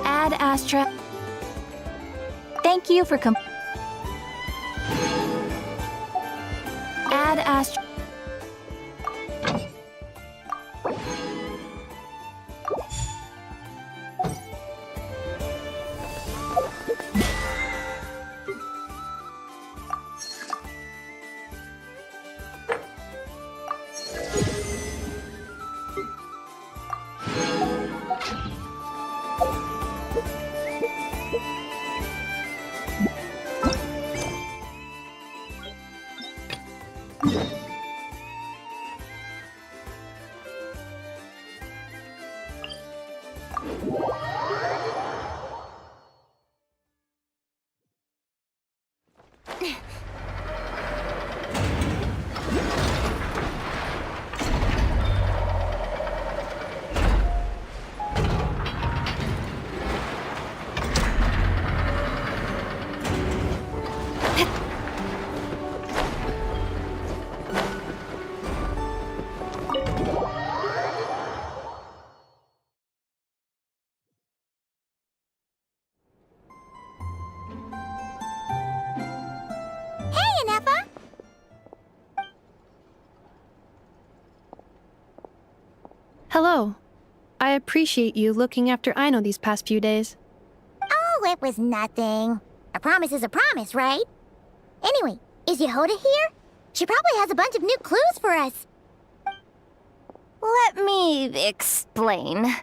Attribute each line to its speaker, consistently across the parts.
Speaker 1: Ad Astra. Thank you for Ad Astra.
Speaker 2: Hello. I appreciate you looking after Aino these past few days.
Speaker 3: Oh, it was nothing. A promise is a promise, right? Anyway, is Yehoda here? She probably has a bunch of new clues for us.
Speaker 1: Let me explain.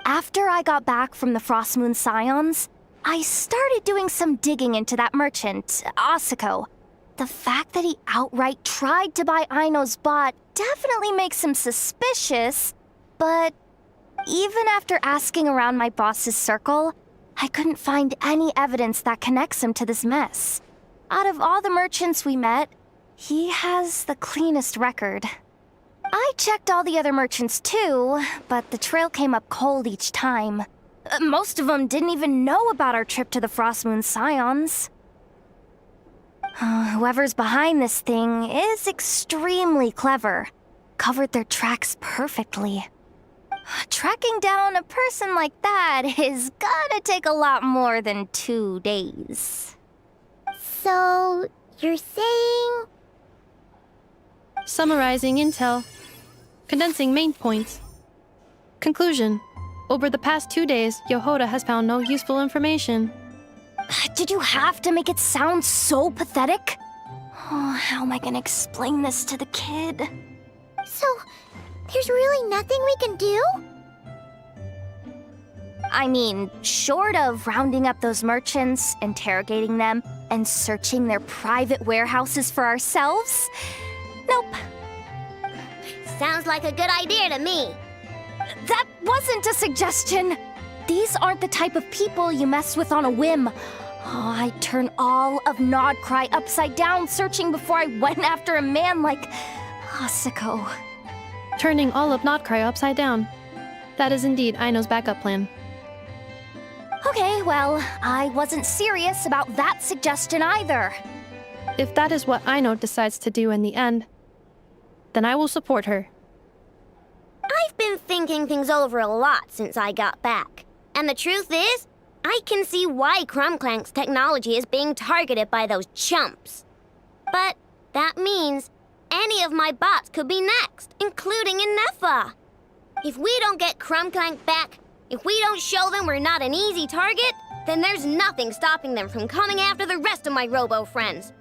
Speaker 1: After I got back from the Frost Moon Scions, I started doing some digging into that merchant, Asako. The fact that he outright tried to buy Aino's bot definitely makes him suspicious, but even after asking around my boss's circle, I couldn't find any evidence that connects him to this mess. Out of all the merchants we met, he has the cleanest record. I checked all the other merchants too, but the trail came up cold each time. Most of them didn't even know about our trip to the Frost Moon Scions. Whoever's behind this thing is extremely clever. Covered their tracks perfectly. Tracking down a person like that is gonna take a lot more than 2 days.
Speaker 3: So, you're saying...
Speaker 2: Summarizing intel. Condensing main points. Conclusion. Over the past 2 days, Yehoda has found no useful information.
Speaker 1: Did you have to make it sound so pathetic? Oh, how am I gonna explain this to the kid?
Speaker 3: So, there's really nothing we can do?
Speaker 1: I mean, short of rounding up those merchants, interrogating them, and searching their private warehouses for ourselves? Nope.
Speaker 3: Sounds like a good idea to me.
Speaker 1: That wasn't a suggestion! These aren't the type of people you mess with on a whim. Oh, I'd turn all of Nodcry upside down searching before I went after a man like Asako.
Speaker 2: Turning all of Notcry upside down. That is indeed Aino's backup plan.
Speaker 1: Okay, well, I wasn't serious about that suggestion either.
Speaker 2: If that is what Aino decides to do in the end, then I will support her.
Speaker 3: I've been thinking things over a lot since I got back. And the truth is, I can see why Crumclank's technology is being targeted by those chumps. But that means any of my bots could be next, including Inefa. If we don't get Crumclank back, if we don't show them we're not an easy target, then there's nothing stopping them from coming after the rest of my robo friends.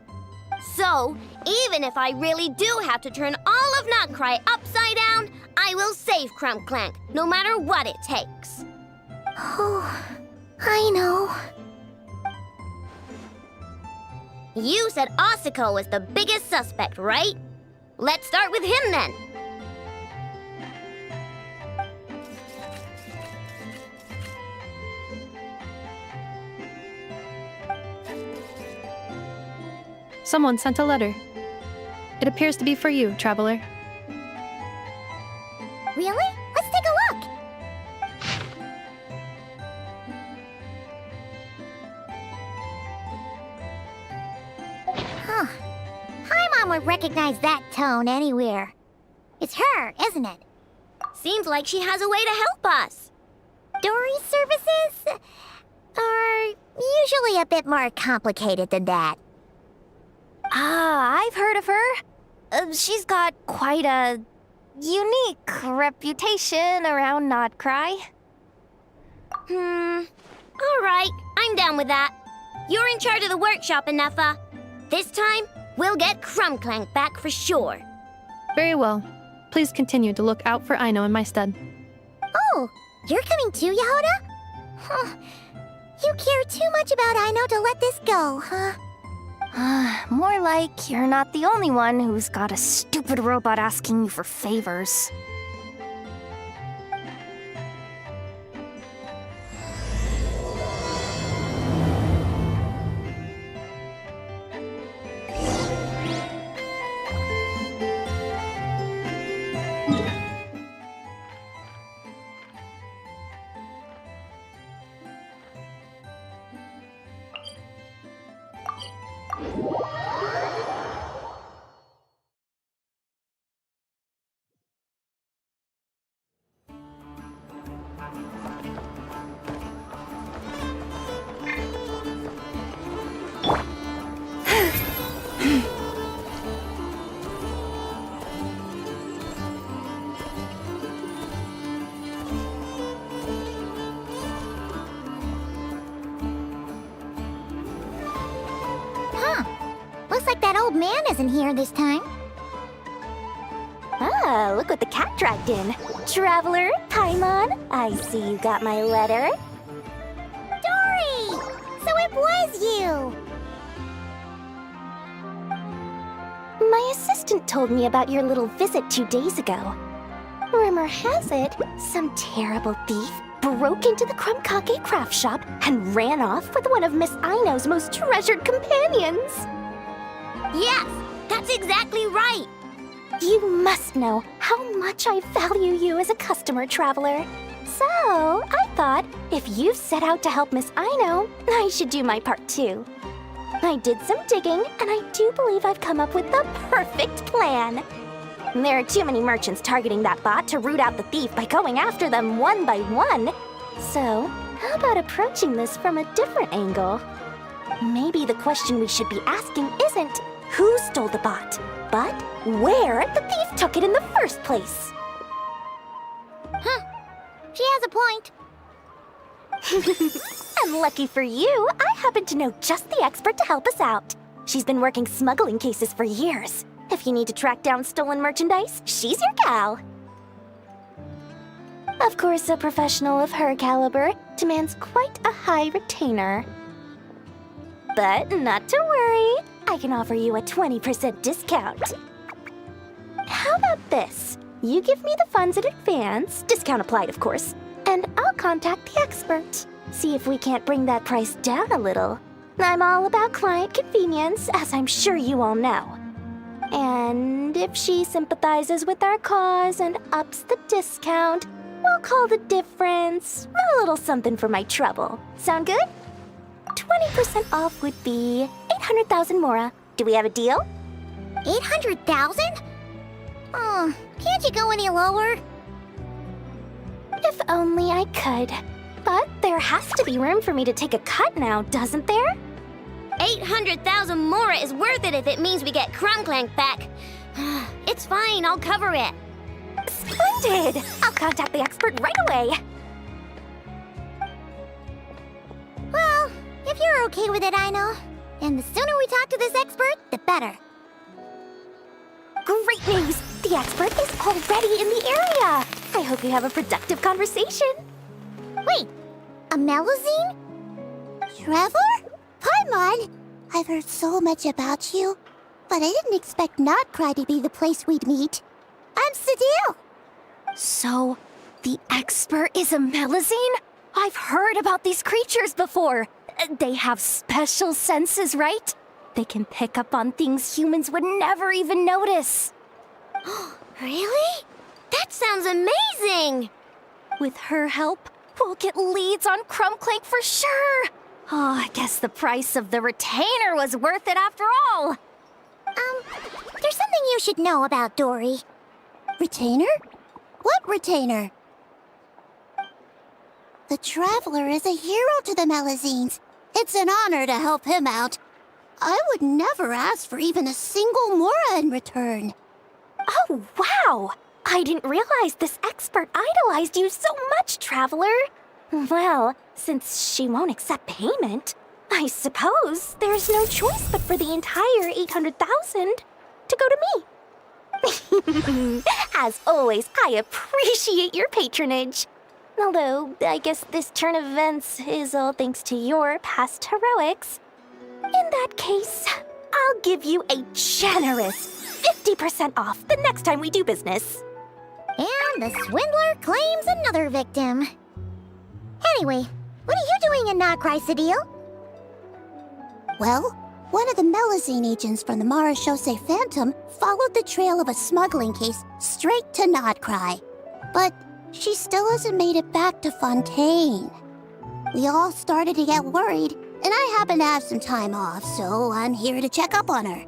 Speaker 3: So, even if I really do have to turn all of Notcry upside down, I will save Crumclank, no matter what it takes. Oh, I know. You said Asako was the biggest suspect, right? Let's start with him then.
Speaker 2: Someone sent a letter. It appears to be for you, traveler.
Speaker 3: Really? Let's take a look. Huh. Paimon would recognize that tone anywhere. It's her, isn't it? Seems like she has a way to help us. Dory services are usually a bit more complicated than that.
Speaker 1: Ah, I've heard of her. She's got quite a unique reputation around Notcry.
Speaker 3: All right, I'm down with that. You're in charge of the workshop, Anafa. This time, we'll get Crumclank back for sure.
Speaker 2: Very well. Please continue to look out for Aino in my stead.
Speaker 3: Oh, you're coming too, Yehoda? Huh. You care too much about Aino to let this go, huh?
Speaker 1: More like you're not the only one who's got a stupid robot asking you for favors.
Speaker 3: Looks like that old man isn't here this time.
Speaker 1: Ah, look what the cat dragged in. Traveler, Paimon, I see you got my letter.
Speaker 3: Dory! So it was you!
Speaker 1: My assistant told me about your little visit 2 days ago. Rumor has it, some terrible thief broke into the Crumkake craft shop and ran off with one of Miss Aino's most treasured companions.
Speaker 3: Yes, that's exactly right.
Speaker 1: You must know how much I value you as a customer, traveler. So, I thought if you set out to help Miss Aino, I should do my part too. I did some digging, and I do believe I've come up with the perfect plan. There are too many merchants targeting that bot to root out the thief by going after them one by one. So, how about approaching this from a different angle? Maybe the question we should be asking isn't who stole the bot, but where the thief took it in the first place.
Speaker 3: Huh. She has a point.
Speaker 1: And lucky for you, I happen to know just the expert to help us out. She's been working smuggling cases for years. If you need to track down stolen merchandise, she's your gal. Of course, a professional of her caliber demands quite a high retainer. But not to worry, I can offer you a 20% discount. How about this? You give me the funds in advance, discount applied of course, and I'll contact the expert. See if we can't bring that price down a little. I'm all about client convenience, as I'm sure you all know. And if she sympathizes with our cause and ups the discount, we'll call the difference a little something for my trouble. Sound good? 20% off would be 800,000 mora. Do we have a deal?
Speaker 3: 800,000? Oh, can't you go any lower?
Speaker 1: If only I could. But there has to be room for me to take a cut now, doesn't there?
Speaker 3: 800,000 mora is worth it if it means we get Crumclank back. It's fine, I'll cover it.
Speaker 1: Splendid! I'll contact the expert right away.
Speaker 3: Well, if you're okay with it, Aino. And the sooner we talk to this expert, the better.
Speaker 1: Great news! The expert is already in the area! I hope you have a productive conversation.
Speaker 3: Wait, a Melusine? Trevor? Paimon, I've heard so much about you, but I didn't expect Notcry to be the place we'd meet. I'm Sadil.
Speaker 1: So, the expert is a Melusine? I've heard about these creatures before. They have special senses, right? They can pick up on things humans would never even notice.
Speaker 3: Really? That sounds amazing!
Speaker 1: With her help, we'll get leads on Crumbclank for sure. Oh, I guess the price of the retainer was worth it after all.
Speaker 4: There's something you should know about Dory. Retainer? What retainer? The Traveler is a hero to the Melazines. It's an honor to help him out. I would never ask for even a single Mora in return.
Speaker 1: Oh, wow! I didn't realize this expert idolized you so much, Traveler. Well, since she won't accept payment, I suppose there's no choice but for the entire 800,000 to go to me. As always, I appreciate your patronage. Although, I guess this turn of events is all thanks to your past heroics. In that case, I'll give you a generous 50% off the next time we do business.
Speaker 4: And the swindler claims another victim. Anyway, what are you doing in Notcry, Sadil? Well, one of the Melazine agents from the Marechaussee Phantom followed the trail of a smuggling case straight to Notcry. But she still hasn't made it back to Fontaine. We all started to get worried, and I happen to have some time off, so I'm here to check up on her.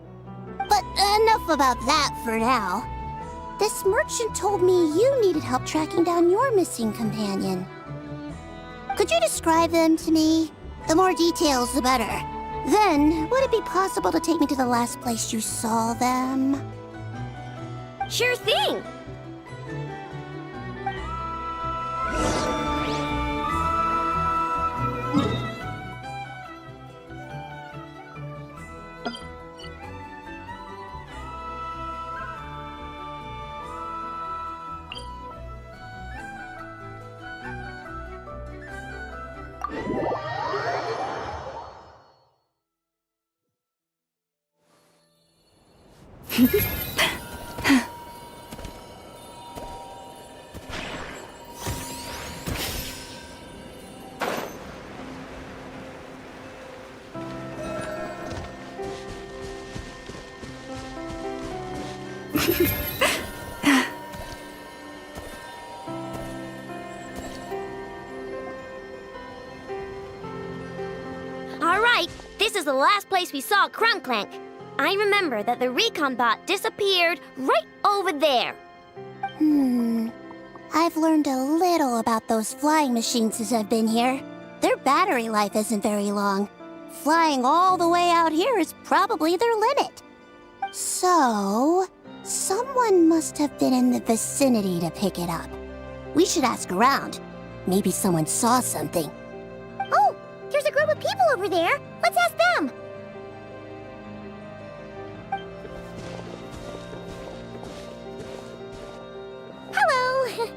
Speaker 4: But enough about that for now. This merchant told me you needed help tracking down your missing companion. Could you describe them to me? The more details, the better. Then, would it be possible to take me to the last place you saw them?
Speaker 3: Sure thing! All right, this is the last place we saw Crumbclank. I remember that the recon bot disappeared right over there.
Speaker 4: I've learned a little about those flying machines since I've been here. Their battery life isn't very long. Flying all the way out here is probably their limit. So, someone must have been in the vicinity to pick it up. We should ask around. Maybe someone saw something.
Speaker 3: Oh, there's a group of people over there. Let's ask them.
Speaker 4: Hello.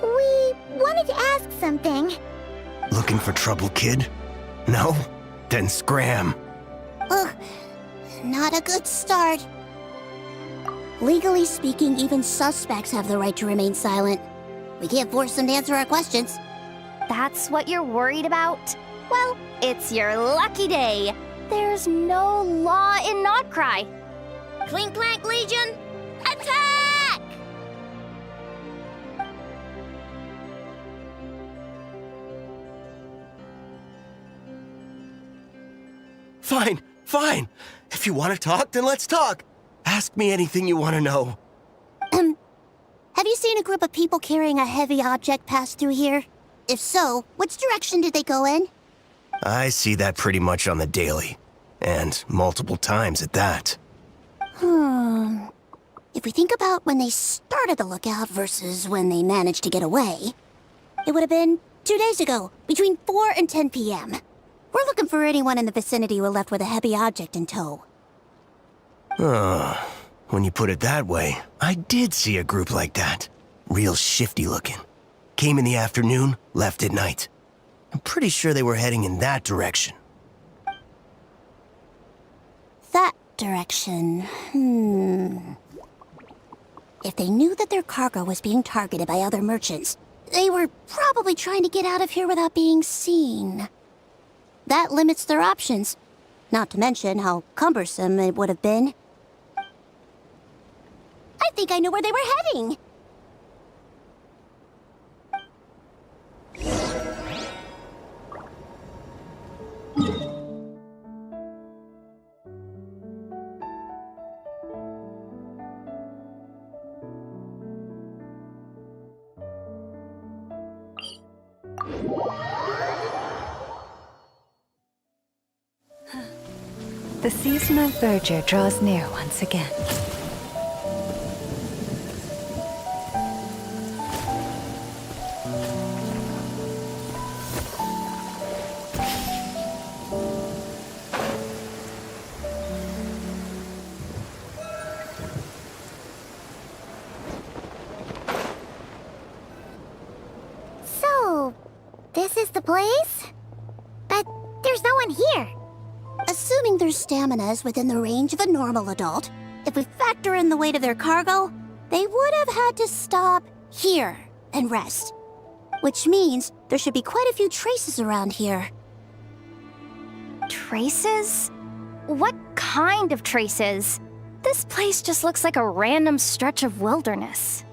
Speaker 4: We wanted to ask something.
Speaker 5: Looking for trouble, kid? No? Then scram.
Speaker 4: Ugh, not a good start. Legally speaking, even suspects have the right to remain silent. We can't force them to answer our questions.
Speaker 1: That's what you're worried about? Well, it's your lucky day. There's no law in Notcry.
Speaker 3: Clink Clank Legion, attack!
Speaker 5: Fine, fine. If you want to talk, then let's talk. Ask me anything you want to know.
Speaker 4: Have you seen a group of people carrying a heavy object pass through here? If so, which direction did they go in?
Speaker 5: I see that pretty much on the daily. And multiple times at that.
Speaker 4: If we think about when they started the lookout versus when they managed to get away, it would have been 2 days ago, between 4 and 10 p.m. We're looking for anyone in the vicinity who left with a heavy object in tow.
Speaker 5: When you put it that way, I did see a group like that. Real shifty looking. Came in the afternoon, left at night. I'm pretty sure they were heading in that direction.
Speaker 4: That direction, If they knew that their cargo was being targeted by other merchants, they were probably trying to get out of here without being seen. That limits their options. Not to mention how cumbersome it would have been. I think I know where they were heading.
Speaker 6: The season of verdure draws near once again.
Speaker 4: So, this is the place? But there's no one here. Assuming their stamina is within the range of a normal adult, if we factor in the weight of their cargo, they would have had to stop here and rest. Which means there should be quite a few traces around here.
Speaker 1: Traces? What kind of traces? This place just looks like a random stretch of wilderness.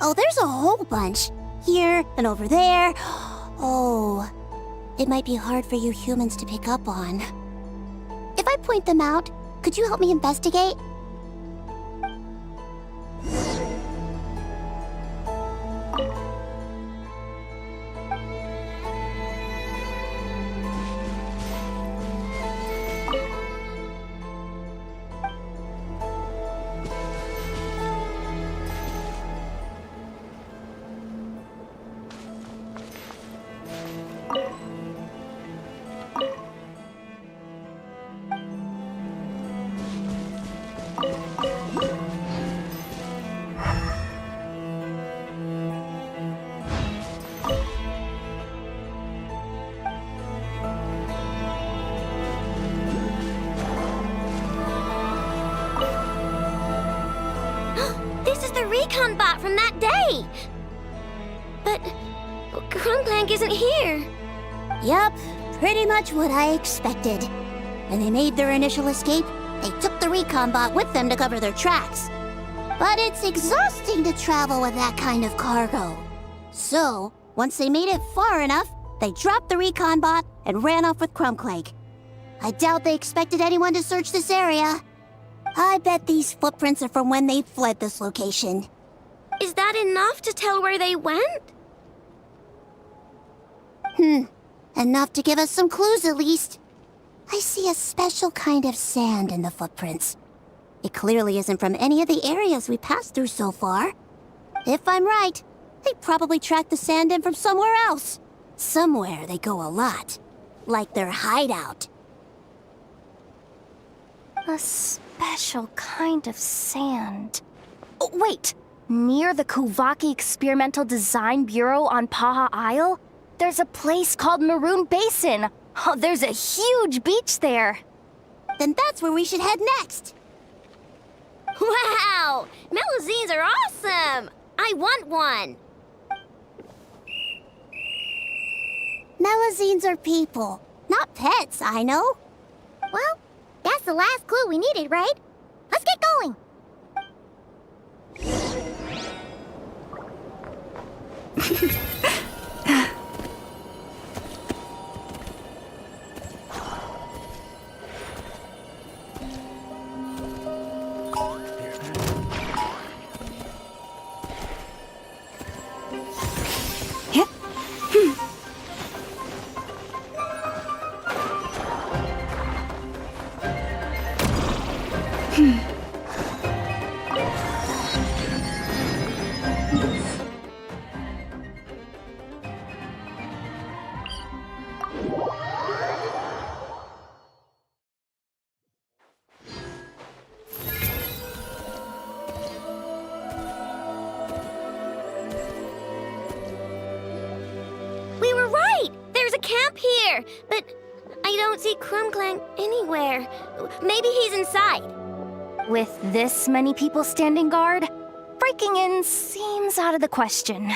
Speaker 4: Oh, there's a whole bunch. Here and over there. Oh, it might be hard for you humans to pick up on. If I point them out, could you help me investigate?
Speaker 3: This is the recon bot from that day! But Crumbclank isn't here.
Speaker 4: Yep, pretty much what I expected. When they made their initial escape, they took the recon bot with them to cover their tracks. But it's exhausting to travel with that kind of cargo. So, once they made it far enough, they dropped the recon bot and ran off with Crumbclank. I doubt they expected anyone to search this area. I bet these footprints are from when they fled this location.
Speaker 3: Is that enough to tell where they went?
Speaker 4: Enough to give us some clues at least. I see a special kind of sand in the footprints. It clearly isn't from any of the areas we passed through so far. If I'm right, they probably tracked the sand in from somewhere else. Somewhere they go a lot. Like their hideout.
Speaker 1: A special kind of sand. Oh, wait! Near the Kuvaki Experimental Design Bureau on Paha Isle, there's a place called Maroon Basin. Oh, there's a huge beach there.
Speaker 4: Then that's where we should head next.
Speaker 3: Wow! Melusines are awesome! I want one!
Speaker 4: Melusines are people, not pets, I know. Well, that's the last clue we needed, right? Let's get going.
Speaker 3: We were right! There's a camp here! But I don't see Crumbclank anywhere. Maybe he's inside.
Speaker 1: With this many people standing guard, breaking in seems out of the question.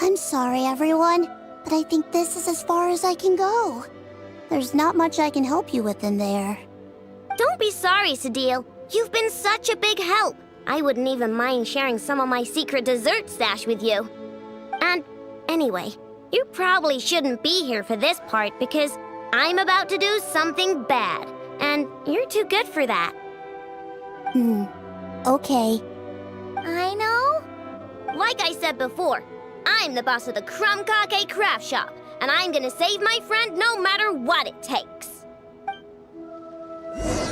Speaker 4: I'm sorry, everyone, but I think this is as far as I can go. There's not much I can help you with in there.
Speaker 3: Don't be sorry, Sadil. You've been such a big help. I wouldn't even mind sharing some of my secret dessert stash with you. And anyway, you probably shouldn't be here for this part because I'm about to do something bad, and you're too good for that.
Speaker 4: Okay.
Speaker 3: I know. Like I said before, I'm the boss of the Crumb Kake Craft Shop, and I'm gonna save my friend no matter what it takes.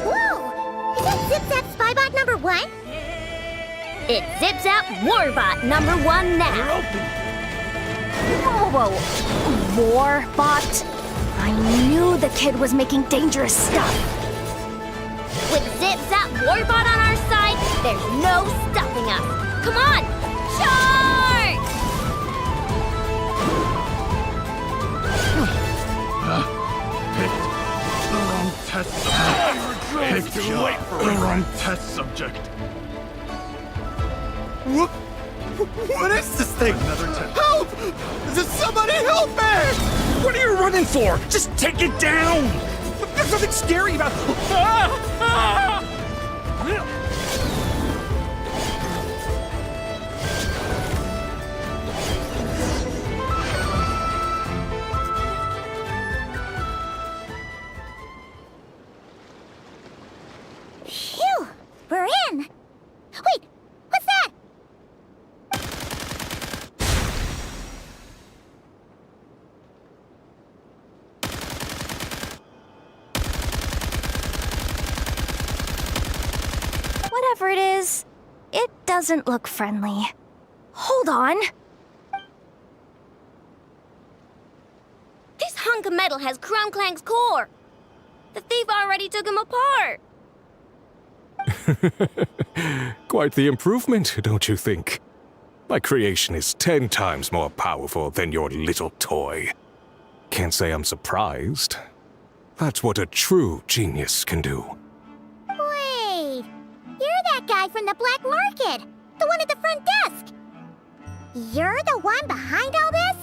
Speaker 4: Whoa! Is that Zip-Zap Spybot number 1?
Speaker 3: It's Zip-Zap Warbot number 1 now.
Speaker 1: Whoa. Warbot? I knew the kid was making dangerous stuff.
Speaker 3: With Zip-Zap Warbot on our side, there's no stopping us. Come on, charge!
Speaker 7: Picked the wrong test subject. Picked the wrong test subject.
Speaker 8: What is this thing?
Speaker 7: Another test.
Speaker 8: Help! Does somebody help me!
Speaker 7: What are you running for? Just take it down! There's nothing scary about.
Speaker 4: Phew! We're in! Wait! What's that?
Speaker 1: Whatever it is, it doesn't look friendly. Hold on.
Speaker 3: This hunk of metal has Crumclank's core. The thief already took him apart.
Speaker 9: Quite the improvement, don't you think? My creation is 10 times more powerful than your little toy. Can't say I'm surprised. That's what a true genius can do.
Speaker 4: Wait! You're that guy from the black market! The one at the front desk! You're the one behind all this?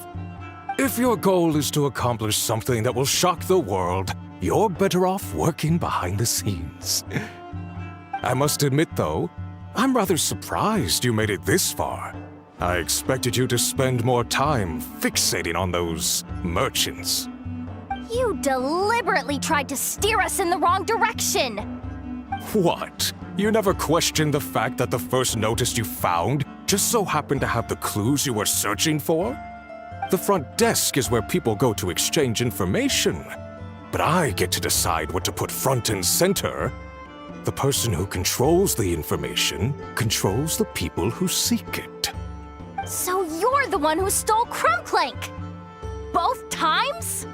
Speaker 9: If your goal is to accomplish something that will shock the world, you're better off working behind the scenes. I must admit, though, I'm rather surprised you made it this far. I expected you to spend more time fixating on those merchants.
Speaker 1: You deliberately tried to steer us in the wrong direction.
Speaker 9: What? You never questioned the fact that the first notice you found just so happened to have the clues you were searching for? The front desk is where people go to exchange information. But I get to decide what to put front and center. The person who controls the information controls the people who seek it.
Speaker 1: So you're the one who stole Crumclank! Both times?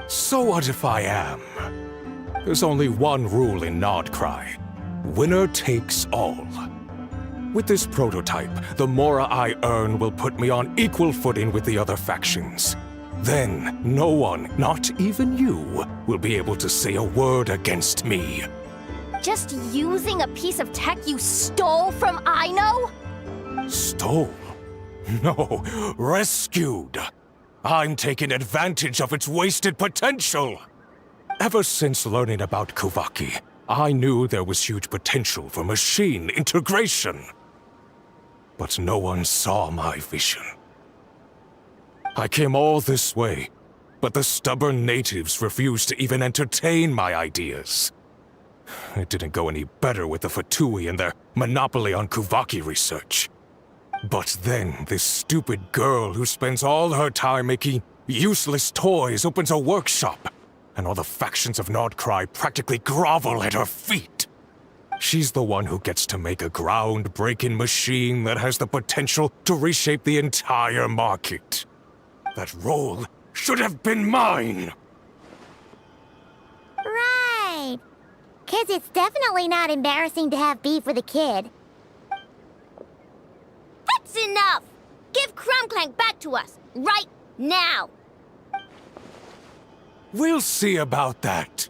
Speaker 9: So what if I am? There's only one rule in Nodcry. Winner takes all. With this prototype, the Mora I earn will put me on equal footing with the other factions. Then, no one, not even you, will be able to say a word against me.
Speaker 1: Just using a piece of tech you stole from Aino?
Speaker 9: Stole? No, rescued. I'm taking advantage of its wasted potential. Ever since learning about Kuvaki, I knew there was huge potential for machine integration. But no one saw my vision. I came all this way, but the stubborn natives refused to even entertain my ideas. It didn't go any better with the Fatui and their monopoly on Kuvaki research. But then this stupid girl who spends all her time making useless toys opens a workshop, and all the factions of Nodcry practically grovel at her feet. She's the one who gets to make a groundbreaking machine that has the potential to reshape the entire market. That role should have been mine!
Speaker 4: Right. 'Cause it's definitely not embarrassing to have beef with a kid.
Speaker 3: That's enough! Give Crumclank back to us, right now!
Speaker 9: We'll see about that.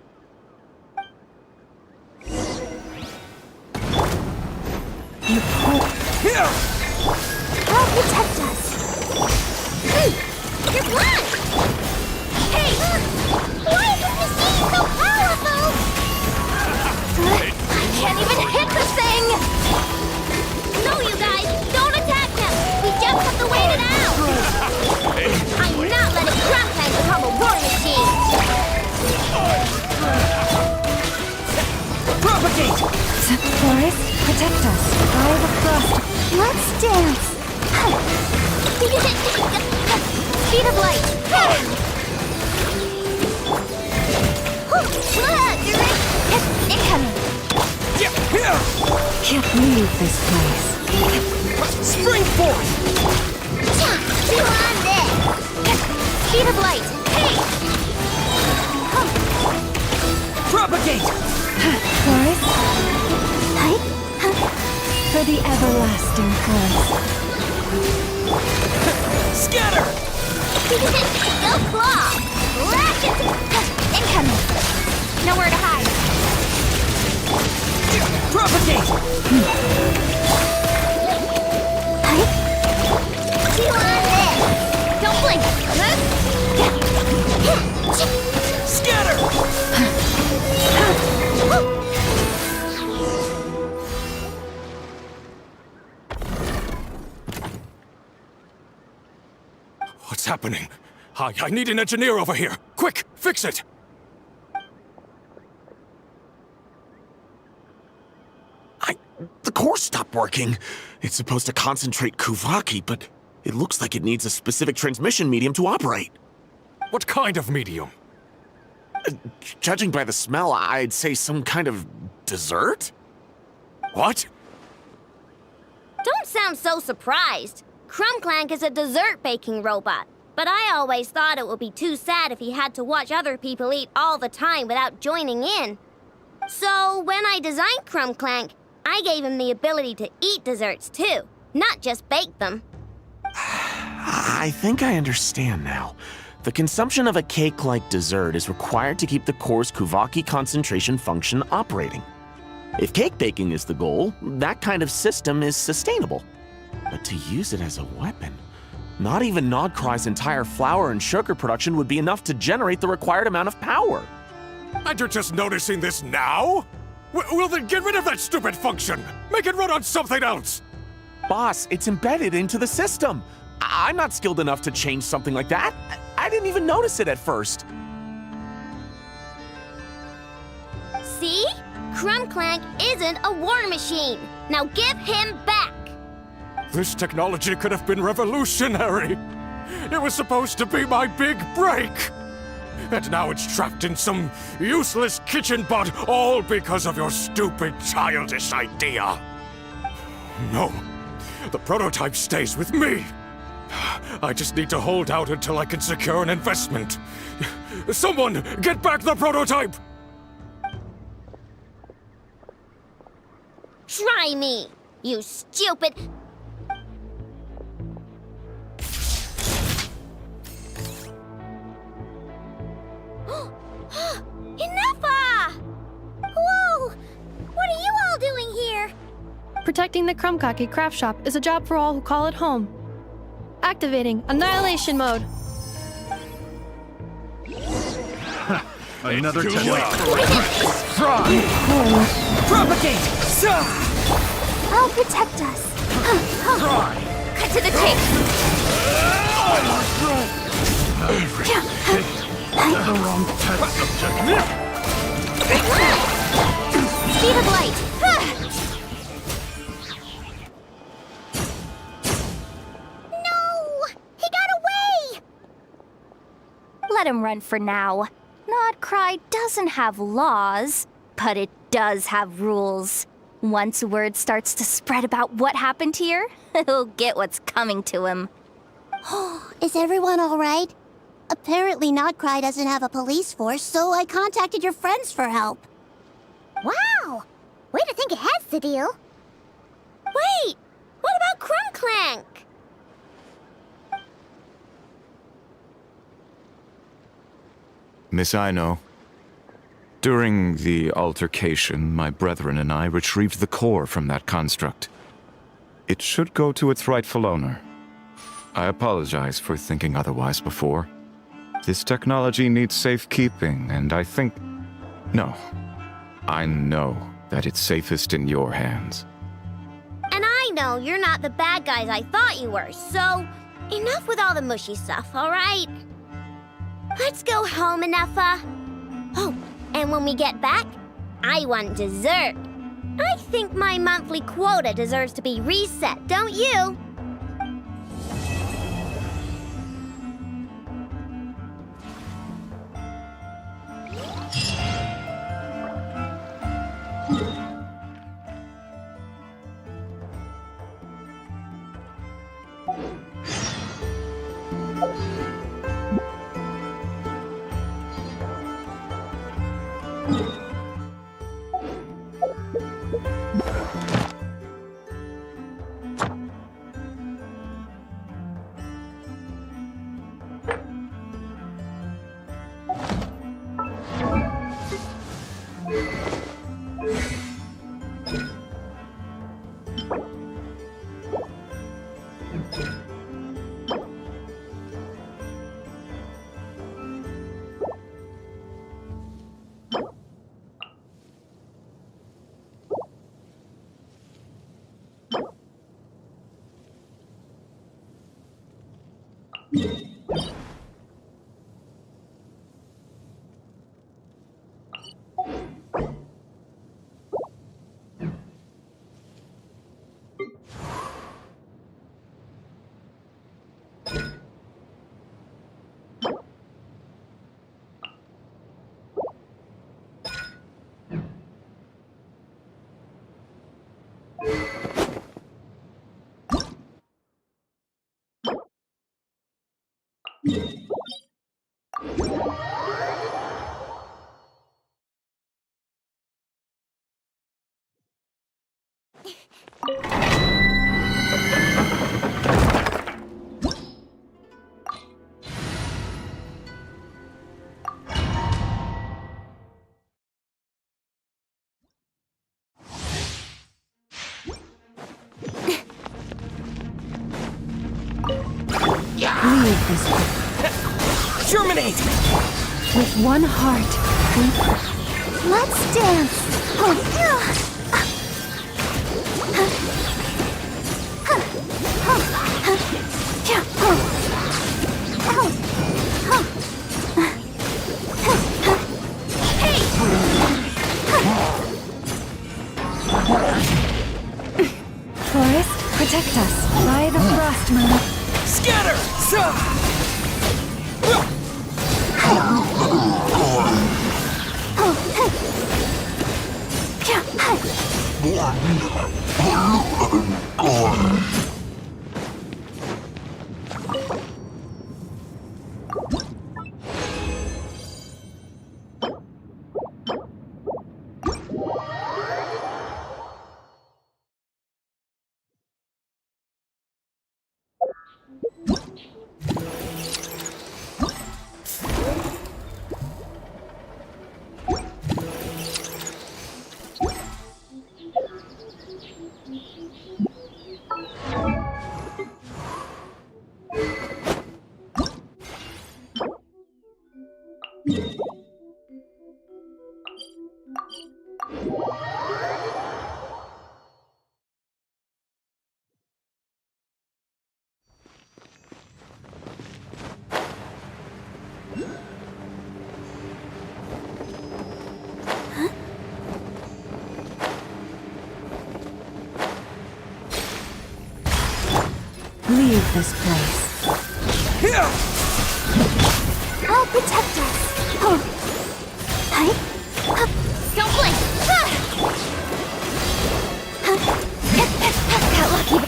Speaker 1: Help protect us!
Speaker 3: You're blind! Hey!
Speaker 4: Why is this
Speaker 1: can't even hit the thing!
Speaker 3: No, you guys, don't attack him! We just have to wait it out! I'm not letting Crumbclank become a war machine!
Speaker 8: Propagate!
Speaker 6: Forest, protect us. Eye the frost.
Speaker 1: Let's dance! Speed of light! Incoming!
Speaker 6: Can't leave this place.
Speaker 8: Spring forth!
Speaker 3: Chew on this!
Speaker 1: Speed of light! Hey!
Speaker 8: Propagate!
Speaker 6: Forest, for the everlasting forest.
Speaker 8: Scatter!
Speaker 3: Go claw! Lash it!
Speaker 1: Incoming! Nowhere to hide!
Speaker 8: Propagate!
Speaker 3: Chew on this!
Speaker 1: Don't blink!
Speaker 8: Scatter!
Speaker 9: What's happening? I need an engineer over here. Quick, fix it!
Speaker 7: The core stopped working. It's supposed to concentrate Kuvaki, but it looks like it needs a specific transmission medium to operate.
Speaker 9: What kind of medium?
Speaker 7: Judging by the smell, I'd say some kind of dessert?
Speaker 9: What?
Speaker 3: Don't sound so surprised. Crumbclank is a dessert baking robot, but I always thought it would be too sad if he had to watch other people eat all the time without joining in. So when I designed Crumbclank, I gave him the ability to eat desserts too, not just bake them.
Speaker 7: I think I understand now. The consumption of a cake-like dessert is required to keep the core's Kuvaki concentration function operating. If cake baking is the goal, that kind of system is sustainable. But to use it as a weapon, not even Nodcry's entire flour and sugar production would be enough to generate the required amount of power.
Speaker 9: And you're just noticing this now? Well then get rid of that stupid function! Make it run on something else!
Speaker 7: Boss, it's embedded into the system. I'm not skilled enough to change something like that. I didn't even notice it at first.
Speaker 3: See? Crumbclank isn't a war machine. Now give him back.
Speaker 9: This technology could have been revolutionary! It was supposed to be my big break! And now it's trapped in some useless kitchen bot, all because of your stupid, childish idea. No, the prototype stays with me. I just need to hold out until I can secure an investment. Someone, get back the prototype!
Speaker 3: Try me, you stupid... Enough! Whoa! What are you all doing here?
Speaker 2: Protecting the Krumkaki craft shop is a job for all who call it home. Activating Annihilation Mode.
Speaker 8: Another Fry! Propagate!
Speaker 1: I'll protect us.
Speaker 8: Fry!
Speaker 1: Cut to the chase.
Speaker 8: The wrong test subject.
Speaker 1: Speed of light.
Speaker 4: No! He got away!
Speaker 1: Let him run for now. Nodcry doesn't have laws, but it does have rules. Once word starts to spread about what happened here, he'll get what's coming to him.
Speaker 4: Is everyone all right? Apparently Nodcry doesn't have a police force, so I contacted your friends for help. Wow! Way to think ahead, Sadil.
Speaker 3: Wait! What about Crumbclank?
Speaker 10: Miss Aino, during the altercation, my brethren and I retrieved the core from that construct. It should go to its rightful owner. I apologize for thinking otherwise before. This technology needs safekeeping, and I think... No. I know that it's safest in your hands.
Speaker 3: And I know you're not the bad guys I thought you were, so enough with all the mushy stuff, all right? Let's go home, Inefa. Oh, and when we get back, I want dessert. I think my monthly quota deserves to be reset, don't you?
Speaker 6: Leave this book.
Speaker 8: Germinate!
Speaker 6: With one heart,
Speaker 4: Let's dance.
Speaker 6: Forest, protect us by the frost moon.
Speaker 8: Scatter!
Speaker 6: Leave this place.
Speaker 4: I'll protect us.
Speaker 3: Don't blink!
Speaker 4: Got lucky.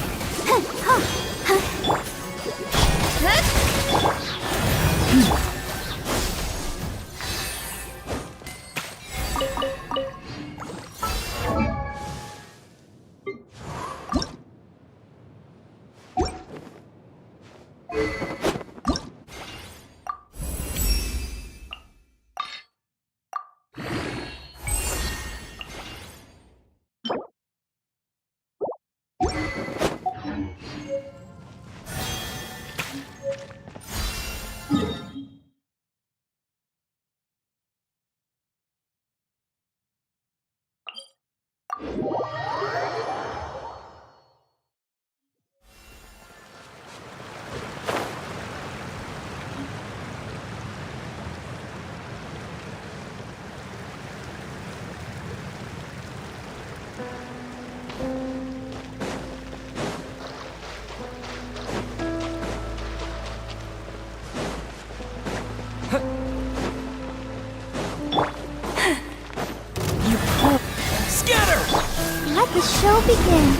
Speaker 4: Let the show begin.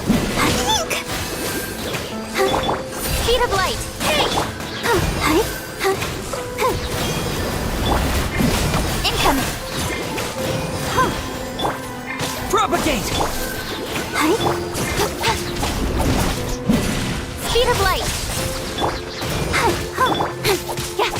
Speaker 1: Speed of light! Hey! Incoming!
Speaker 8: Propagate!
Speaker 1: Speed of light! Yes!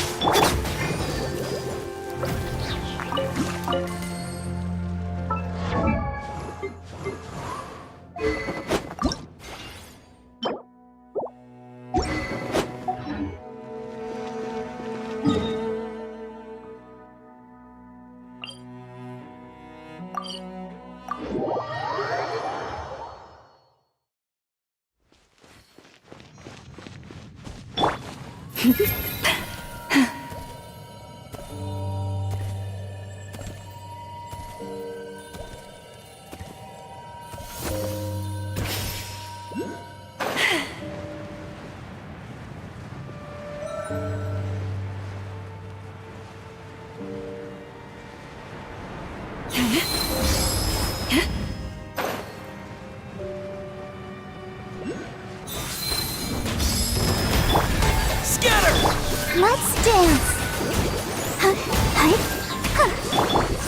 Speaker 4: Let's dance.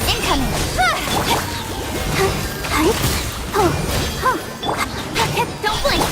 Speaker 1: Incoming! Don't blink!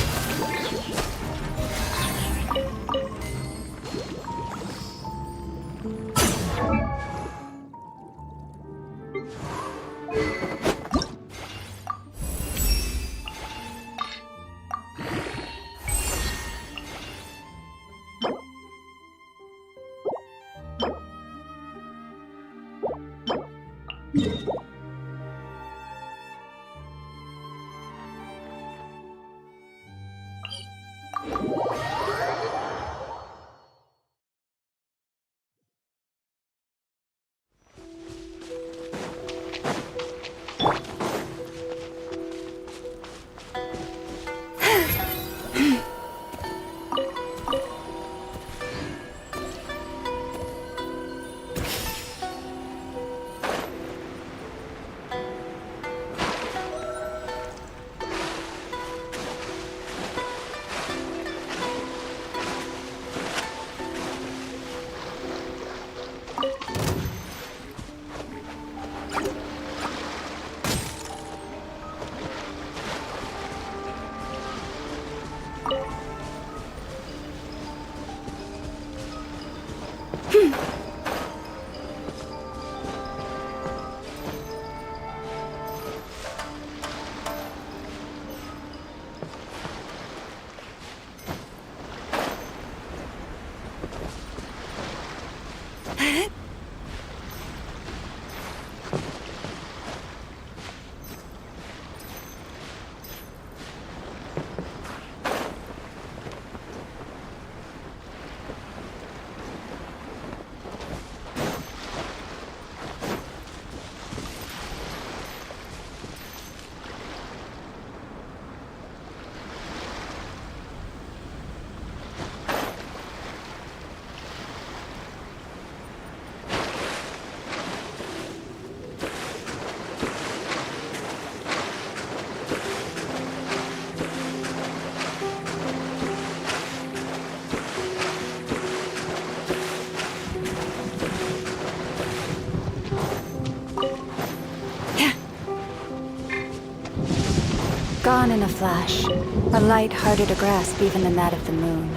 Speaker 6: Gone in a flash. A light harder to grasp even than that of the moon.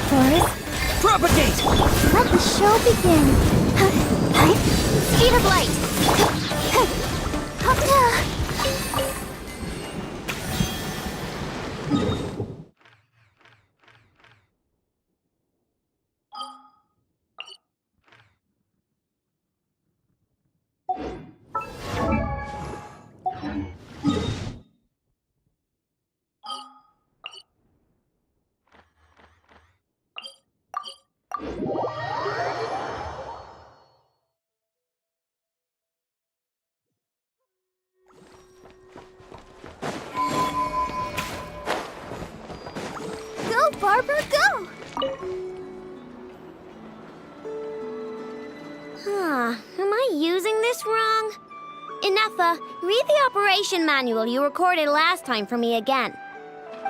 Speaker 4: Forest,
Speaker 8: Propagate!
Speaker 4: let the show begin.
Speaker 1: Speed of light!
Speaker 3: Barber, go! Am I using this wrong? Ineffa, read the operation manual you recorded last time for me again.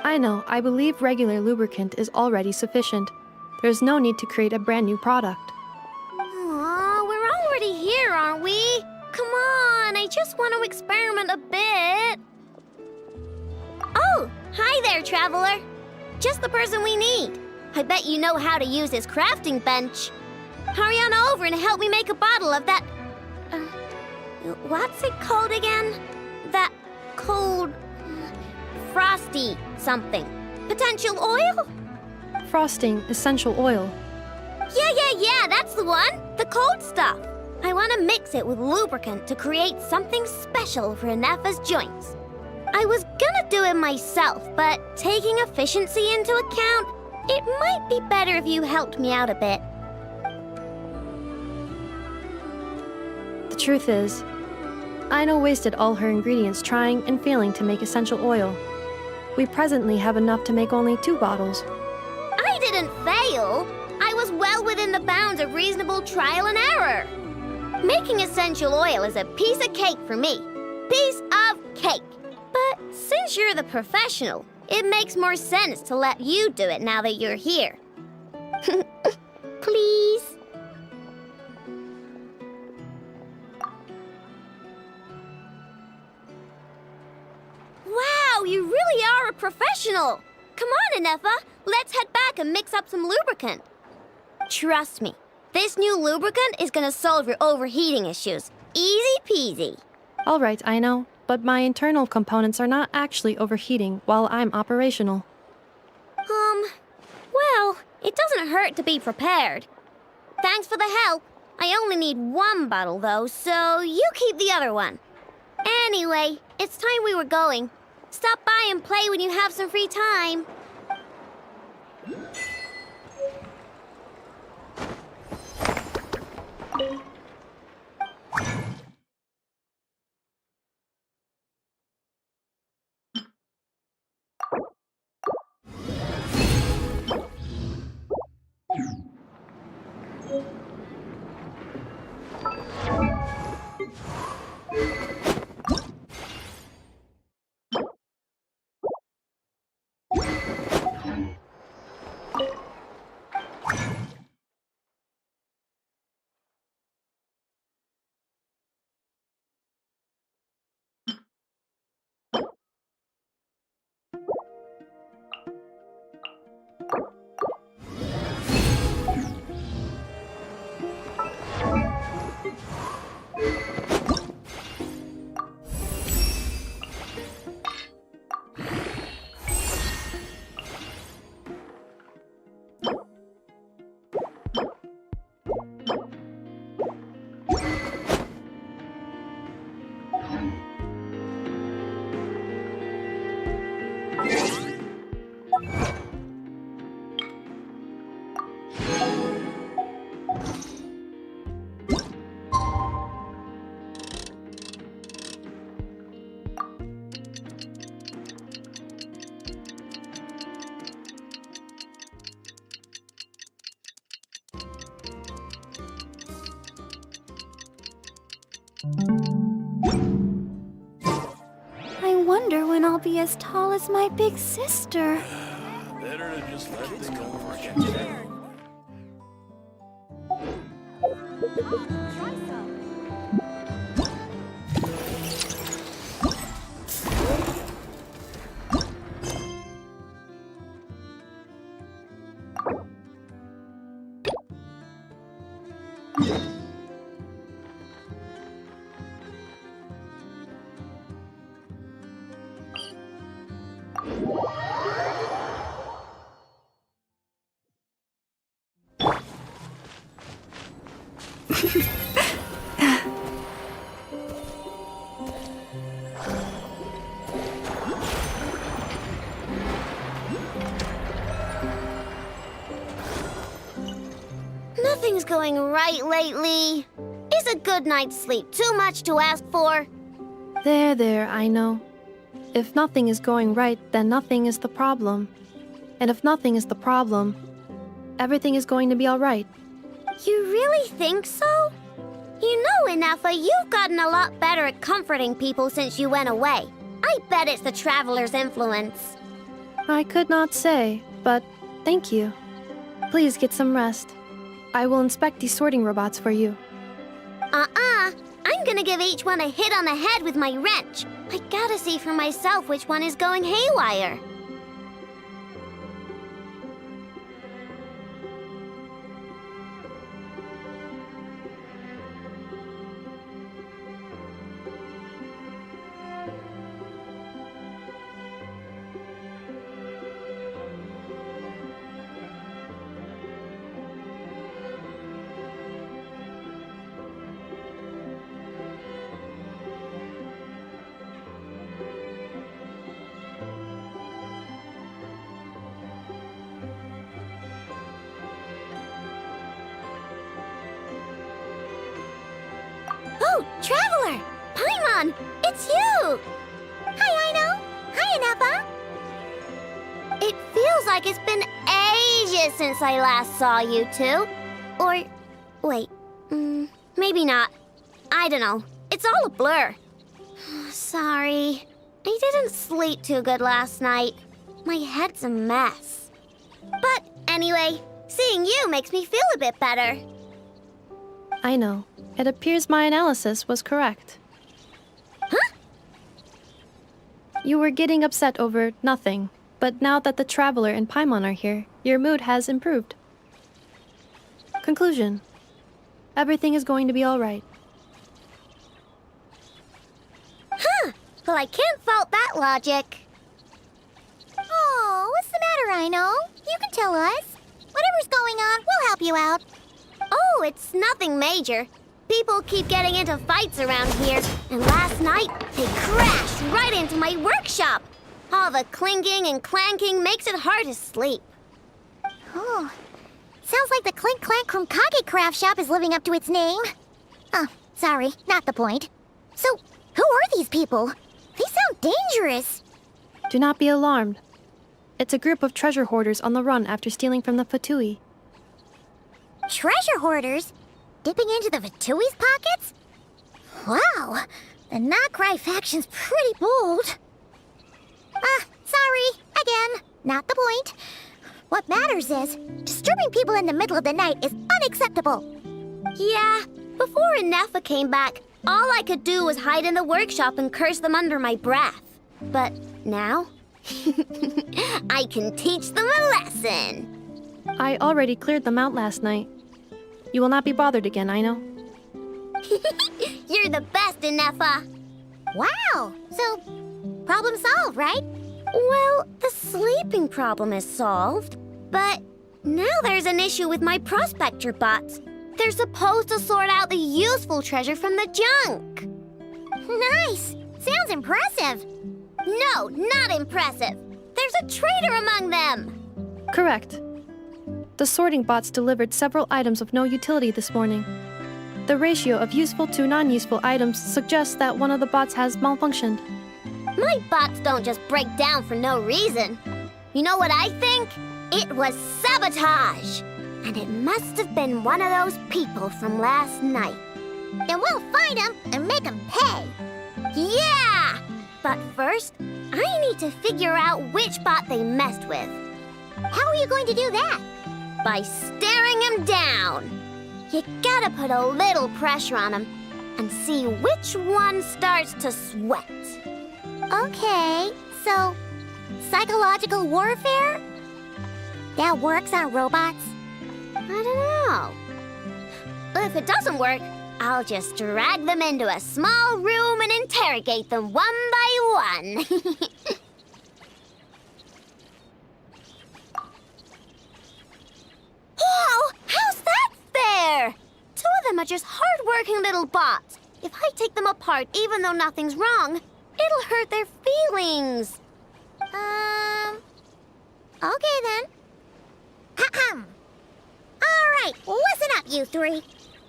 Speaker 2: I know, I believe regular lubricant is already sufficient. There's no need to create a brand new product.
Speaker 3: Aw, we're already here, aren't we? Come on, I just want to experiment a bit. Oh, hi there, traveler. Just the person we need. I bet you know how to use this crafting bench. Hurry on over and help me make a bottle of that... what's it called again? That cold... frosty something. Potential oil?
Speaker 2: Frosting essential oil.
Speaker 3: Yeah, that's the one. The cold stuff. I want to mix it with lubricant to create something special for Ineffa's joints. I was gonna do it myself, but taking efficiency into account, it might be better if you helped me out a bit.
Speaker 2: The truth is, Aino wasted all her ingredients trying and failing to make essential oil. We presently have enough to make only 2 bottles.
Speaker 3: I didn't fail. I was well within the bounds of reasonable trial and error. Making essential oil is a piece of cake for me. Piece of cake. But since you're the professional, it makes more sense to let you do it now that you're here. Please? Wow, you really are a professional! Come on, Ineffa, let's head back and mix up some lubricant. Trust me, this new lubricant is gonna solve your overheating issues. Easy peasy.
Speaker 2: Alright, Aino, but my internal components are not actually overheating while I'm operational.
Speaker 3: Well, it doesn't hurt to be prepared. Thanks for the help. I only need 1 bottle, though, so you keep the other one. Anyway, it's time we were going. Stop by and play when you have some free time.
Speaker 6: I wonder when I'll be as tall as my big sister.
Speaker 11: Better to just let things go for a
Speaker 3: Nothing's going right lately. Is a good night's sleep too much to ask for?
Speaker 2: There, I know. If nothing is going right, then nothing is the problem. And if nothing is the problem, everything is going to be alright.
Speaker 3: You really think so? You know, Inefa, you've gotten a lot better at comforting people since you went away. I bet it's the Traveler's influence.
Speaker 2: I could not say, but thank you. Please get some rest. I will inspect these sorting robots for you.
Speaker 3: I'm gonna give each one a hit on the head with my wrench. I gotta see for myself which one is going haywire. Oh, Traveler! Paimon! It's you!
Speaker 4: Hi, Aino. Hi, Inefa.
Speaker 3: It feels like it's been ages since I last saw you two. Or, wait, maybe not. I don't know. It's all a blur. Sorry. I didn't sleep too good last night. My head's a mess. But anyway, seeing you makes me feel a bit better.
Speaker 2: I know. It appears my analysis was correct.
Speaker 3: Huh?
Speaker 2: You were getting upset over nothing, but now that the Traveler and Paimon are here, your mood has improved. Conclusion. Everything is going to be alright.
Speaker 3: Huh. Well, I can't fault that logic.
Speaker 4: Oh, what's the matter, Aino? You can tell us. Whatever's going on, we'll help you out.
Speaker 3: Oh, it's nothing major. People keep getting into fights around here, and last night they crashed right into my workshop. All the clinking and clanking makes it hard to sleep.
Speaker 4: Oh, sounds like the Clink Clank from Kage Craft Shop is living up to its name. Oh, sorry, not the point. So, who are these people? They sound dangerous.
Speaker 2: Do not be alarmed. It's a group of treasure hoarders on the run after stealing from the Fatui.
Speaker 4: Treasure hoarders? Dipping into the Vatui's pockets? Wow, the Notcry faction's pretty bold. Sorry, again, not the point. What matters is, disturbing people in the middle of the night is unacceptable.
Speaker 3: Yeah, before Inefa came back, all I could do was hide in the workshop and curse them under my breath. But now, I can teach them a lesson.
Speaker 2: I already cleared them out last night. You will not be bothered again, I know.
Speaker 3: You're the best, Inefa.
Speaker 4: Wow, so problem solved, right?
Speaker 3: Well, the sleeping problem is solved, but now there's an issue with my prospector bots. They're supposed to sort out the useful treasure from the junk.
Speaker 4: Nice, sounds impressive.
Speaker 3: No, not impressive. There's a traitor among them.
Speaker 2: Correct. The sorting bots delivered several items of no utility this morning. The ratio of useful to non-useful items suggests that one of the bots has malfunctioned.
Speaker 3: My bots don't just break down for no reason. You know what I think? It was sabotage. And it must have been one of those people from last night.
Speaker 4: Then we'll find them and make them pay.
Speaker 3: Yeah! But first, I need to figure out which bot they messed with.
Speaker 4: How are you going to do that?
Speaker 3: By staring him down. You gotta put a little pressure on him and see which one starts to sweat.
Speaker 4: Okay, so psychological warfare? That works on robots?
Speaker 3: I don't know. If it doesn't work, I'll just drag them into a small room and interrogate them one by one. Whoa! How's that fair? Two of them are just hard-working little bots. If I take them apart, even though nothing's wrong, it'll hurt their feelings.
Speaker 4: Okay then. Ahem. All right, listen up, you three.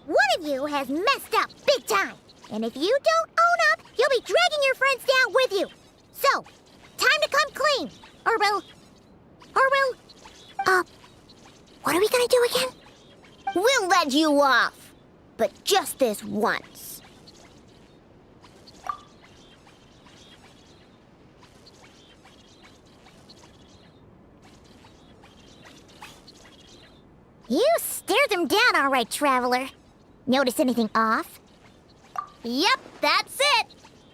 Speaker 4: One of you has messed up big time. And if you don't own up, you'll be dragging your friends down with you. So, time to come clean. Or Or what are we gonna do again?
Speaker 3: We'll let you off, but just this once.
Speaker 4: You stared them down all right, Traveler. Notice anything off?
Speaker 3: Yep, that's it.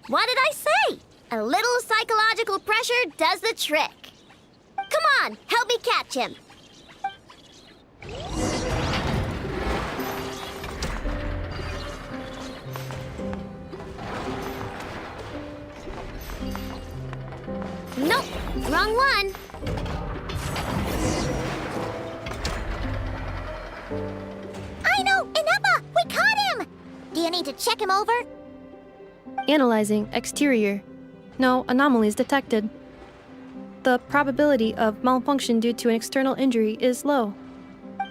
Speaker 3: What did I say? A little psychological pressure does the trick. Come on, help me catch him. Nope, wrong one.
Speaker 4: I know! Ineppa! We caught him! Do you need to check him over?
Speaker 2: Analyzing exterior. No anomalies detected. The probability of malfunction due to an external injury is low.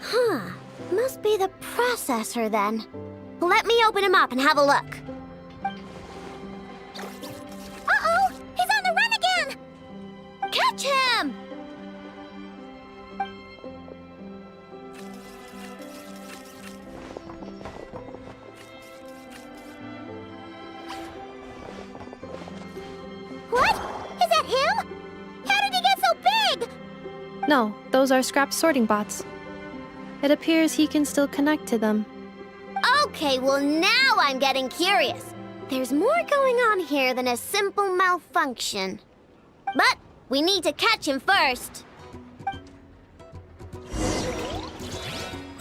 Speaker 3: Huh, must be the processor then. Let me open him up and have a look.
Speaker 4: Uh-oh! He's on the run again!
Speaker 3: Catch him!
Speaker 4: What? Is that him? How did he get so big?
Speaker 2: No, those are scrap sorting bots. It appears he can still connect to them.
Speaker 3: Okay, well now I'm getting curious. There's more going on here than a simple malfunction. But we need to catch him first.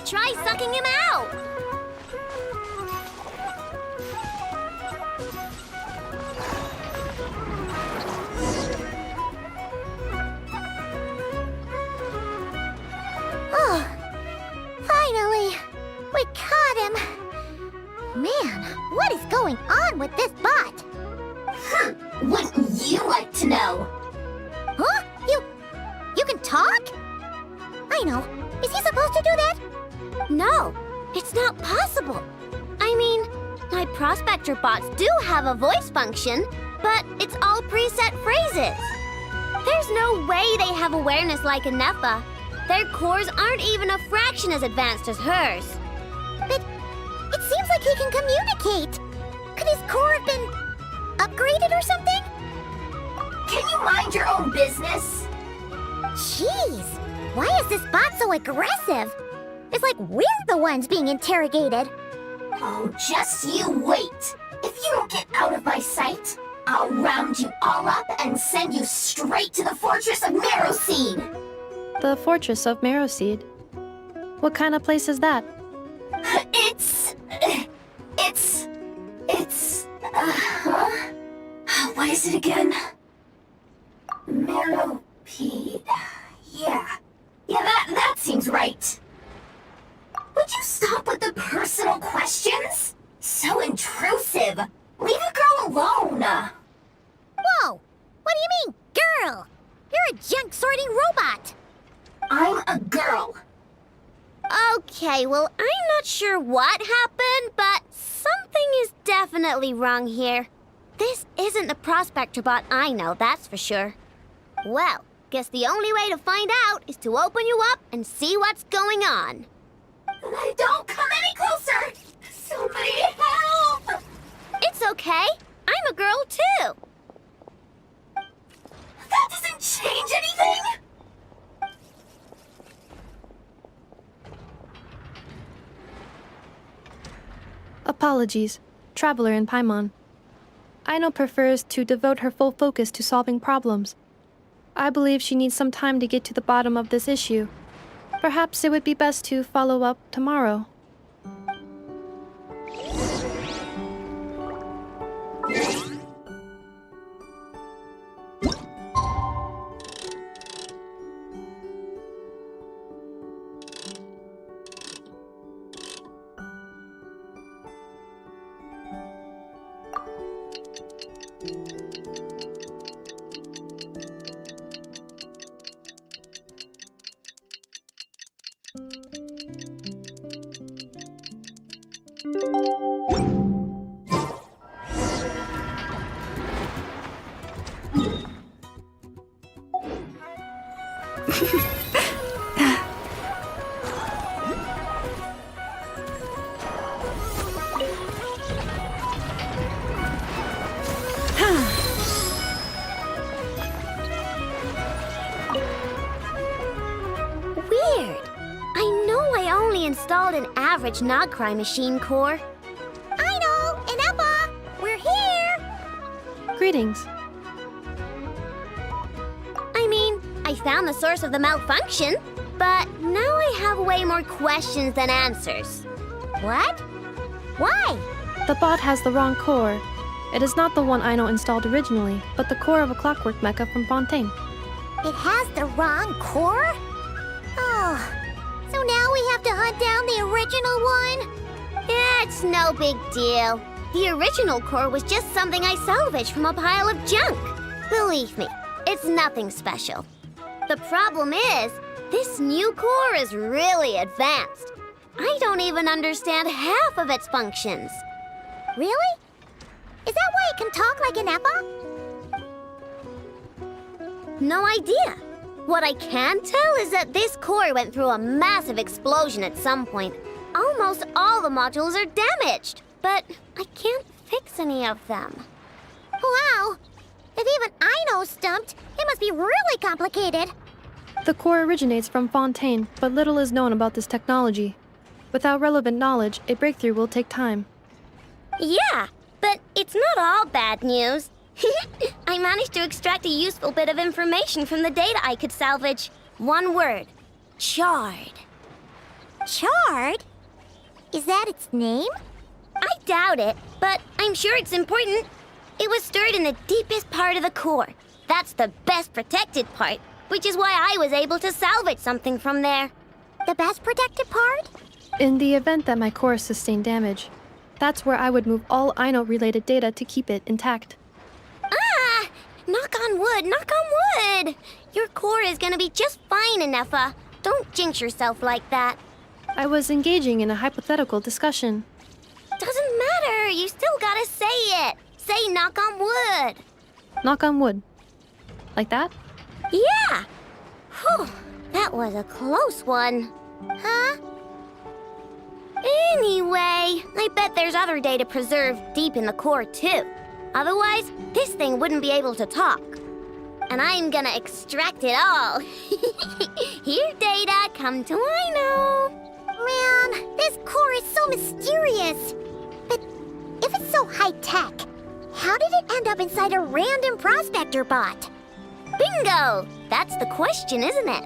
Speaker 3: Try sucking him out.
Speaker 4: Oh, finally! We caught him! Man, what is going on with this bot?
Speaker 1: Wouldn't you like to know?
Speaker 4: Huh? You can talk? I know. Is he supposed to do that?
Speaker 3: No, it's not possible. I mean, my prospector bots do have a voice function, but it's all preset phrases. There's no way they have awareness like Ineppa. Their cores aren't even a fraction as advanced as hers.
Speaker 4: But it seems like he can communicate. Could his core have been upgraded or something?
Speaker 1: Can you mind your own business?
Speaker 4: Jeez, why is this bot so aggressive? It's like we're the ones being interrogated.
Speaker 1: Oh, just you wait. If you don't get out of my sight, I'll round you all up and send you straight to the fortress of Marrowseed.
Speaker 2: The Fortress of Marrowseed. What kind of place is that?
Speaker 1: What is it again? Marrowpeed. Yeah, that seems right. Would you stop with the personal questions? So intrusive. Leave a girl alone.
Speaker 4: Whoa! What do you mean, girl? You're a junk sorting robot.
Speaker 1: I'm a girl.
Speaker 3: Okay, well, I'm not sure what happened, but something is definitely wrong here. This isn't the prospector bot I know, that's for sure. Well, guess the only way to find out is to open you up and see what's going on.
Speaker 1: Don't come any closer! Somebody help!
Speaker 3: It's okay. I'm a girl too.
Speaker 1: That doesn't change anything!
Speaker 2: Apologies, Traveler in Paimon. Aino prefers to devote her full focus to solving problems. I believe she needs some time to get to the bottom of this issue. Perhaps it would be best to follow up tomorrow.
Speaker 3: Weird. I know I only installed an average Nogcry machine core.
Speaker 4: I know! Inepa! We're here!
Speaker 2: Greetings.
Speaker 3: I mean, I found the source of the malfunction, but now I have way more questions than answers.
Speaker 4: What? Why?
Speaker 2: The bot has the wrong core. It is not the one Aino installed originally, but the core of a clockwork mecha from Fontaine.
Speaker 4: It has the wrong core? Oh, so now we have to hunt down the original one?
Speaker 3: Yeah, it's no big deal. The original core was just something I salvaged from a pile of junk. Believe me, it's nothing special. The problem is, this new core is really advanced. I don't even understand half of its functions.
Speaker 4: Really? Is that why it can talk like an Inepa?
Speaker 3: No idea. What I can tell is that this core went through a massive explosion at some point. Almost all the modules are damaged, but I can't fix any of them.
Speaker 4: Wow! If even Aino's stumped, it must be really complicated.
Speaker 2: The core originates from Fontaine, but little is known about this technology. Without relevant knowledge, a breakthrough will take time.
Speaker 3: Yeah, but it's not all bad news. I managed to extract a useful bit of information from the data I could salvage. One word. Charred.
Speaker 4: Charred? Is that its name?
Speaker 3: I doubt it, but I'm sure it's important. It was stored in the deepest part of the core. That's the best protected part, which is why I was able to salvage something from there.
Speaker 4: The best protected part?
Speaker 2: In the event that my core sustained damage, that's where I would move all Aino-related data to keep it intact.
Speaker 3: Ah! Knock on wood, knock on wood! Your core is gonna be just fine, Inefa. Don't jinx yourself like that.
Speaker 2: I was engaging in a hypothetical discussion.
Speaker 3: Doesn't matter, you still gotta say it. Say knock on wood.
Speaker 2: Knock on wood. Like that?
Speaker 3: Yeah! Whew, that was a close one.
Speaker 4: Huh?
Speaker 3: Anyway, I bet there's other data preserved deep in the core too. Otherwise, this thing wouldn't be able to talk. And I'm gonna extract it all. Here, data, come to Aino.
Speaker 4: Man, this core is so mysterious. But if it's so high-tech, how did it end up inside a random prospector bot?
Speaker 3: Bingo! That's the question, isn't it?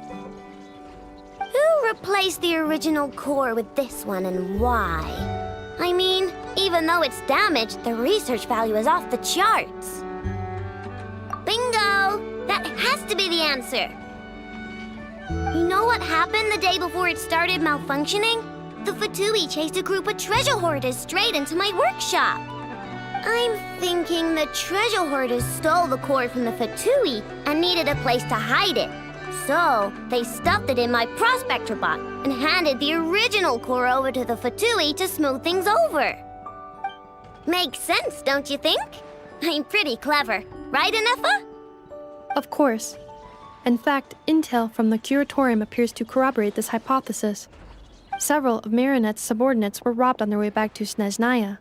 Speaker 3: Who replaced the original core with this one and why? I mean, even though it's damaged, the research value is off the charts. Bingo! That has to be the answer. You know what happened the day before it started malfunctioning? The Fatui chased a group of treasure hoarders straight into my workshop. I'm thinking the treasure hoarders stole the core from the Fatui and needed a place to hide it. So, they stuffed it in my prospector bot and handed the original core over to the Fatui to smooth things over. Makes sense, don't you think? I'm pretty clever, right, Inefa?
Speaker 2: Of course. In fact, intel from the curatorium appears to corroborate this hypothesis. Several of Marinette's subordinates were robbed on their way back to Snezhnaya.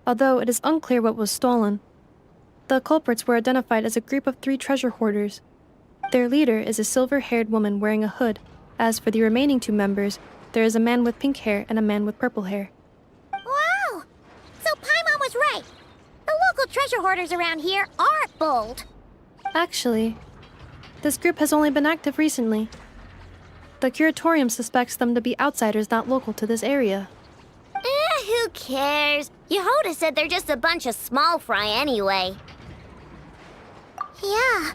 Speaker 2: Although it is unclear what was stolen, the culprits were identified as a group of 3 treasure hoarders. Their leader is a silver-haired woman wearing a hood. As for the remaining 2 members, there is a man with pink hair and a man with purple hair.
Speaker 4: Wow! So Paimon was right. The local treasure hoarders around here aren't bold.
Speaker 2: Actually, this group has only been active recently. The curatorium suspects them to be outsiders not local to this area.
Speaker 3: Who cares? Yehoda said they're just a bunch of small fry anyway.
Speaker 4: Yeah.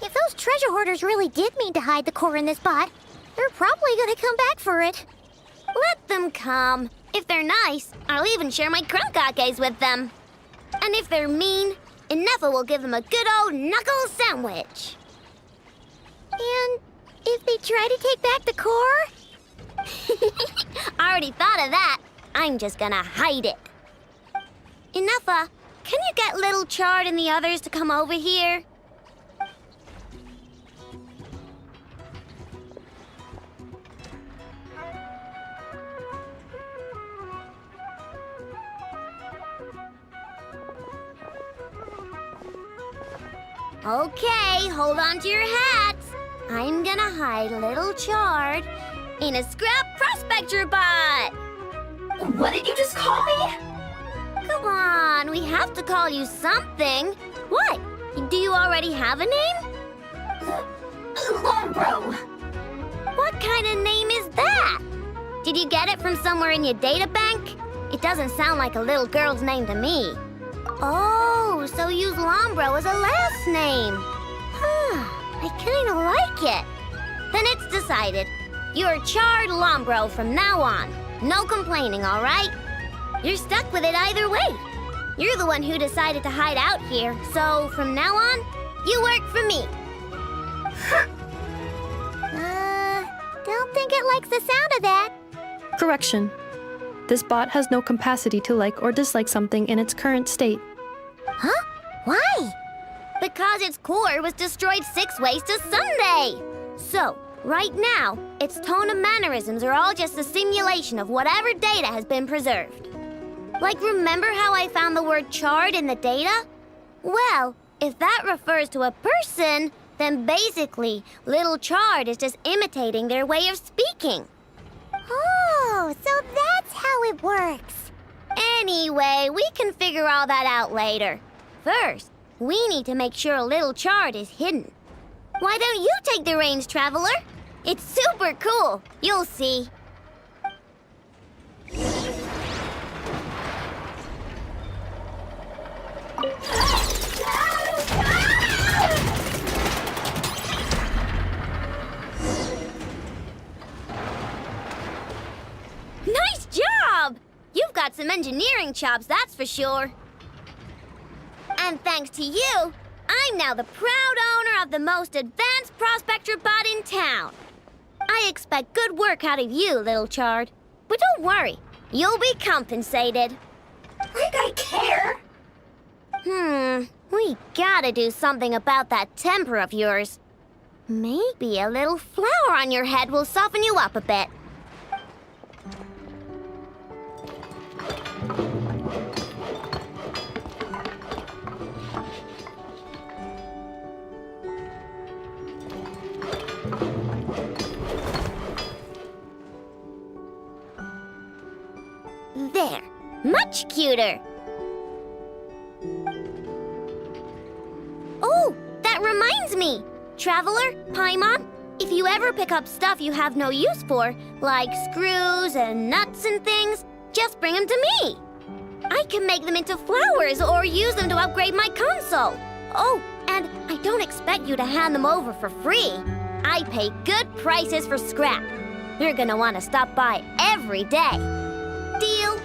Speaker 4: If those treasure hoarders really did mean to hide the core in this bot, they're probably gonna come back for it.
Speaker 3: Let them come. If they're nice, I'll even share my crunkakes with them. And if they're mean, Inefa will give them a good old knuckle sandwich.
Speaker 4: And if they try to take back the core?
Speaker 3: I already thought of that. I'm just gonna hide it. Inefa, can you get Little Chard and the others to come over here? Okay, hold on to your hats. I'm gonna hide Little Chard in a scrap prospector bot.
Speaker 1: What did you just call me?
Speaker 3: Come on, we have to call you something. What? Do you already have a name?
Speaker 1: Lombro.
Speaker 3: What kind of name is that? Did you get it from somewhere in your data bank? It doesn't sound like a little girl's name to me. Oh, so use Lombro as a last name. Huh, I kinda like it. Then it's decided. You're Chard Lombro from now on. No complaining, all right? You're stuck with it either way. You're the one who decided to hide out here, so from now on, you work for me.
Speaker 4: Don't think it likes the sound of that.
Speaker 2: Correction. This bot has no capacity to like or dislike something in its current state.
Speaker 4: Huh? Why?
Speaker 3: Because its core was destroyed 6 ways to Sunday. So, right now, its tone and mannerisms are all just a simulation of whatever data has been preserved. Like, remember how I found the word chard in the data? Well, if that refers to a person, then basically, Little Chard is just imitating their way of speaking.
Speaker 4: Oh, so that's how it works.
Speaker 3: Anyway, we can figure all that out later. First, we need to make sure Little Chard is hidden. Why don't you take the reins, Traveler? It's super cool. You'll see. Nice job! You've got some engineering chops, that's for sure. And thanks to you, I'm now the proud owner of the most advanced prospector bot in town. I expect good work out of you, Little Chard. But don't worry, you'll be compensated.
Speaker 1: Like I care.
Speaker 3: We gotta do something about that temper of yours. Maybe a little flour on your head will soften you up a bit. There, much cuter. Oh, that reminds me. Traveler, Paimon, if you ever pick up stuff you have no use for, like screws and nuts and things, just bring them to me. I can make them into flowers or use them to upgrade my console. Oh, and I don't expect you to hand them over for free. I pay good prices for scrap. You're gonna want to stop by every day. Deal?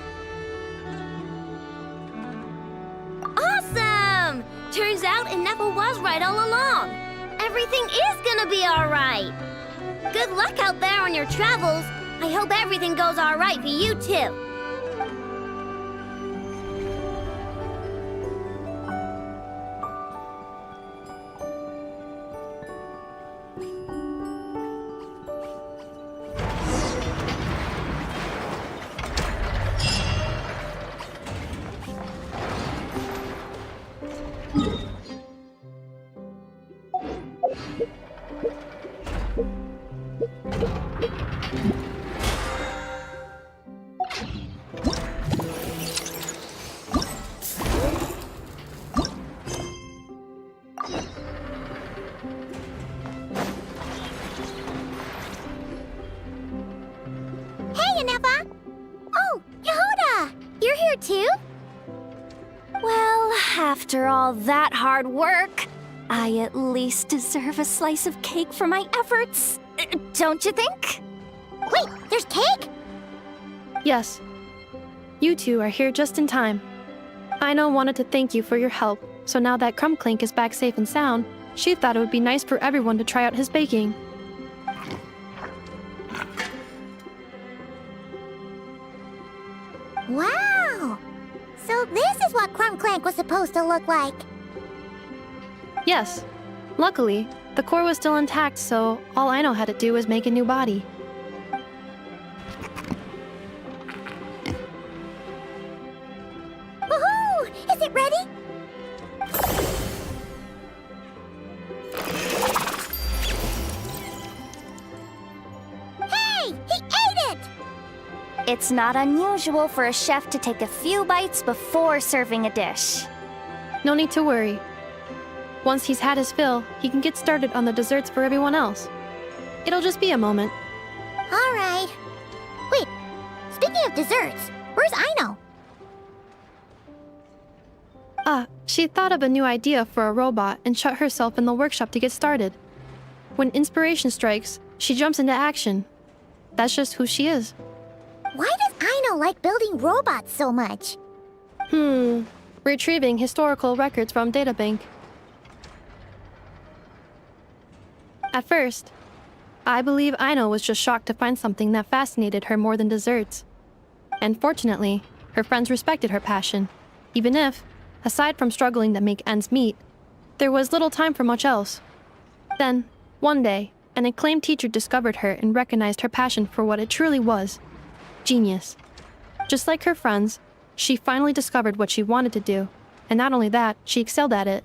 Speaker 3: Awesome! Turns out Ineffa was right all along. Everything is gonna be all right. Good luck out there on your travels. I hope everything goes all right for you, too. Too?
Speaker 1: Well, after all that hard work, I at least deserve a slice of cake for my efforts. Don't you think?
Speaker 4: Wait, there's cake?
Speaker 2: Yes. You two are here just in time. Ino wanted to thank you for your help, so now that Crumbclink is back safe and sound, she thought it would be nice for everyone to try out his baking.
Speaker 4: Wow! So this is what Crumbclank was supposed to look like.
Speaker 2: Yes. Luckily, the core was still intact, so all Ino had to do was make a new body.
Speaker 4: Woohoo! Is it ready?
Speaker 1: It's not unusual for a chef to take a few bites before serving a dish.
Speaker 2: No need to worry. Once he's had his fill, he can get started on the desserts for everyone else. It'll just be a moment.
Speaker 4: All right. Wait, speaking of desserts, where's Aino?
Speaker 2: She thought of a new idea for a robot and shut herself in the workshop to get started. When inspiration strikes, she jumps into action. That's just who she is.
Speaker 4: Why does Aino like building robots so much?
Speaker 2: Retrieving historical records from databank. At first, I believe Aino was just shocked to find something that fascinated her more than desserts. And fortunately, her friends respected her passion, even if, aside from struggling to make ends meet, there was little time for much else. Then, one day, an acclaimed teacher discovered her and recognized her passion for what it truly was: genius. Just like her friends, she finally discovered what she wanted to do, and not only that, she excelled at it.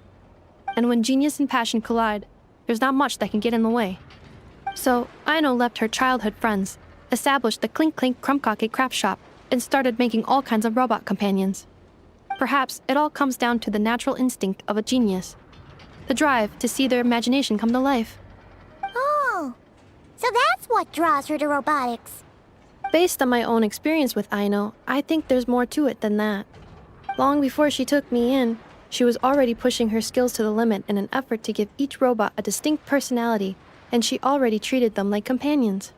Speaker 2: And when genius and passion collide, there's not much that can get in the way. So, Aino left her childhood friends, established the Clink Clink Krumkake craft shop, and started making all kinds of robot companions. Perhaps it all comes down to the natural instinct of a genius, the drive to see their imagination come to life.
Speaker 4: Oh, so that's what draws her to robotics.
Speaker 2: Based on my own experience with Aino, I think there's more to it than that. Long before she took me in, she was already pushing her skills to the limit in an effort to give each robot a distinct personality, and she already treated them like companions.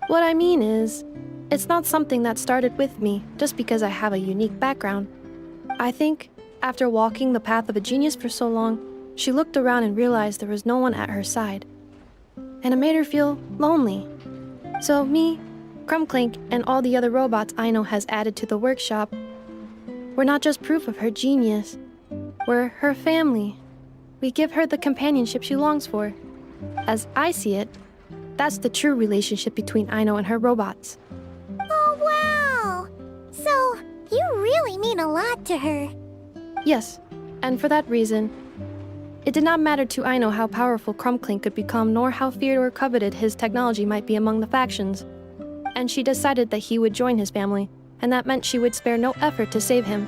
Speaker 2: What I mean is, it's not something that started with me just because I have a unique background. I think, after walking the path of a genius for so long, she looked around and realized there was no one at her side. And it made her feel lonely. So me, Krumklink, and all the other robots Aino has added to the workshop, we're not just proof of her genius. We're her family. We give her the companionship she longs for. As I see it, that's the true relationship between Aino and her robots.
Speaker 4: Oh, wow! So, you really mean a lot to her.
Speaker 2: Yes, and for that reason, it did not matter to Aino how powerful Krumklink could become, nor how feared or coveted his technology might be among the factions. And she decided that he would join his family, and that meant she would spare no effort to save him.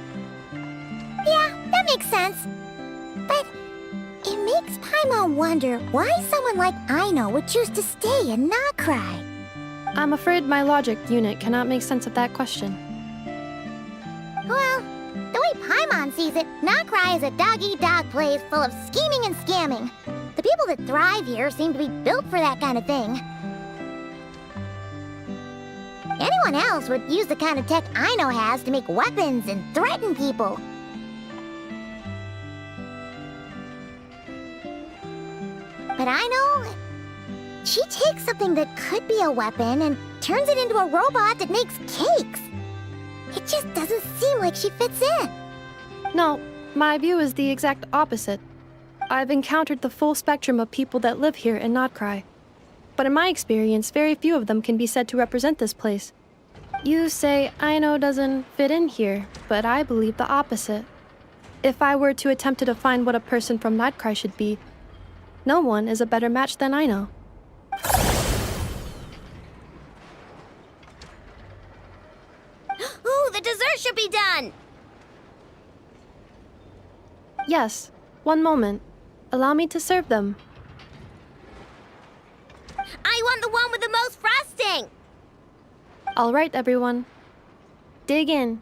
Speaker 4: Yeah, that makes sense. But it makes Paimon wonder why someone like Aino would choose to stay and not cry.
Speaker 2: I'm afraid my logic unit cannot make sense of that question.
Speaker 4: Well, the way Paimon sees it, Not Cry is a dog-eat-dog place full of scheming and scamming. The people that thrive here seem to be built for that kind of thing. Anyone else would use the kind of tech Aino has to make weapons and threaten people. But Aino, she takes something that could be a weapon and turns it into a robot that makes cakes. It just doesn't seem like she fits in.
Speaker 2: No, my view is the exact opposite. I've encountered the full spectrum of people that live here in Notcry. But in my experience, very few of them can be said to represent this place. You say Aino doesn't fit in here, but I believe the opposite. If I were to attempt to define what a person from Notcry should be, no one is a better match than Aino.
Speaker 3: Ooh, the dessert should be done!
Speaker 2: Yes, one moment. Allow me to serve them.
Speaker 3: I want the one with the most frosting!
Speaker 2: All right, everyone. Dig in.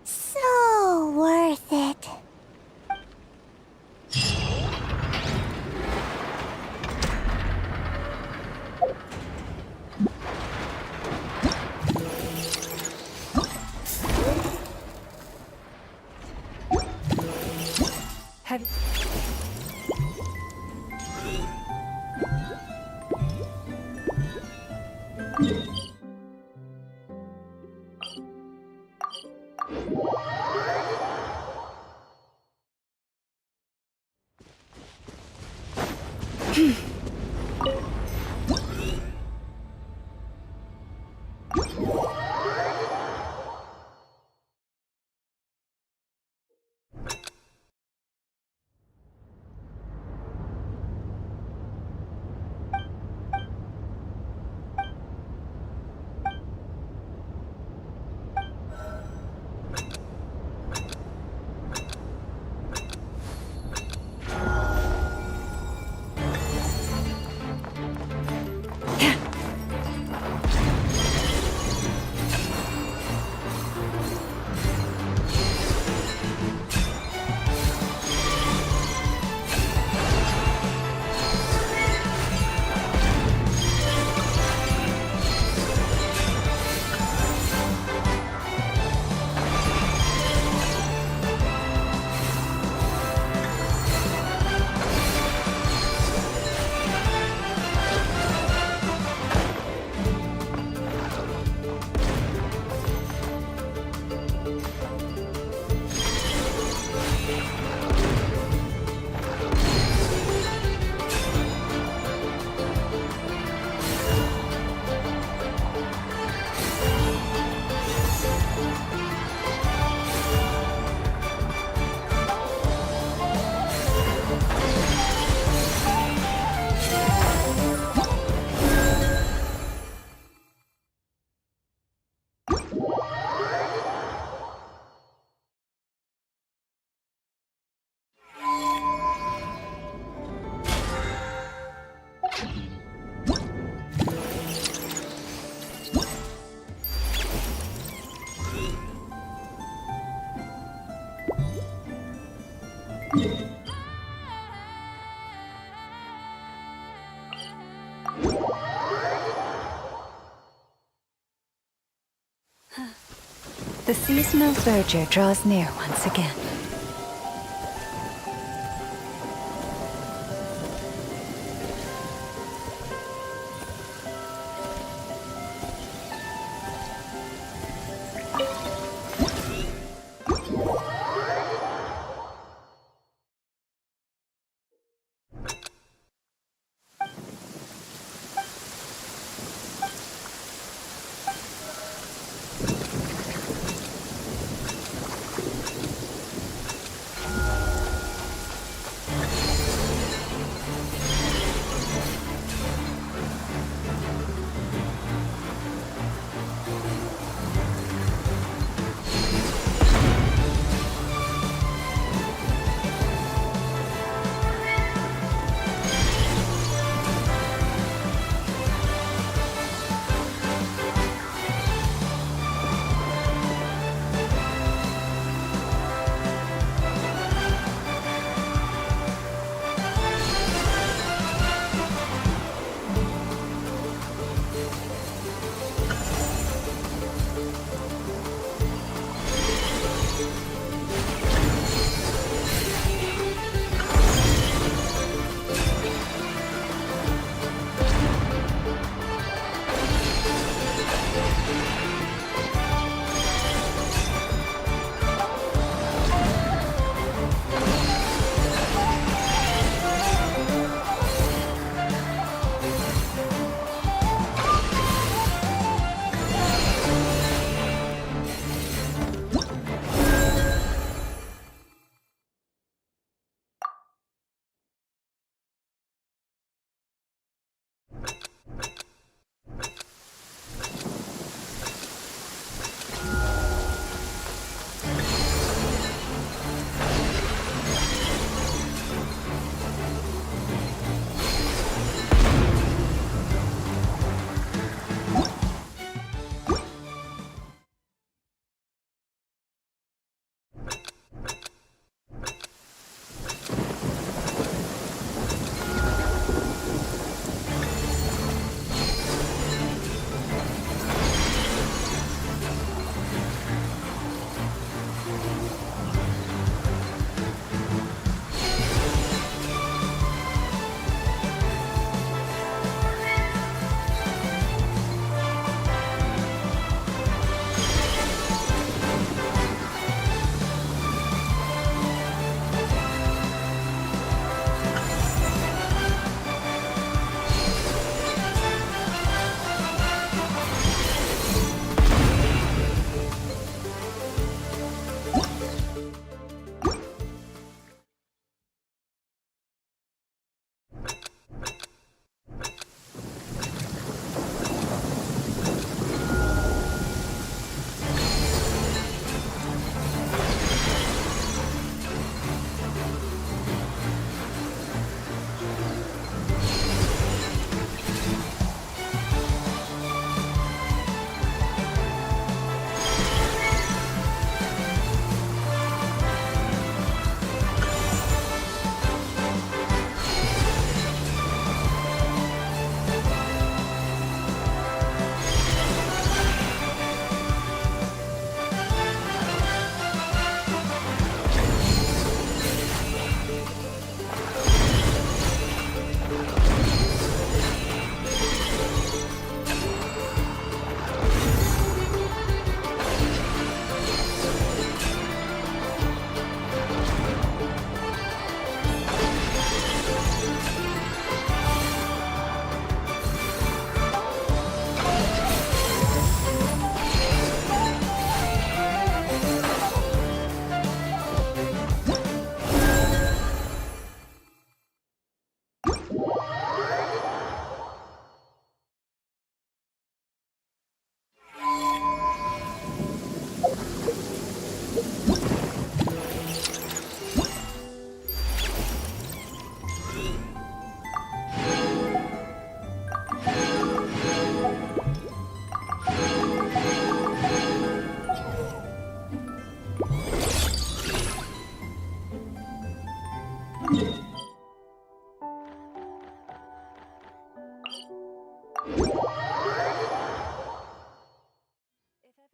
Speaker 4: So worth it.
Speaker 6: The seasonal verdure draws near once again.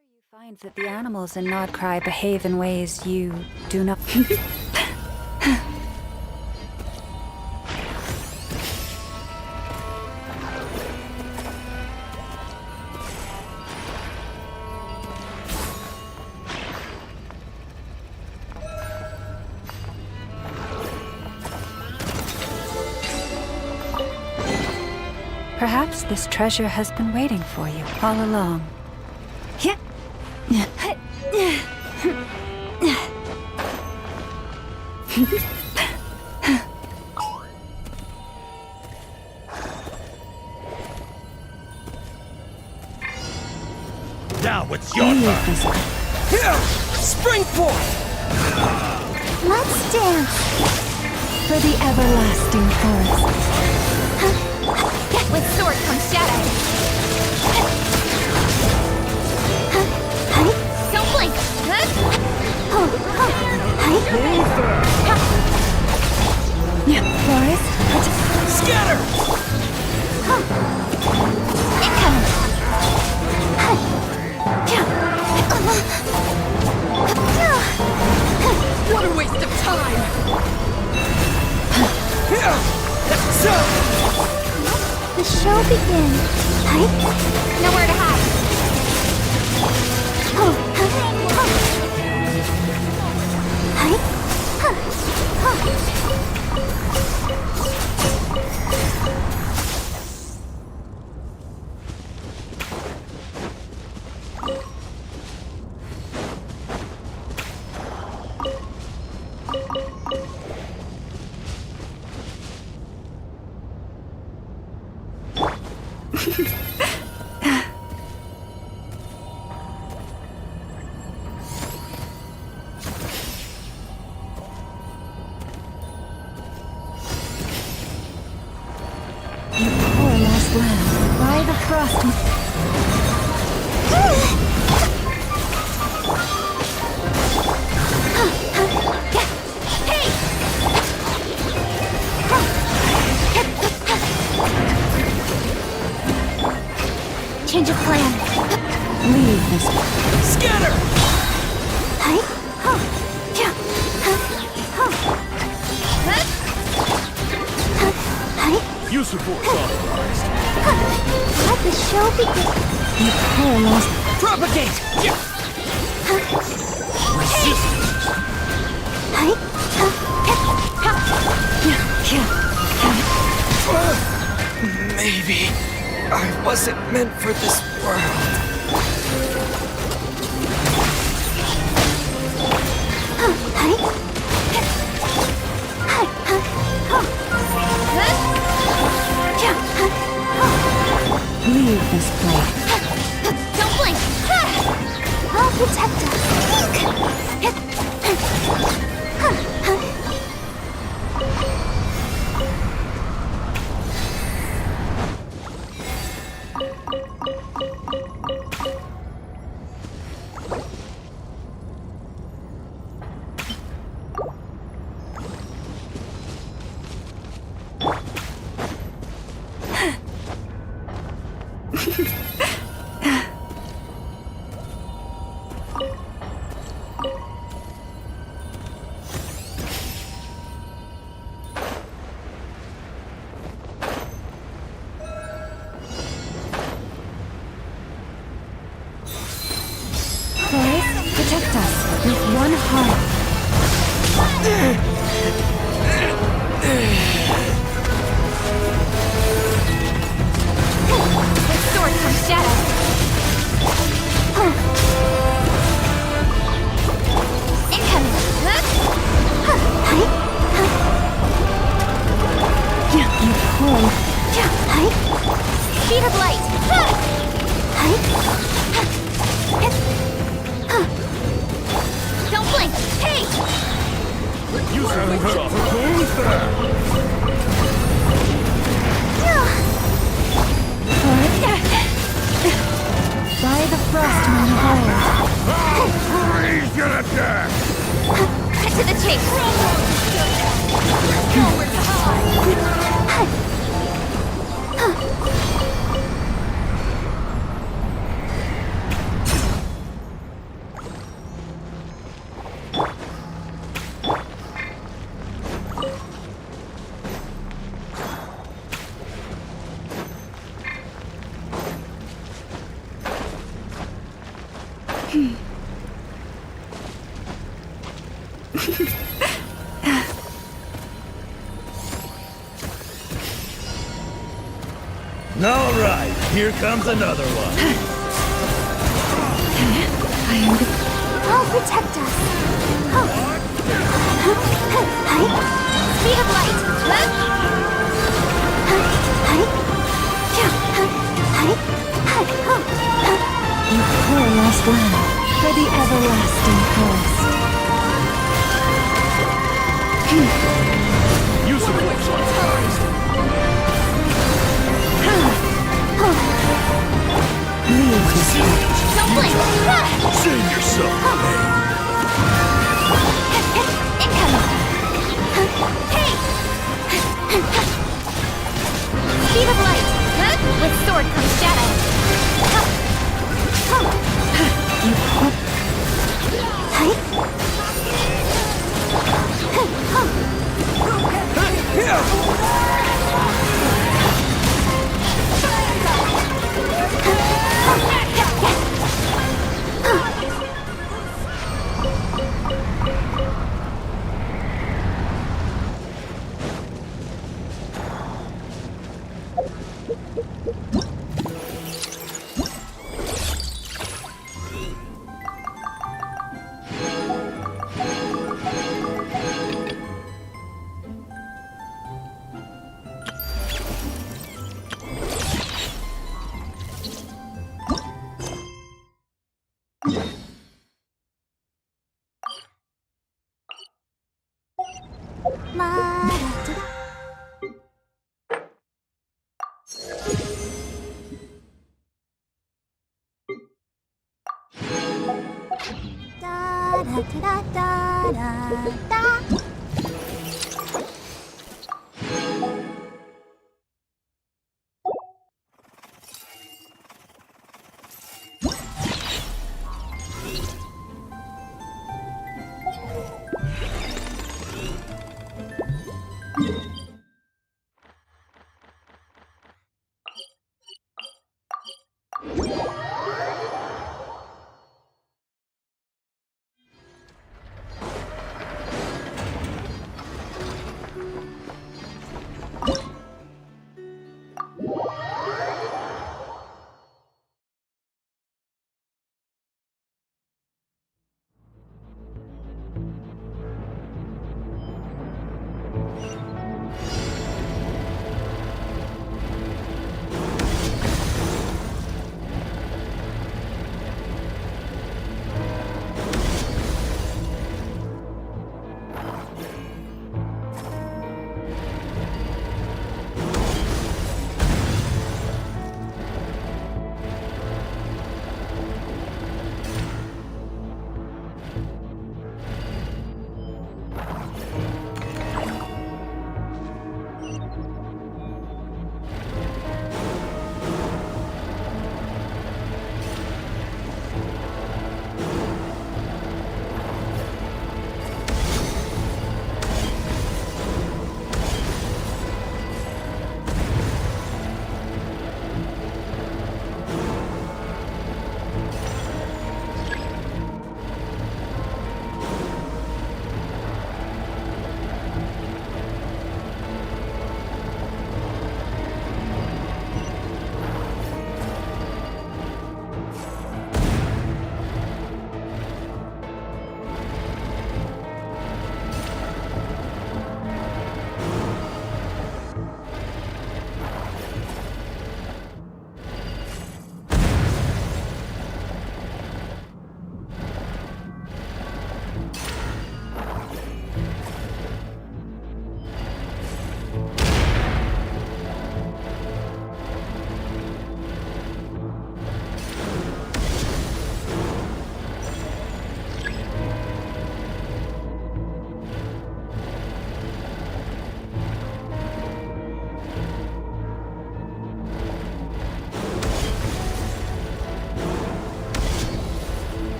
Speaker 6: You find that the animals in Nodcry behave in ways you do not. Perhaps this treasure has been waiting for you all along.
Speaker 9: Now it's your turn.
Speaker 8: Here! Springboard!
Speaker 4: Let's dance.
Speaker 6: For the everlasting forest.
Speaker 1: With sword comes shadow. Don't blink.
Speaker 6: Forest.
Speaker 8: Scatter!
Speaker 1: Incoming.
Speaker 8: What a waste of time! Here! So!
Speaker 4: The show begins.
Speaker 1: Nowhere to hide.
Speaker 6: Poor lost land. By the frost.
Speaker 1: Change of plan.
Speaker 6: Leave this.
Speaker 8: Scatter!
Speaker 11: You support authorized.
Speaker 4: Let the show begin.
Speaker 6: You poor lost.
Speaker 8: Propagate! Maybe I wasn't meant for this world.
Speaker 6: Leave this place.
Speaker 1: Don't blink.
Speaker 4: I'll protect us.
Speaker 6: Forest, protect us with one heart.
Speaker 1: With sword comes shadow. Incoming.
Speaker 6: You poor.
Speaker 1: Speed of light. Don't blink. Hey!
Speaker 11: You support
Speaker 6: By the frost moon hold.
Speaker 11: He's gonna die!
Speaker 1: Cut to the chase. Nowhere to hide.
Speaker 11: All right, here comes another one.
Speaker 1: I'll protect us. Speed of light.
Speaker 6: You poor lost land for the everlasting quest.
Speaker 11: Use the force.
Speaker 6: Leave this place.
Speaker 1: Don't blink.
Speaker 11: Save yourself.
Speaker 1: Incoming. Hey! Speed of light. With sword comes shadow.
Speaker 6: You poor...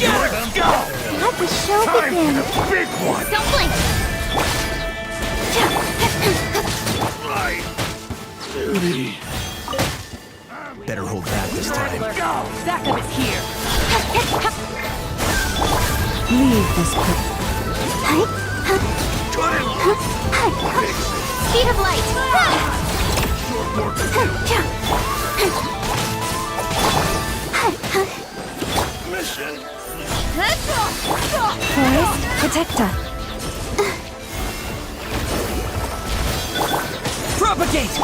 Speaker 4: Let the show begin.
Speaker 9: Big one!
Speaker 3: Don't blink!
Speaker 5: Better hold that this time.
Speaker 6: Backup is here. Leave this place.
Speaker 3: Speed of light!
Speaker 6: Forest Protector.
Speaker 8: Propagate!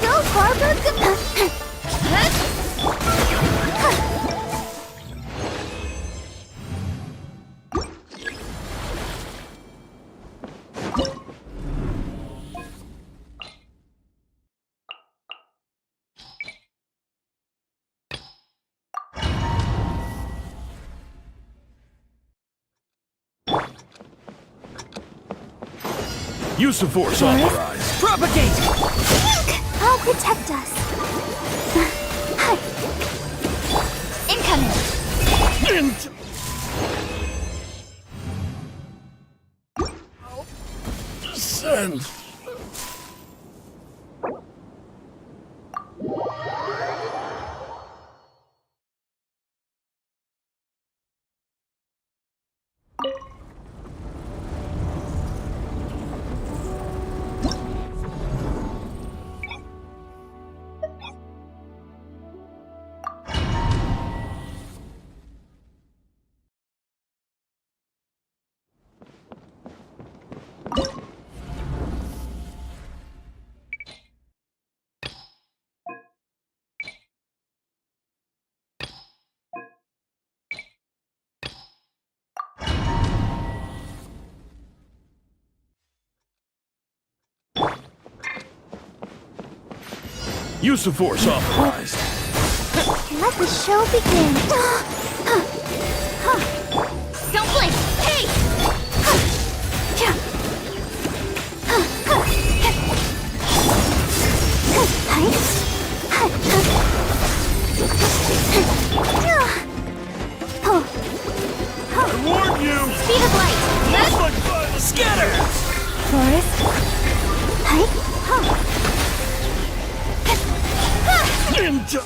Speaker 1: Go, Barbara!
Speaker 11: Use of force authorized.
Speaker 1: Propagate! I'll protect us. Incoming!
Speaker 11: Send. Use of force authorized.
Speaker 4: Let the show begin.
Speaker 3: Don't blink! Hey!
Speaker 11: I warn you!
Speaker 3: Speed of light!
Speaker 11: Looks like fun! Scatter! Ninja!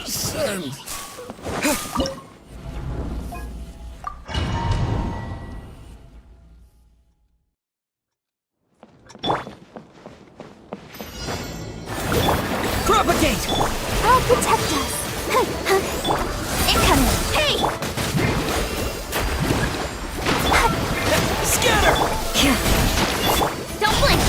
Speaker 11: Send!
Speaker 8: Propagate!
Speaker 4: I'll protect us.
Speaker 3: Incoming! Hey!
Speaker 8: Scatter!
Speaker 3: Don't blink!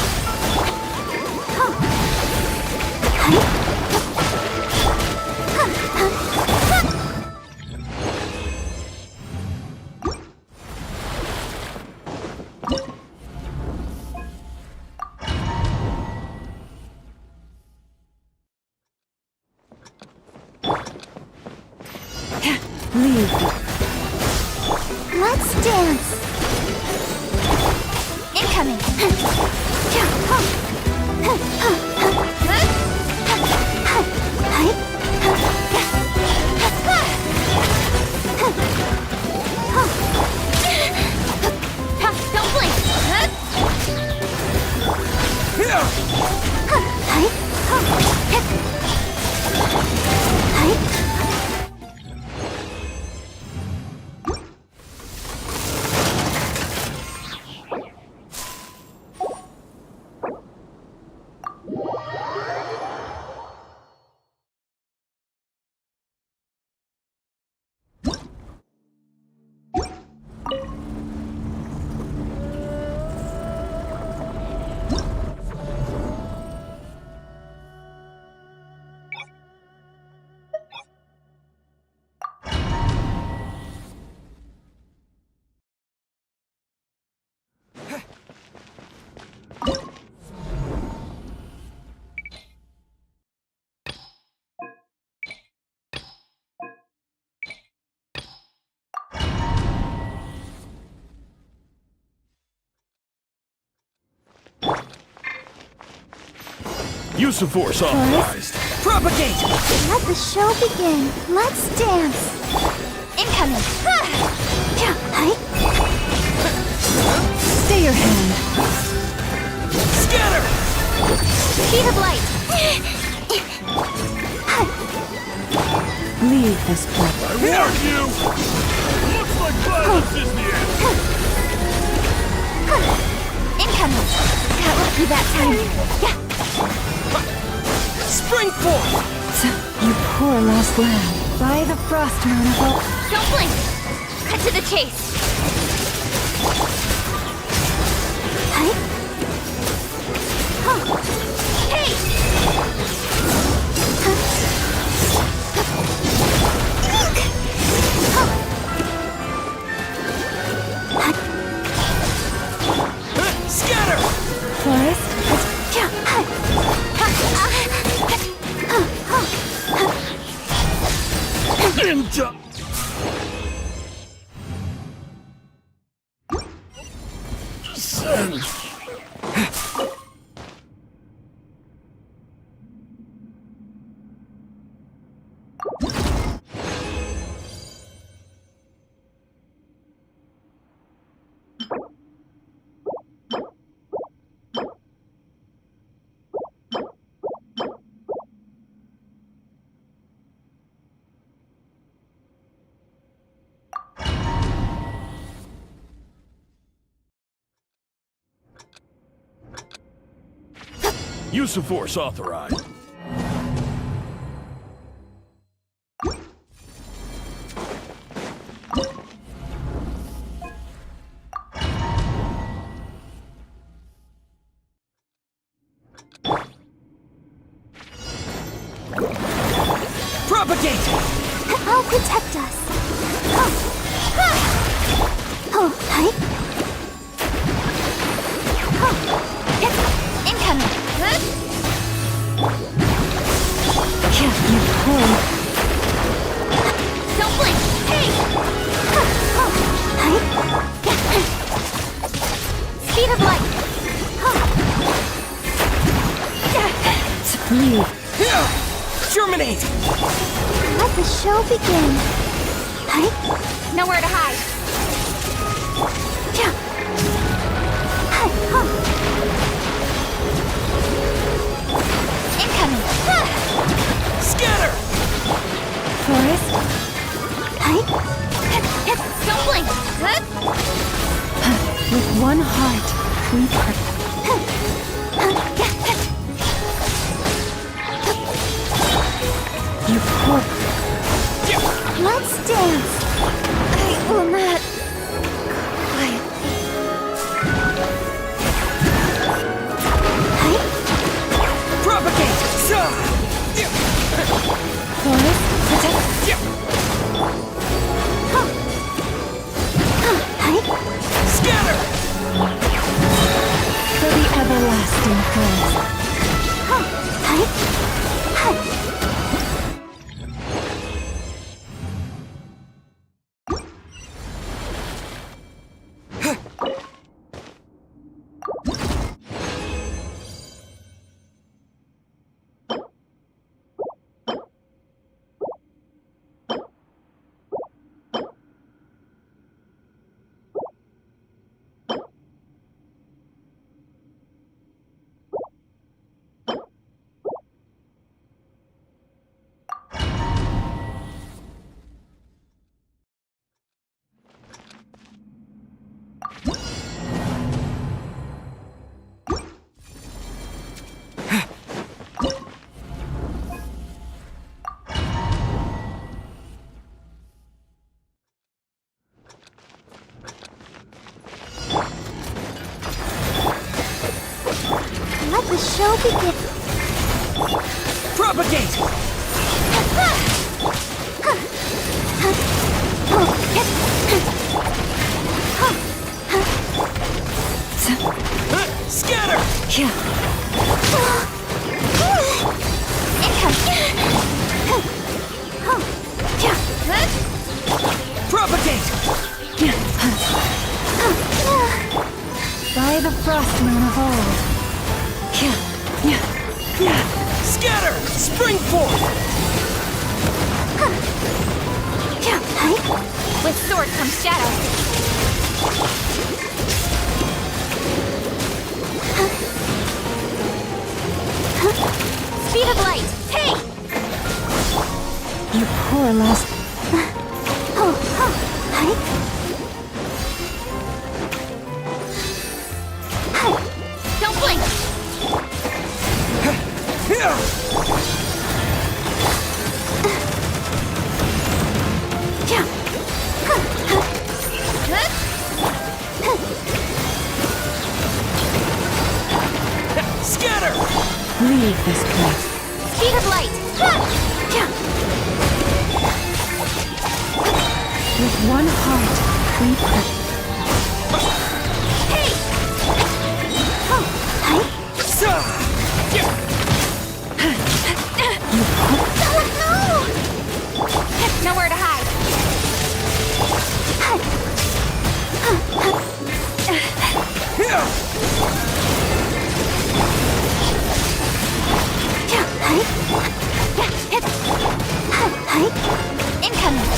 Speaker 6: Leave.
Speaker 4: Let's dance.
Speaker 3: Incoming! Don't blink!
Speaker 11: Use of force authorized.
Speaker 8: Propagate!
Speaker 4: Let the show begin. Let's dance.
Speaker 3: Incoming!
Speaker 6: Stay your hand.
Speaker 8: Scatter!
Speaker 3: Speed of light!
Speaker 6: Leave this place.
Speaker 11: I warn you! Looks like violence is the end.
Speaker 3: Incoming! Got lucky that time.
Speaker 8: Spring forth!
Speaker 6: You poor lost lamb. By the frost moon of hope.
Speaker 3: Don't blink! Cut to the chase! Hey!
Speaker 8: Scatter!
Speaker 6: Forest,
Speaker 11: Ninja! Send! Use of force authorized.
Speaker 8: Propagate!
Speaker 4: I'll protect us. Oh, hi.
Speaker 1: Incoming! You pull. Don't blink! Hey! Speed of light!
Speaker 5: You! Germinate!
Speaker 4: Let the show begin.
Speaker 1: Nowhere to hide. Incoming!
Speaker 5: Scatter!
Speaker 1: Forest? Don't blink! With one heart, we You poor...
Speaker 4: Let's dance.
Speaker 1: I will not... Quiet.
Speaker 5: Propagate!
Speaker 1: Forest, protect...
Speaker 5: Scatter!
Speaker 1: For the everlasting forest.
Speaker 4: Let the show begin.
Speaker 5: Propagate! Scatter! Propagate!
Speaker 1: By the frost moon of old.
Speaker 5: Scatter! Spring forth!
Speaker 1: With sword comes shadow. Speed of light! Hey! You poor lost... Don't blink!
Speaker 5: Scatter!
Speaker 1: Leave this place. Speed of light! With one heart, we pray. Hey! Nowhere to hide. Incoming!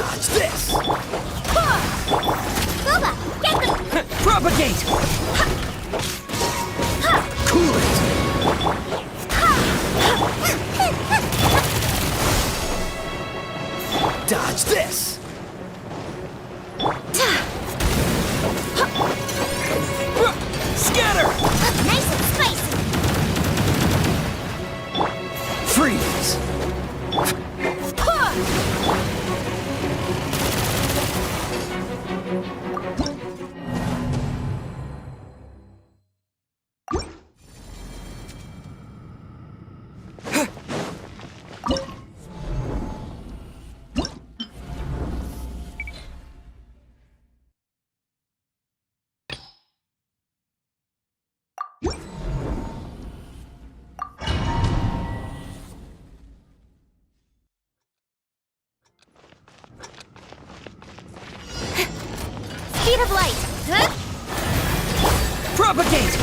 Speaker 5: Dodge this!
Speaker 3: Lauma, get them!
Speaker 5: Propagate! Cool it! Dodge this! Scatter!
Speaker 3: Nice and spicy!
Speaker 5: Freeze!
Speaker 3: Speed of light!
Speaker 5: Propagate!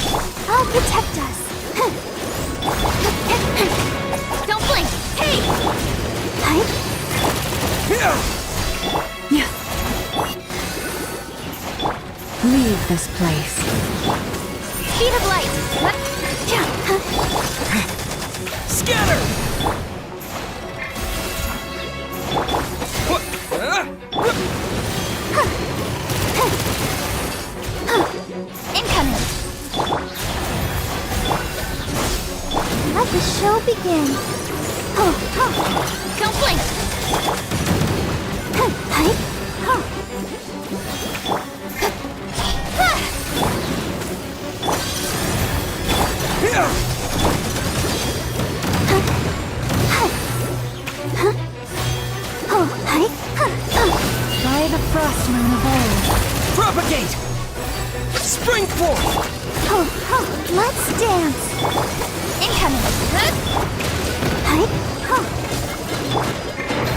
Speaker 1: I'll protect us.
Speaker 3: Don't blink! Hey!
Speaker 6: Leave this place.
Speaker 3: Speed of light!
Speaker 5: Scatter!
Speaker 1: Incoming. Let the show begin.
Speaker 3: Don't blink!
Speaker 6: By the frost moon of old.
Speaker 5: Propagate! Spring forth!
Speaker 1: Let's dance.
Speaker 3: Incoming!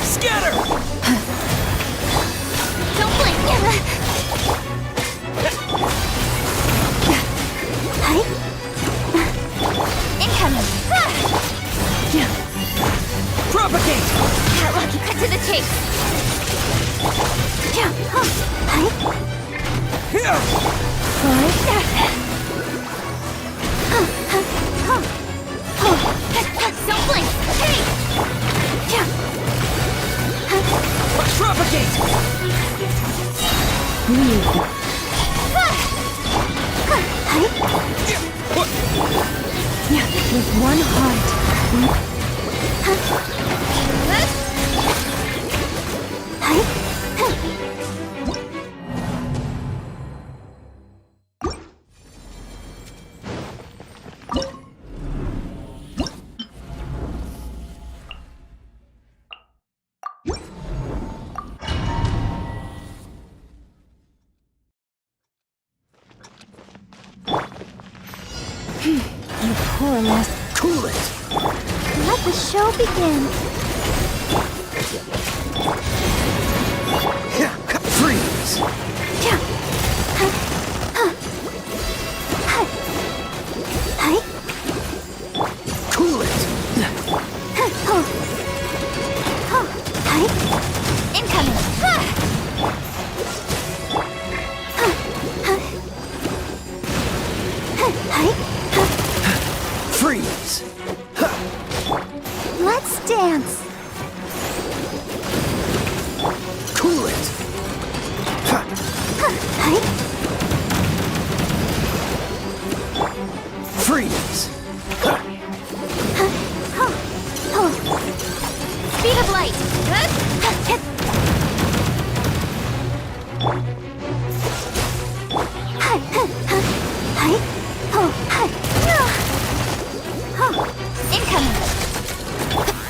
Speaker 5: Scatter!
Speaker 3: Don't blink! Incoming!
Speaker 5: Propagate!
Speaker 3: That lucky cut to the chase! Don't blink! Hey!
Speaker 5: Propagate!
Speaker 6: With one heart. You poor lost.
Speaker 5: Cool it!
Speaker 1: Let the show begin.
Speaker 5: Freeze! Cool it!
Speaker 3: Incoming!
Speaker 5: Freeze!
Speaker 1: Let's dance.
Speaker 5: Cool it! Freeze!
Speaker 3: Speed of light!
Speaker 1: Incoming.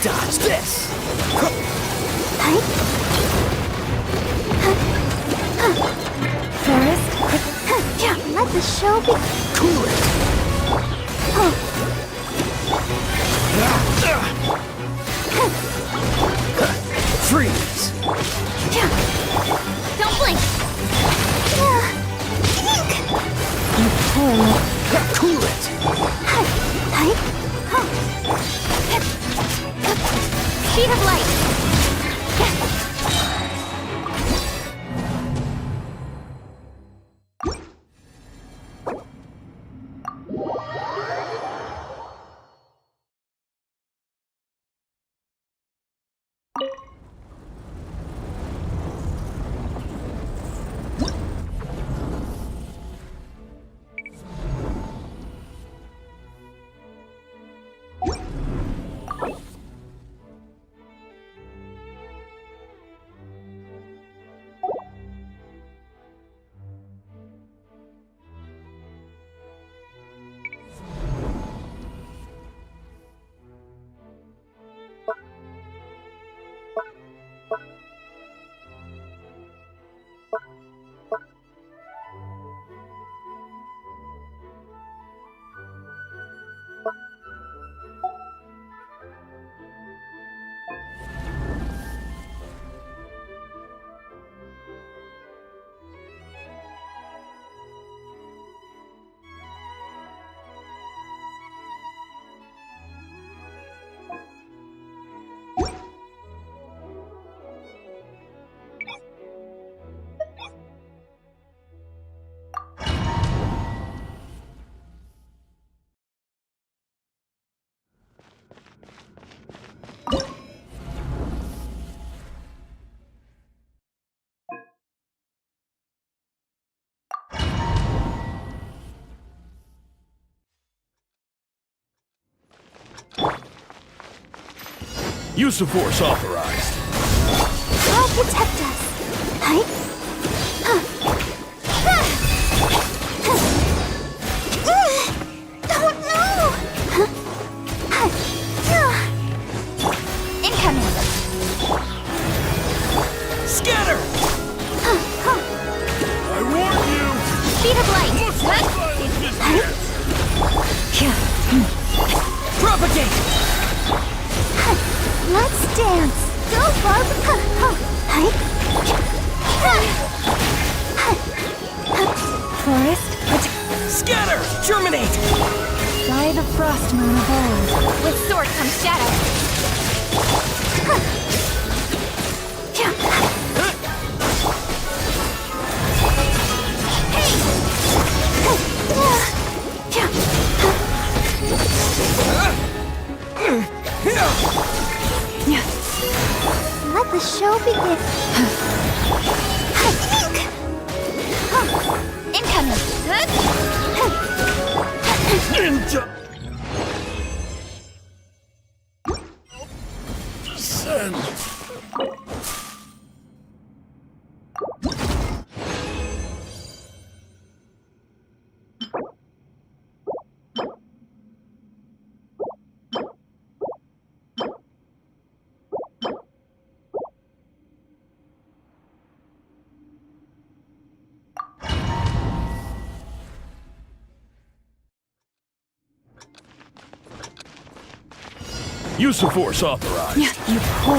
Speaker 5: Dodge this!
Speaker 1: Forest. Let the show begin.
Speaker 5: Cool it! Freeze!
Speaker 3: Don't blink!
Speaker 6: You poor lost.
Speaker 5: Cool it!
Speaker 3: Speed of light!
Speaker 11: Use of force authorized.
Speaker 1: I'll protect us. Hi. Oh no! Incoming.
Speaker 11: Scatter! I warn you!
Speaker 1: Speed of light.
Speaker 11: Looks like violence misdeeds. Propagate!
Speaker 1: Let's dance. Go, Bug.
Speaker 6: Forest,
Speaker 11: Scatter! Terminate!
Speaker 6: fly the frost moon of old.
Speaker 1: With sword comes shadow. Let the show begin. Incoming.
Speaker 11: Ninja! Send. Use of force authorized.
Speaker 6: You poor...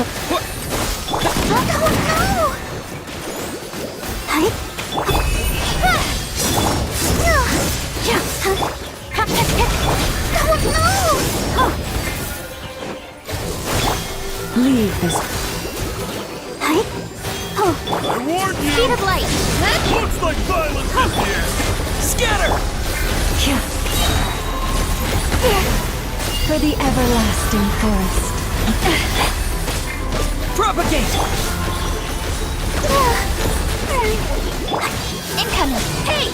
Speaker 6: Leave this...
Speaker 11: I warn you!
Speaker 1: Speed of light.
Speaker 11: Looks like violence is the end. Scatter!
Speaker 6: For the everlasting forest.
Speaker 11: Propagate!
Speaker 1: Incoming. Hey!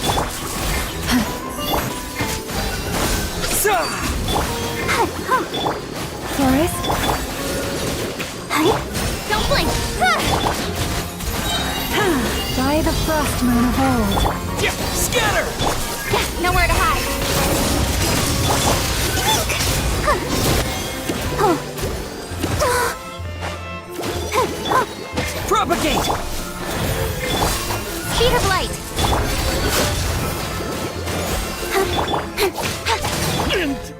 Speaker 6: Forest,
Speaker 1: Don't blink.
Speaker 6: fly the frost moon of old.
Speaker 11: Yeah, scatter!
Speaker 1: Nowhere to hide.
Speaker 11: Propagate!
Speaker 1: Speed of light.
Speaker 11: Ninja!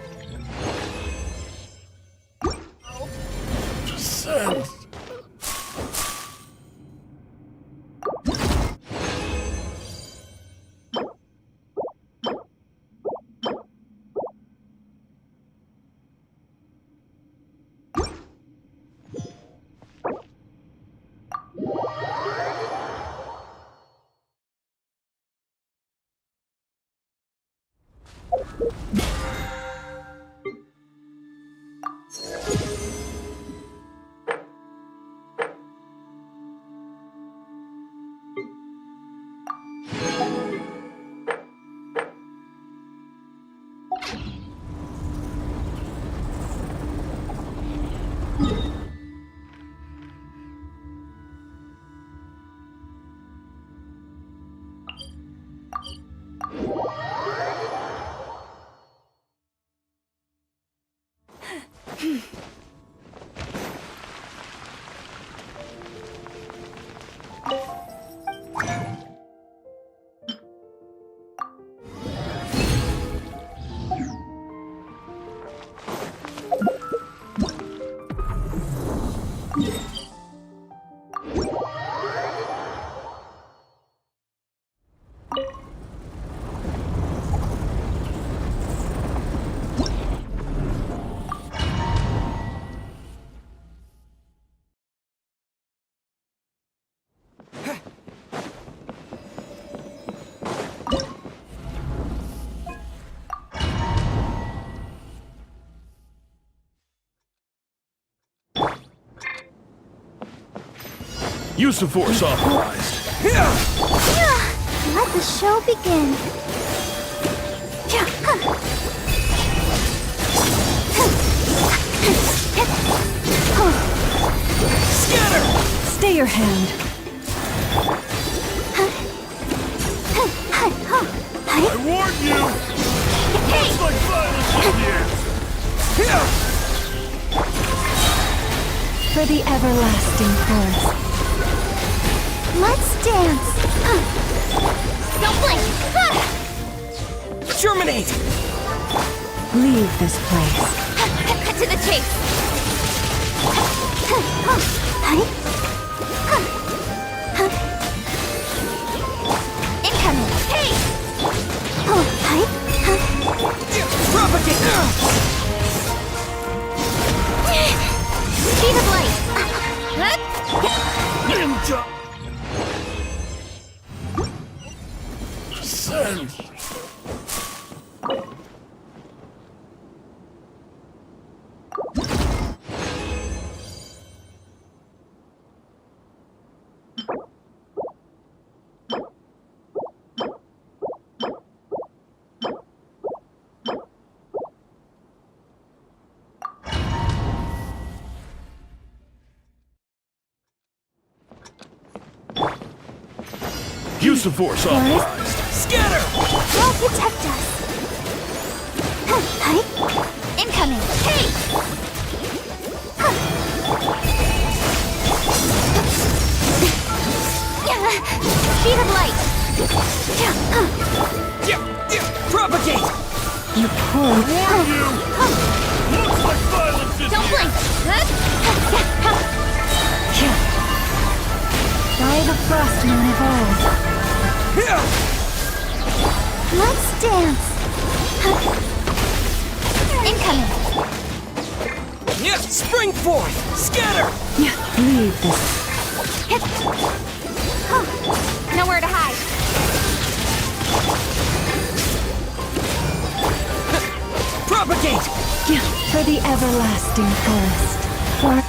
Speaker 11: Send. Use of force authorized.
Speaker 1: Let the show begin.
Speaker 6: your hand.
Speaker 11: I warned you! Looks like violence in here!
Speaker 6: For the everlasting forest.
Speaker 4: Let's dance.
Speaker 3: Don't blink!
Speaker 8: Germinate!
Speaker 6: Leave this place.
Speaker 3: Cut to the chase! Incoming! Hey!
Speaker 8: Propagate!
Speaker 3: Speed of light!
Speaker 11: Ninja! Send! Use of force authorized.
Speaker 8: Scatter!
Speaker 4: They'll protect us.
Speaker 3: Incoming! Hey! Speed of light!
Speaker 8: Propagate!
Speaker 6: You poor...
Speaker 11: Warn you! Looks like violence is
Speaker 3: Don't
Speaker 11: here!
Speaker 3: blink!
Speaker 6: By the frost moon of old.
Speaker 4: Let's dance.
Speaker 3: Incoming!
Speaker 8: Spring forth! Scatter!
Speaker 6: Leave this.
Speaker 3: Nowhere to hide!
Speaker 8: Propagate!
Speaker 6: For the everlasting forest. For...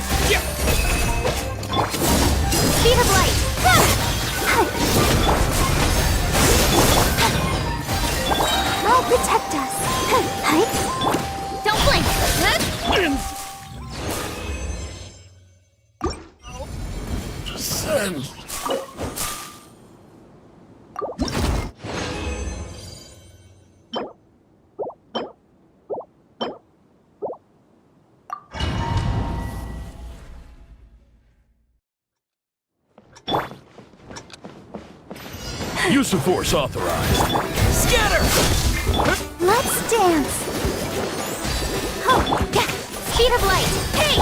Speaker 3: Speed of light!
Speaker 4: They'll protect us.
Speaker 3: Don't blink!
Speaker 11: Send! Use of force authorized.
Speaker 8: Scatter!
Speaker 4: Let's dance.
Speaker 3: Speed of light! Hey!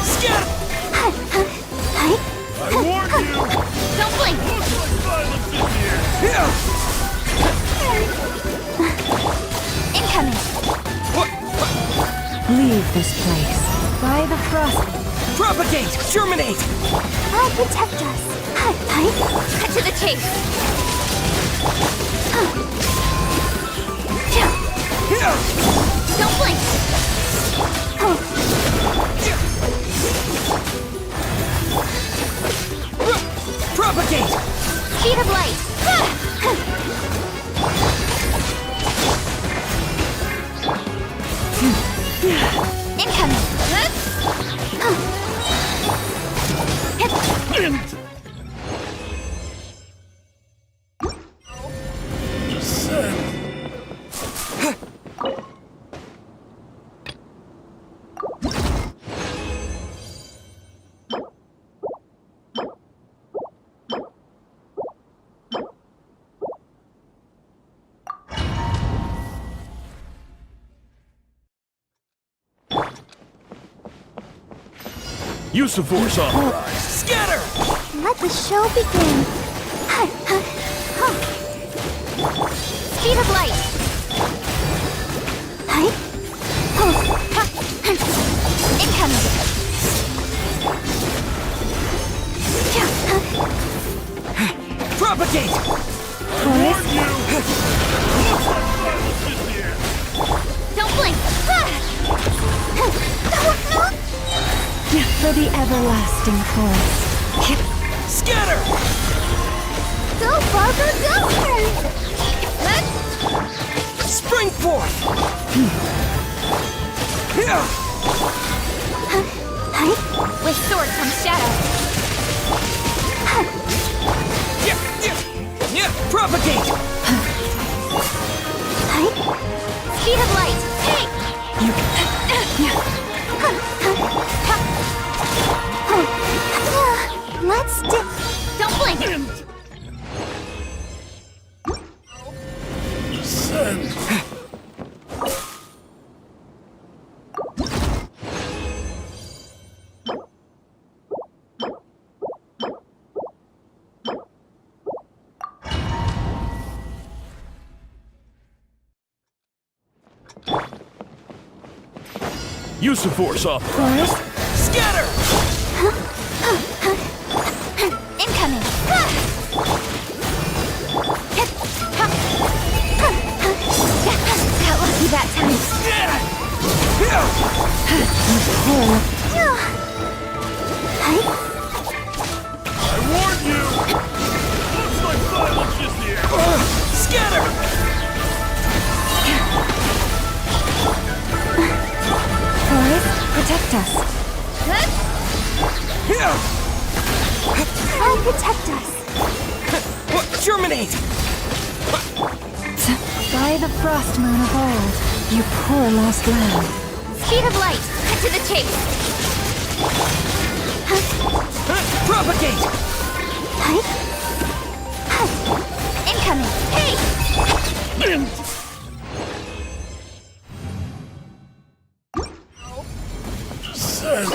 Speaker 8: Scatter!
Speaker 11: I warned you!
Speaker 3: Don't blink!
Speaker 11: Looks like violence in here!
Speaker 3: Incoming!
Speaker 6: Leave this place. By the frost...
Speaker 8: Propagate! Germinate!
Speaker 4: They'll protect us.
Speaker 3: Cut to the chase! Don't blink!
Speaker 8: Propagate!
Speaker 3: Speed of light! Incoming!
Speaker 11: Send! Use of force authorized.
Speaker 8: Scatter!
Speaker 4: Let the show begin.
Speaker 3: Speed of light! Incoming!
Speaker 8: Propagate!
Speaker 11: Warned you! Looks like violence in here!
Speaker 3: Don't blink!
Speaker 6: For the everlasting forest.
Speaker 8: Scatter!
Speaker 4: Go, Barbara, go!
Speaker 8: Spring forth!
Speaker 1: With sword comes shadow.
Speaker 8: Propagate!
Speaker 1: Speed of light. Hey! Let's don't blink.
Speaker 11: Send. Use of force off.
Speaker 8: Scatter!
Speaker 1: Incoming. Got lucky that time.
Speaker 11: I warn you! Looks like violence is the answer.
Speaker 8: Scatter!
Speaker 6: Forest, protect us.
Speaker 1: I'll protect us.
Speaker 8: Germinate!
Speaker 6: By the frost moon of old, you poor lost lamb.
Speaker 1: Speed of light. Cut to the chase.
Speaker 8: Propagate!
Speaker 1: Incoming. Hey!
Speaker 11: Send.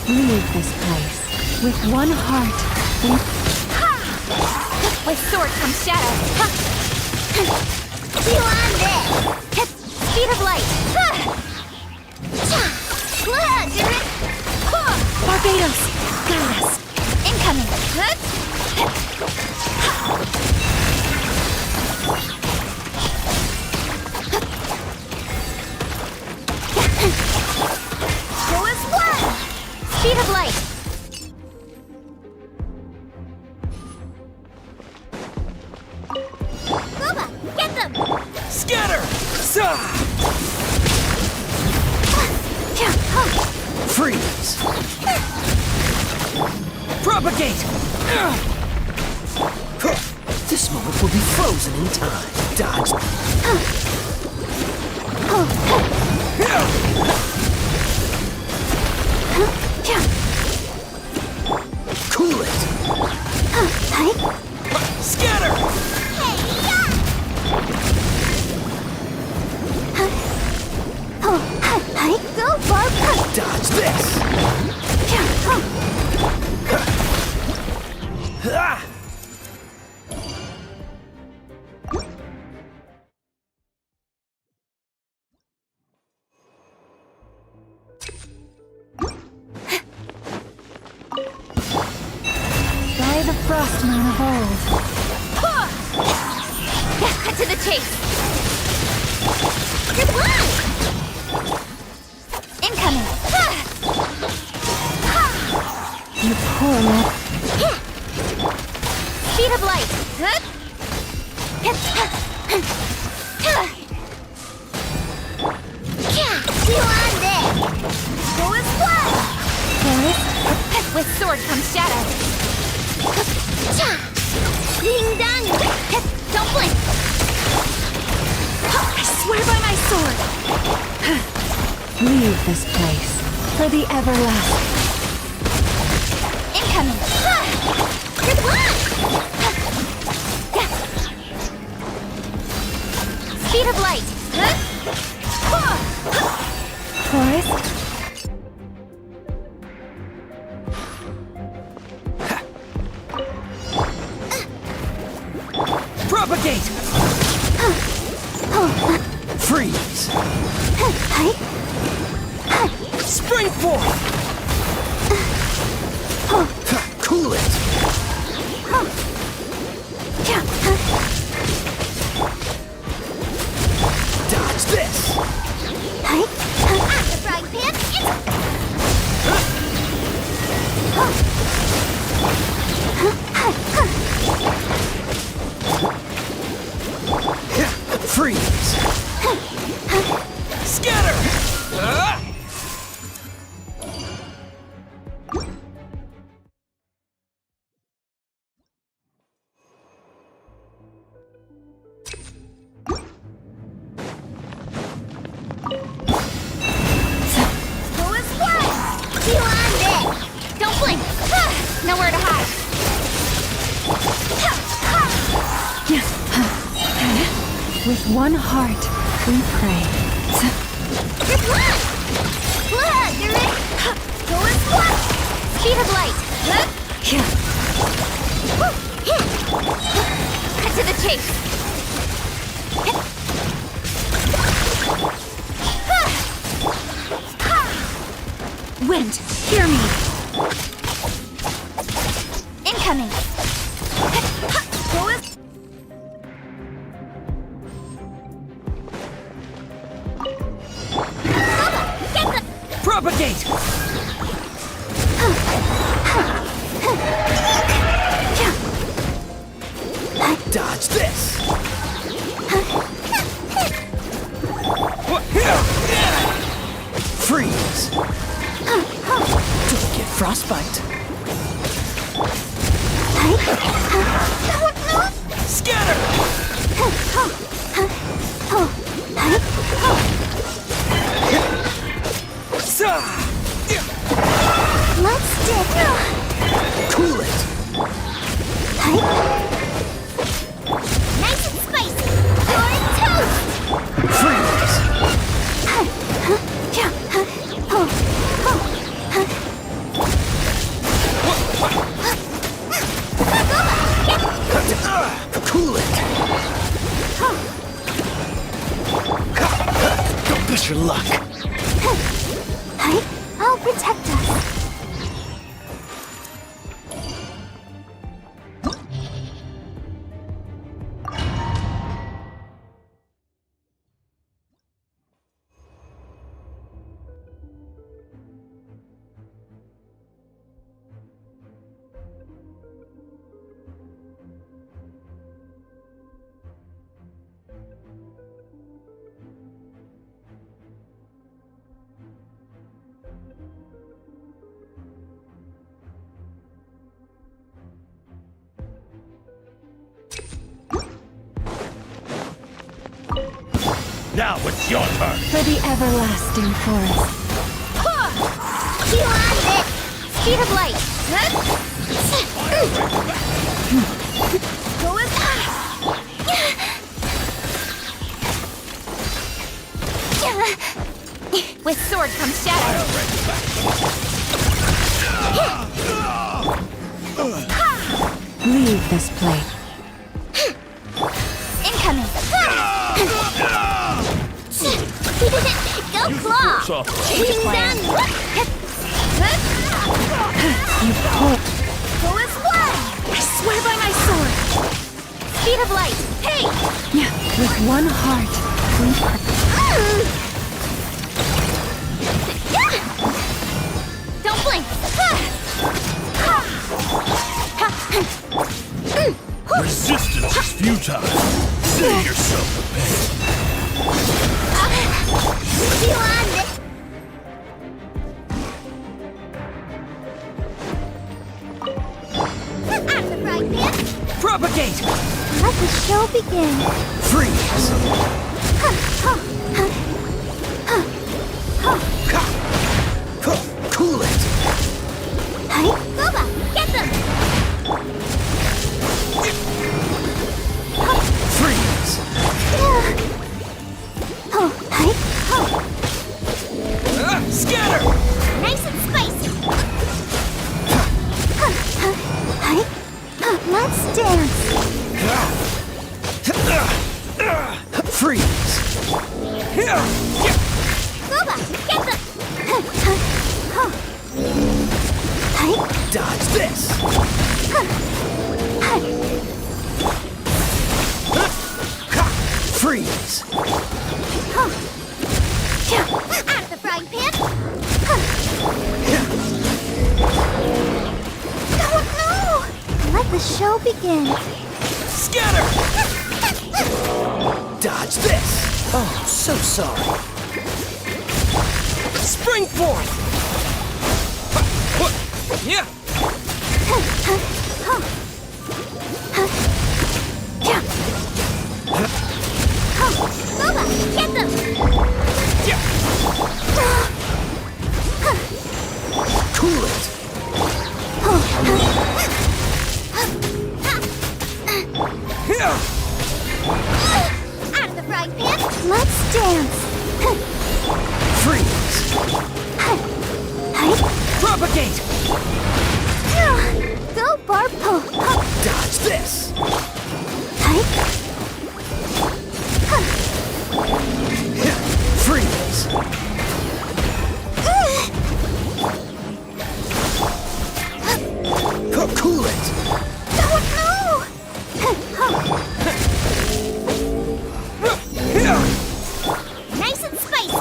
Speaker 6: Leave this place. With one heart,
Speaker 1: With sword comes shadow.
Speaker 3: You on this!
Speaker 1: Speed of light.
Speaker 6: Barbados, guide us.
Speaker 1: Incoming. Go as one. Speed of light.
Speaker 3: Lauma, get them!
Speaker 8: Scatter! Freeze! Propagate! This moment will be frozen in time. Dodge. Cool it! Scatter!
Speaker 1: Go, Barb.
Speaker 8: Dodge this! Ah!
Speaker 6: By the frost moon of old.
Speaker 1: Cut to the chase.
Speaker 3: Good one!
Speaker 1: Incoming!
Speaker 6: You poor man.
Speaker 1: Speed of light!
Speaker 3: You on this! Go as one!
Speaker 1: With sword comes shadow.
Speaker 3: Ding dong!
Speaker 1: Don't blink! I swear by my sword!
Speaker 6: Leave this place for the everlasting.
Speaker 1: Incoming!
Speaker 3: Good luck!
Speaker 1: Speed of light!
Speaker 6: Forest,
Speaker 8: Propagate! Freeze! Spring forth!
Speaker 5: Cool it!
Speaker 8: Dodge this!
Speaker 3: The frying pan
Speaker 8: Freeze! Scatter!
Speaker 3: Go as one! You on this!
Speaker 1: Don't blink! Nowhere to hide!
Speaker 6: with one heart, we pray.
Speaker 3: Good luck! Look, you're ready! Go as one!
Speaker 1: Speed of light! Cut to the chase! Wind, hear me! Incoming!
Speaker 3: Go as...
Speaker 8: Propagate! Dodge this! Freeze! Don't get frostbite! Scatter!
Speaker 4: Let's dig.
Speaker 5: Cool it!
Speaker 3: Nice and spicy! You're in toast!
Speaker 5: Freeze! Cool it! Don't push your luck!
Speaker 4: I'll protect us.
Speaker 11: Now it's your turn.
Speaker 6: For the everlasting forest.
Speaker 3: You on this!
Speaker 1: Speed of light!
Speaker 3: Go as
Speaker 1: With sword comes shadow.
Speaker 6: Leave this place.
Speaker 1: Incoming!
Speaker 3: Go claw!
Speaker 11: Soft.
Speaker 3: Ding dong!
Speaker 6: You poor...
Speaker 3: Go as one!
Speaker 1: I swear by my sword! Speed of light! Hey!
Speaker 6: With one heart, we pray.
Speaker 3: Don't blink!
Speaker 11: Resistance is futile. Save yourself the pain.
Speaker 3: You on this? Out the frying pan!
Speaker 5: Propagate!
Speaker 1: Let the show begin.
Speaker 5: Freeze! Cool it!
Speaker 3: Gooba, get them!
Speaker 5: Freeze! Scatter!
Speaker 3: Nice and spicy!
Speaker 1: Let's dance.
Speaker 5: Freeze!
Speaker 3: Gooba, get them!
Speaker 5: Dodge this! Freeze!
Speaker 3: Out of the frying pan!
Speaker 1: No! Let the show begin.
Speaker 5: Scatter! Dodge this! Oh, so sorry. Spring forth! Yeah!
Speaker 3: Gooba, get them!
Speaker 5: Cool it!
Speaker 3: Out of the frying pan!
Speaker 1: Let's dance.
Speaker 5: Freeze! Propagate!
Speaker 1: Go Barpo.
Speaker 5: Dodge this! Freeze! Cool it!
Speaker 3: Nice and spicy!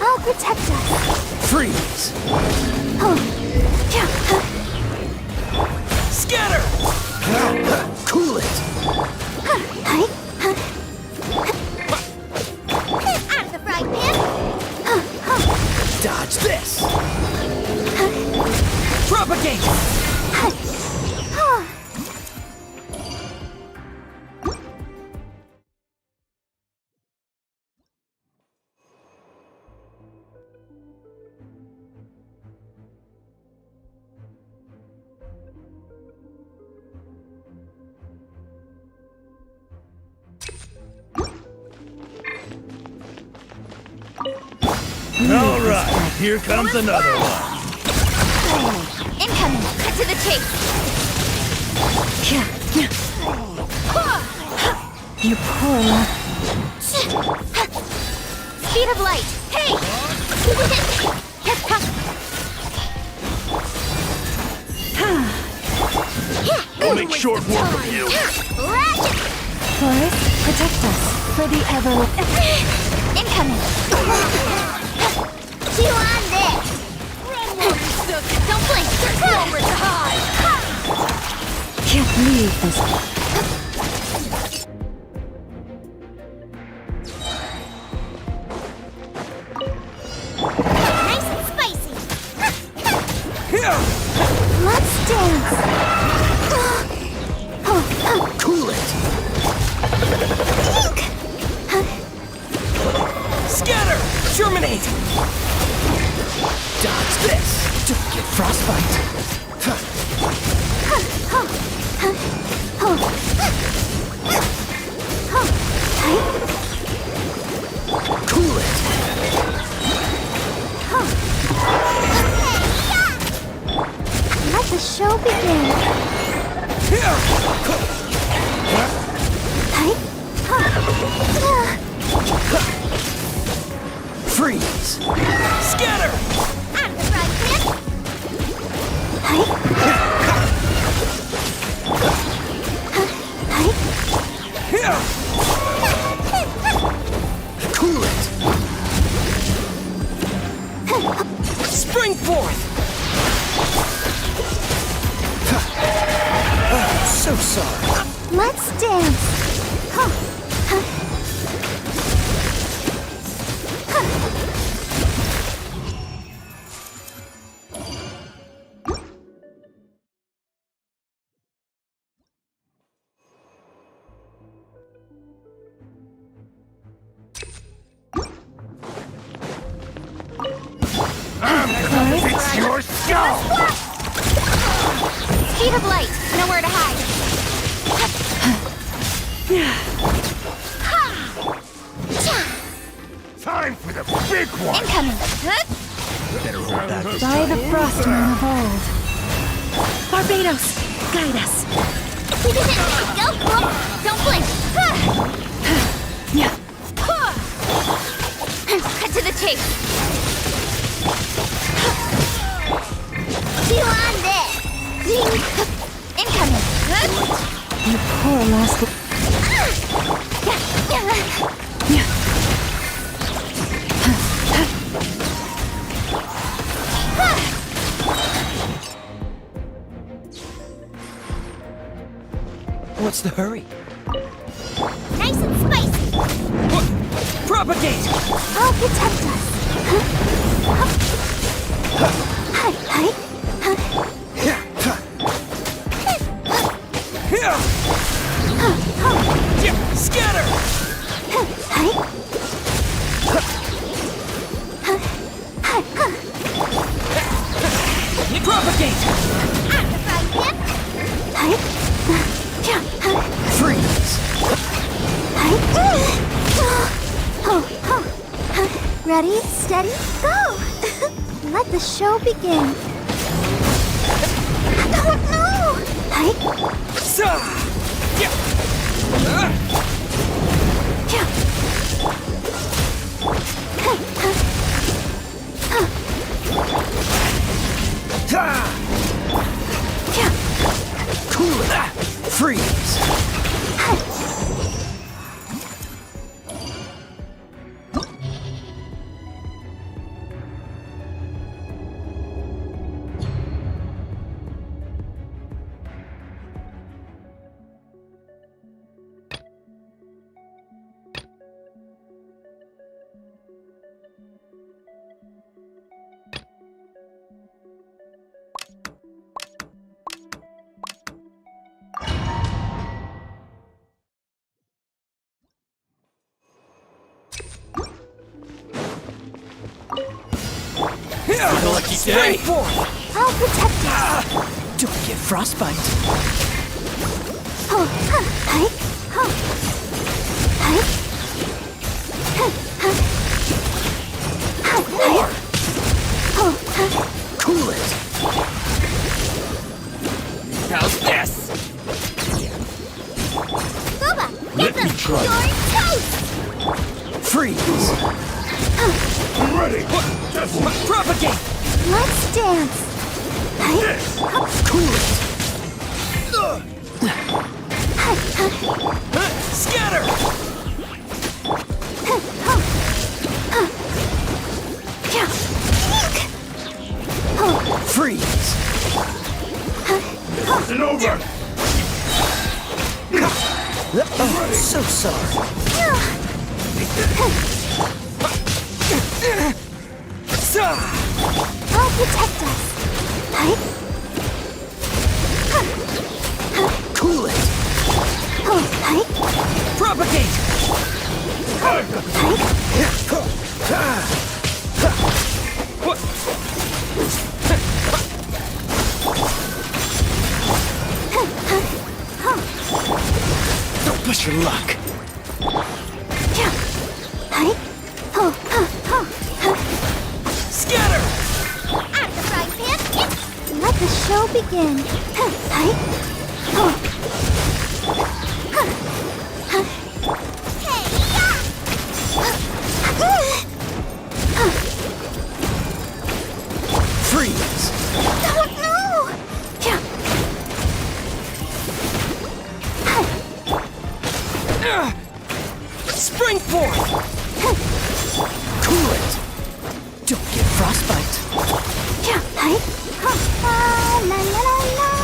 Speaker 1: I'll protect us.
Speaker 5: Freeze! Scatter! Cool it!
Speaker 3: Out of the frying pan!
Speaker 5: Dodge this! Propagate!
Speaker 11: All right, here comes another one.
Speaker 3: Incoming! Cut to the chase!
Speaker 6: You poor
Speaker 3: Speed of light! Hey!
Speaker 11: I'll make short work of you.
Speaker 3: Ratchet!
Speaker 6: Forest, protect us for the ever.
Speaker 3: Incoming! Chew on this! Don't blink! There's nowhere to hide!
Speaker 6: Can't leave this.
Speaker 3: Nice and spicy!
Speaker 1: Let's dance.
Speaker 5: Cool it! Scatter! Germinate! Dodge this! Don't get frostbite! Cool it!
Speaker 1: Let the show begin.
Speaker 5: Freeze! Scatter!
Speaker 3: Out of the frying pan!
Speaker 5: Cool it! Spring forth!
Speaker 4: Let's dance. Huh. Huh.
Speaker 11: It's your skull!
Speaker 3: Speed of light. Nowhere to hide.
Speaker 11: Time for the big one!
Speaker 3: Incoming.
Speaker 5: Better hold back this
Speaker 6: By
Speaker 5: time.
Speaker 6: the frost moon of old.
Speaker 2: Barbados, guide us.
Speaker 3: Go, Clump. Don't blink. Cut to the chase.
Speaker 4: You on this?
Speaker 3: Incoming.
Speaker 6: You poor last.
Speaker 8: What's the hurry?
Speaker 4: Nice and spicy.
Speaker 8: Propagate!
Speaker 4: I'll protect us. Hi, hi.
Speaker 8: Scatter!
Speaker 4: Hi.
Speaker 8: Propagate! Freeze!
Speaker 4: Ready, steady, go! Let the show begin. Oh no! Hi.
Speaker 8: Cool it! Freeze! Lucky day!
Speaker 4: I'll protect us.
Speaker 8: Don't get frostbite.
Speaker 4: Hi. Hi.
Speaker 8: Cool it! How's this?
Speaker 4: Booba,
Speaker 11: Let me try.
Speaker 4: you're toast!
Speaker 8: Freeze!
Speaker 11: I'm ready!
Speaker 8: Propagate!
Speaker 4: Let's dance.
Speaker 11: This!
Speaker 8: Cool it! Scatter! Freeze!
Speaker 11: And over!
Speaker 8: Oh, so sorry.
Speaker 4: I'll protect us. Hi.
Speaker 8: Cool it!
Speaker 4: Hi.
Speaker 8: Propagate! Don't push your luck.
Speaker 4: Hi.
Speaker 8: Scatter!
Speaker 4: Out of the frying pan. Let the show begin. Hi.
Speaker 8: Freeze!
Speaker 4: Oh no!
Speaker 8: Spring forth! Cool it! Don't get frostbite.
Speaker 4: Hi. La la la la.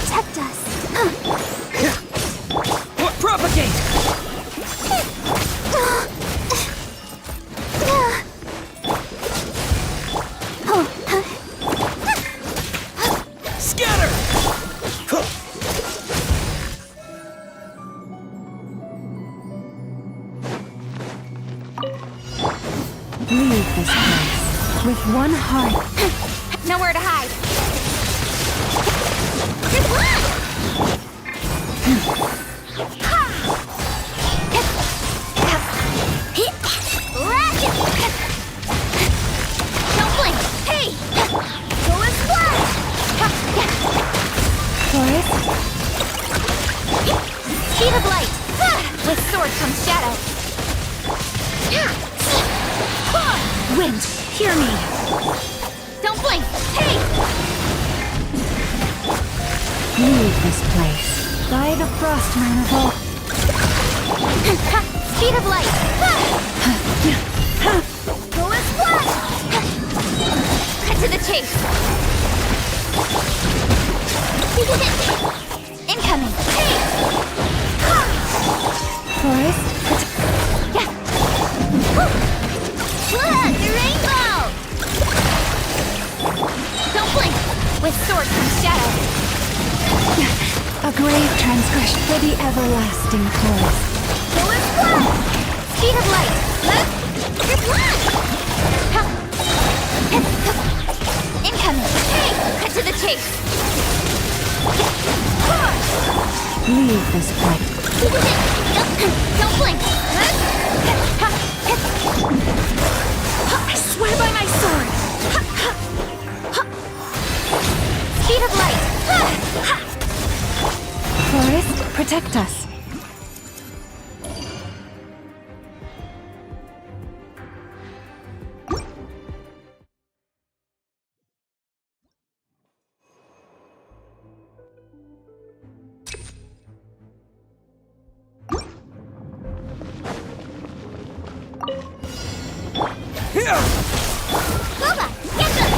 Speaker 1: protect us.
Speaker 8: What? Propagate! Scatter!
Speaker 6: Leave this place with one heart.
Speaker 1: Nowhere to hide.
Speaker 3: Don't blink! Hey! Go and splash!
Speaker 6: Forest,
Speaker 1: Speed of light. With sword comes shadow.
Speaker 6: wind, hear me.
Speaker 1: Don't blink. Hey!
Speaker 6: Leave this place by the Frostman of all.
Speaker 1: Speed of light. Go and splash! Cut to the chase. Incoming. Hey!
Speaker 6: Forest,
Speaker 1: Look, the rainbow! Don't blink. With sword comes shadow.
Speaker 6: a grave transgression for the everlasting forest.
Speaker 1: Go and splash! Speed of light. You're blind! Incoming. Hey! Cut to the chase.
Speaker 6: Leave this place.
Speaker 1: Don't blink.
Speaker 6: I swear by my sword.
Speaker 1: Speed of light.
Speaker 6: Forest, protect us.
Speaker 1: Lauma, get them!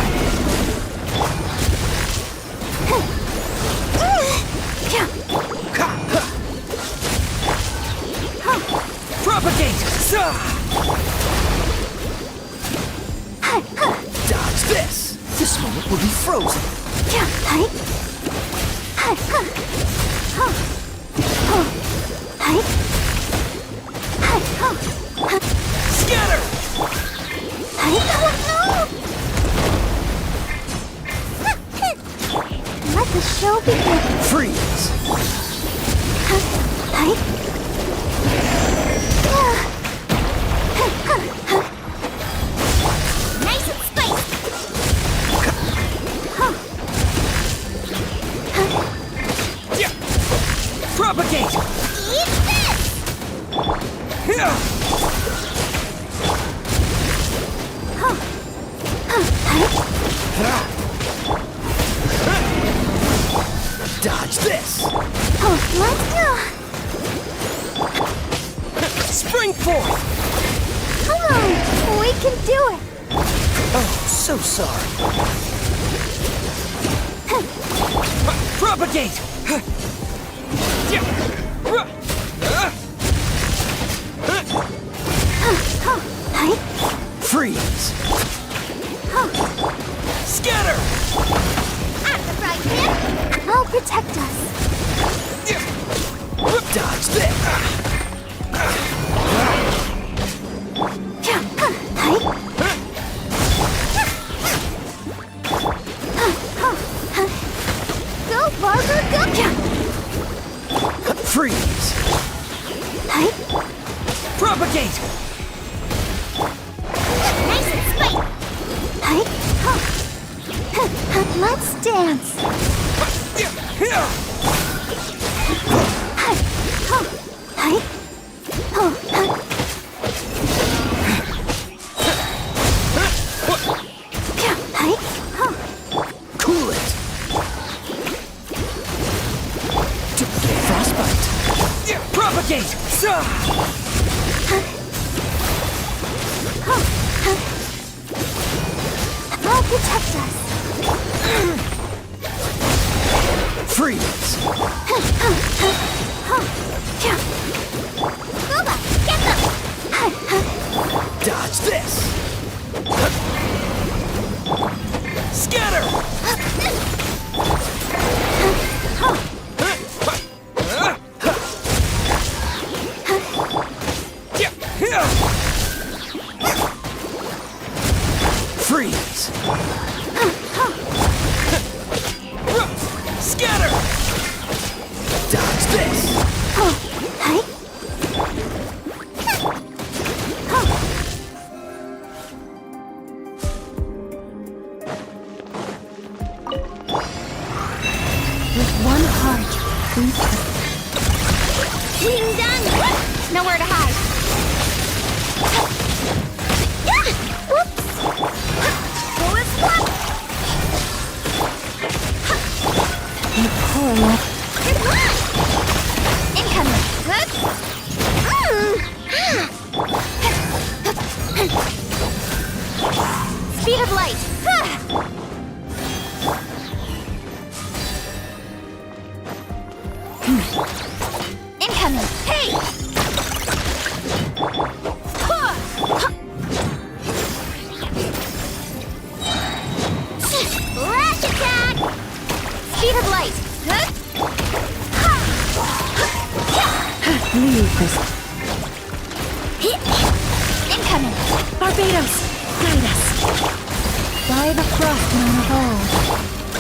Speaker 8: Propagate! Dodge this! This moment will be frozen. Scatter!
Speaker 4: Let the show begin.
Speaker 8: Freeze!
Speaker 1: Nice and spiced!
Speaker 8: Yeah. Propagate!
Speaker 1: Eat this!
Speaker 8: Dodge this!
Speaker 1: Let's go!
Speaker 8: Spring forth!
Speaker 1: Come on! We can do it!
Speaker 8: Oh, so sorry. Propagate! Freeze! Scatter!
Speaker 1: I'm the right man! I'll protect us!
Speaker 8: Dodge this!
Speaker 1: Go, Barber, go!
Speaker 8: Freeze! Propagate!
Speaker 1: Nice and spite! Let's dance!
Speaker 8: Cool it! Don't get frostbite! Propagate!
Speaker 1: I'll protect us!
Speaker 8: Freeze!
Speaker 3: Booba, get them!
Speaker 8: Dodge this! Scatter! Freeze! Scatter! Dodge this!
Speaker 1: With one heart,
Speaker 3: Ding dong!
Speaker 1: nowhere to hide.
Speaker 3: Whoops! Forward swap!
Speaker 1: You poor love.
Speaker 3: Good luck!
Speaker 1: Incoming. Speed of light. Incoming. Hey!
Speaker 3: Flash attack!
Speaker 1: Speed of light. Leave this. Incoming. Barbados. Guide us. By the frost moon of old.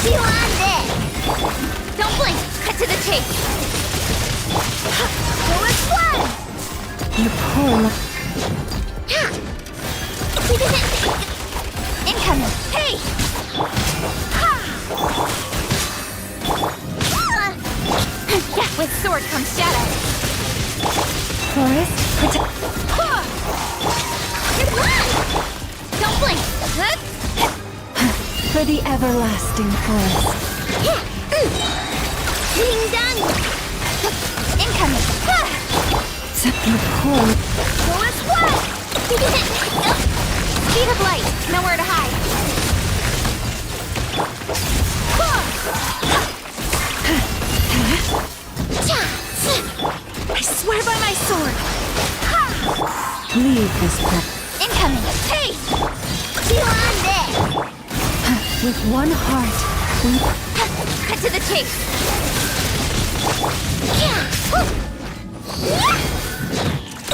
Speaker 3: You on this!
Speaker 1: Don't blink. Cut to the chase.
Speaker 3: Forward swap!
Speaker 1: You poor love. Incoming. Hey! With sword comes shadow. Forest, protect.
Speaker 3: Good luck!
Speaker 1: Don't blink. For the everlasting forest.
Speaker 3: Ding dong!
Speaker 1: Incoming. You poor.
Speaker 3: Forward swap!
Speaker 1: Speed of light. Nowhere to hide. I swear by my sword. Leave this path. Incoming. Hey!
Speaker 3: You on this!
Speaker 1: With one heart, we cut to the chase.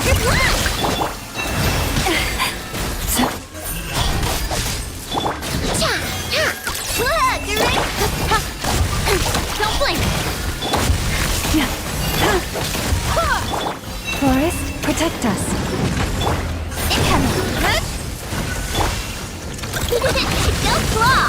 Speaker 3: Good luck! Look, you're ready?
Speaker 1: Don't blink. Forest, protect us. Incoming.
Speaker 3: Go claw!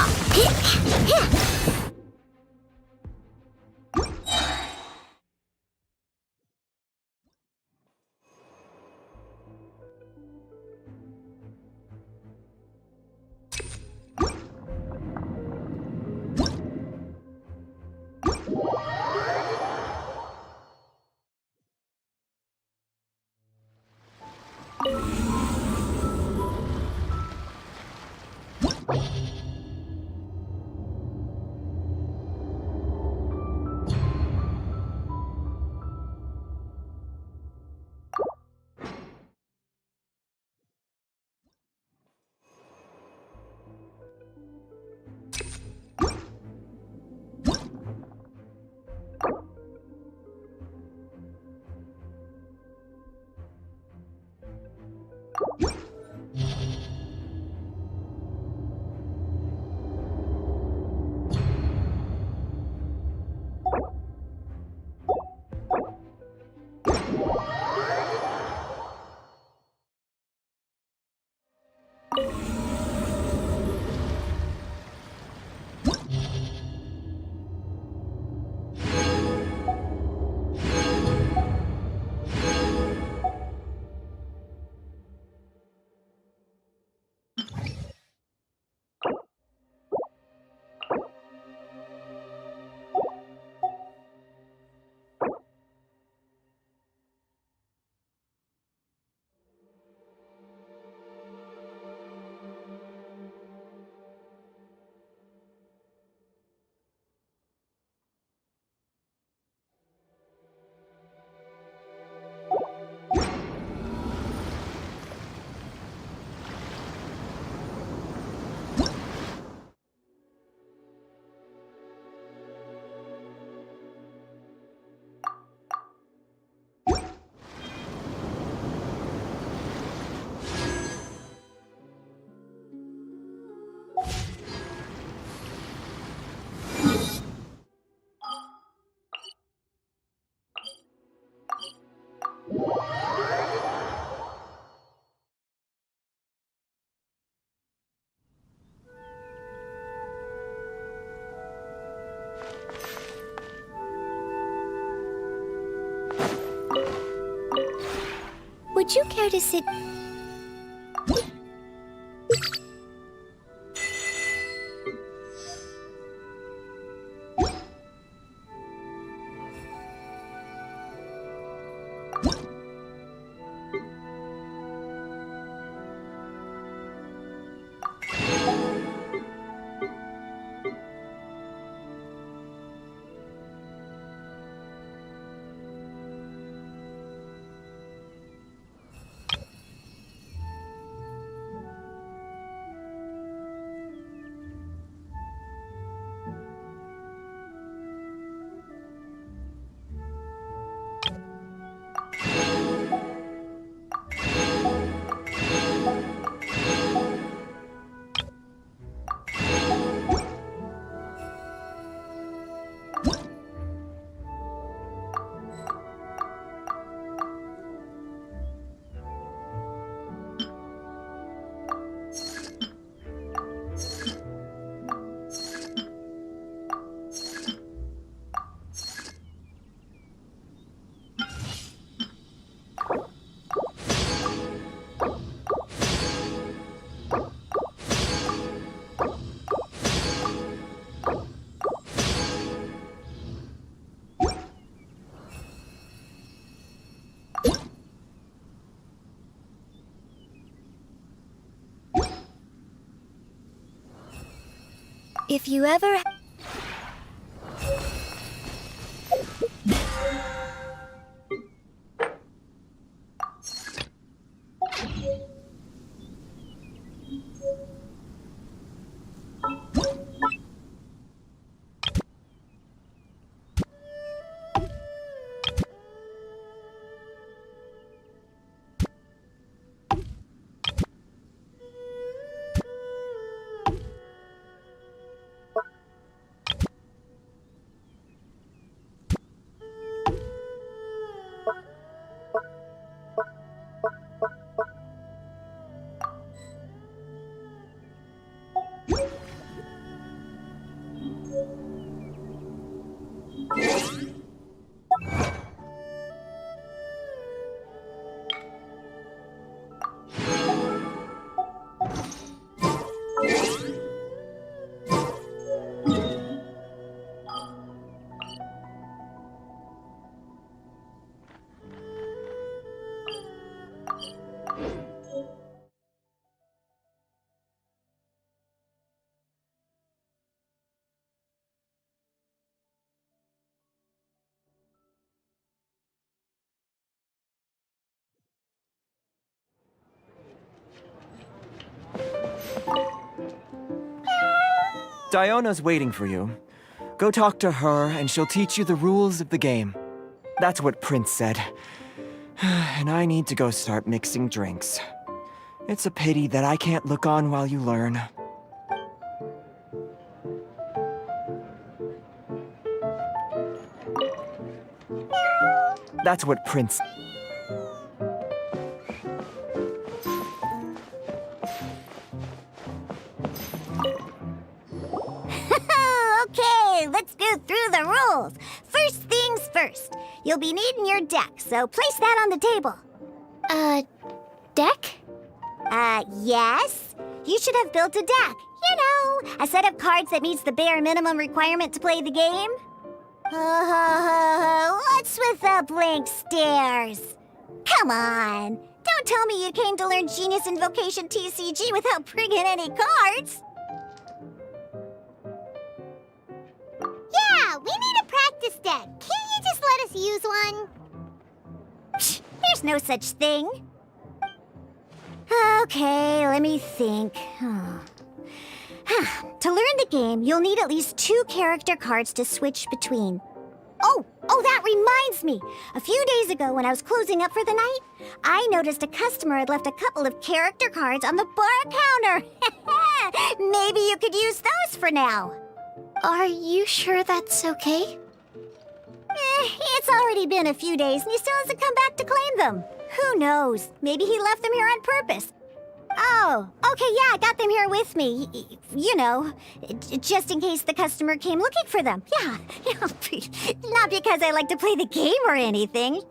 Speaker 3: would you care to sit? If you ever...
Speaker 12: Diona's waiting for you. Go talk to her, and she'll teach you the rules of the game. That's what Prince said. And I need to go start mixing drinks. It's a pity that I can't look on while you learn. That's what Prince...
Speaker 4: Okay, let's go through the rules. First things first. You'll be needing your deck, so place that on the table.
Speaker 3: Deck?
Speaker 4: Yes. You should have built a deck. You know, a set of cards that meets the bare minimum requirement to play the game. What's with the blank stares? Come on. Don't tell me you came to learn Genius Invocation TCG without bringing any cards. Yeah, we need a practice deck. Can't you just let us use one? Psh, there's no such thing. Okay, let me think. To learn the game, you'll need at least 2 character cards to switch between. Oh, that reminds me. A few days ago, when I was closing up for the night, I noticed a customer had left a couple of character cards on the bar counter. Maybe you could use those for now.
Speaker 3: Are you sure that's okay?
Speaker 4: It's already been a few days and he still hasn't come back to claim them. Who knows? Maybe he left them here on purpose. Oh, okay, yeah, I got them here with me. You know, just in case the customer came looking for them. Yeah, not because I like to play the game or anything.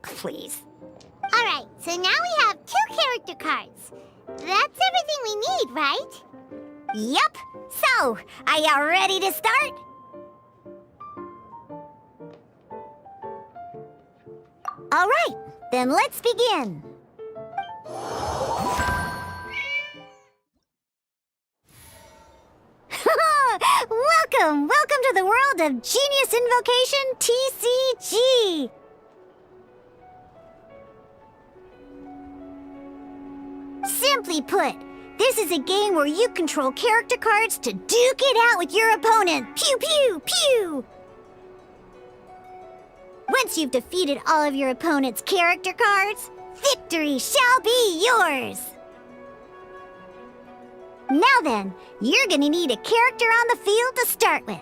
Speaker 4: Please. Alright, so now we have 2 character cards. That's everything we need, right?
Speaker 3: Yup. So, are you ready to start? Alright, then let's begin. Welcome to the world of Genius Invocation TCG! Simply put, this is a game where you control character cards to duke it out with your opponent. Pew pew pew! Once you've defeated all of your opponent's character cards, victory shall be yours! Now then, you're gonna need a character on the field to start with.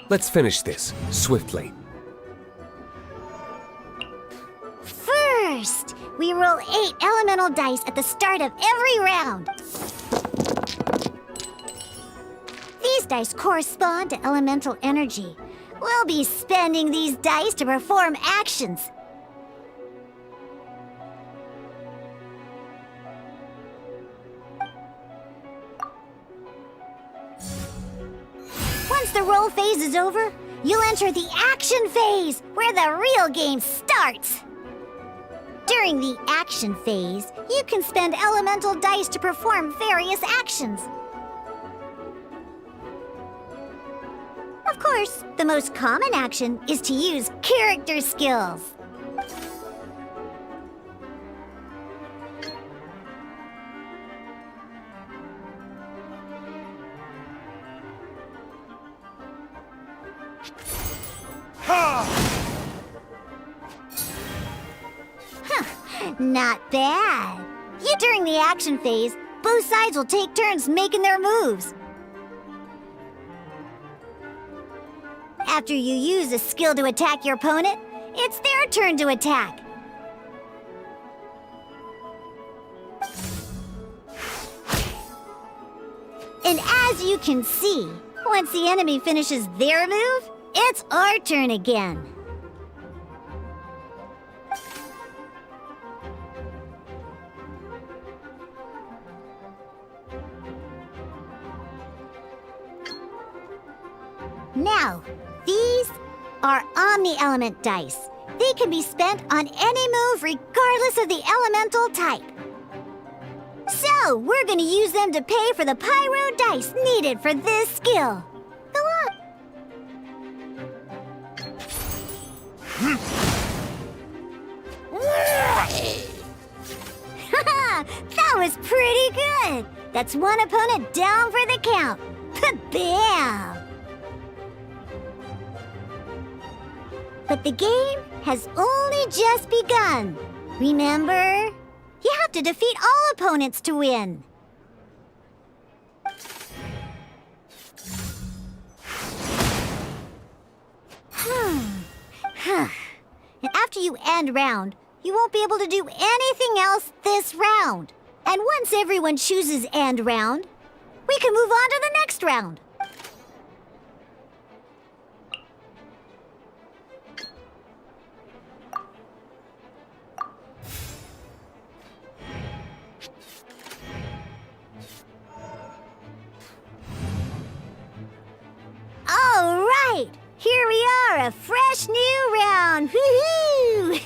Speaker 8: Let's finish this swiftly.
Speaker 3: First, we roll 8 elemental dice at the start of every round. These dice correspond to elemental energy. We'll be spending these dice to perform actions. Once the roll phase is over, you'll enter the action phase, where the real game starts. During the action phase, you can spend elemental dice to perform various actions. Of course, the most common action is to use character skills. Not bad. During the action phase, both sides will take turns making their moves. After you use a skill to attack your opponent, it's their turn to attack. And as you can see, once the enemy finishes their move, it's our turn again. Now, these are Omni-Element dice. They can be spent on any move regardless of the elemental type. So, we're gonna use them to pay for the Pyro dice needed for this skill. Go on. That was pretty good. That's one opponent down for the count. Bam! But the game has only just begun. Remember? You have to defeat all opponents to win. And after you end round, you won't be able to do anything else this round. And once everyone chooses end round, we can move on to the next round. All right, here we are, a fresh new round. Woohoo!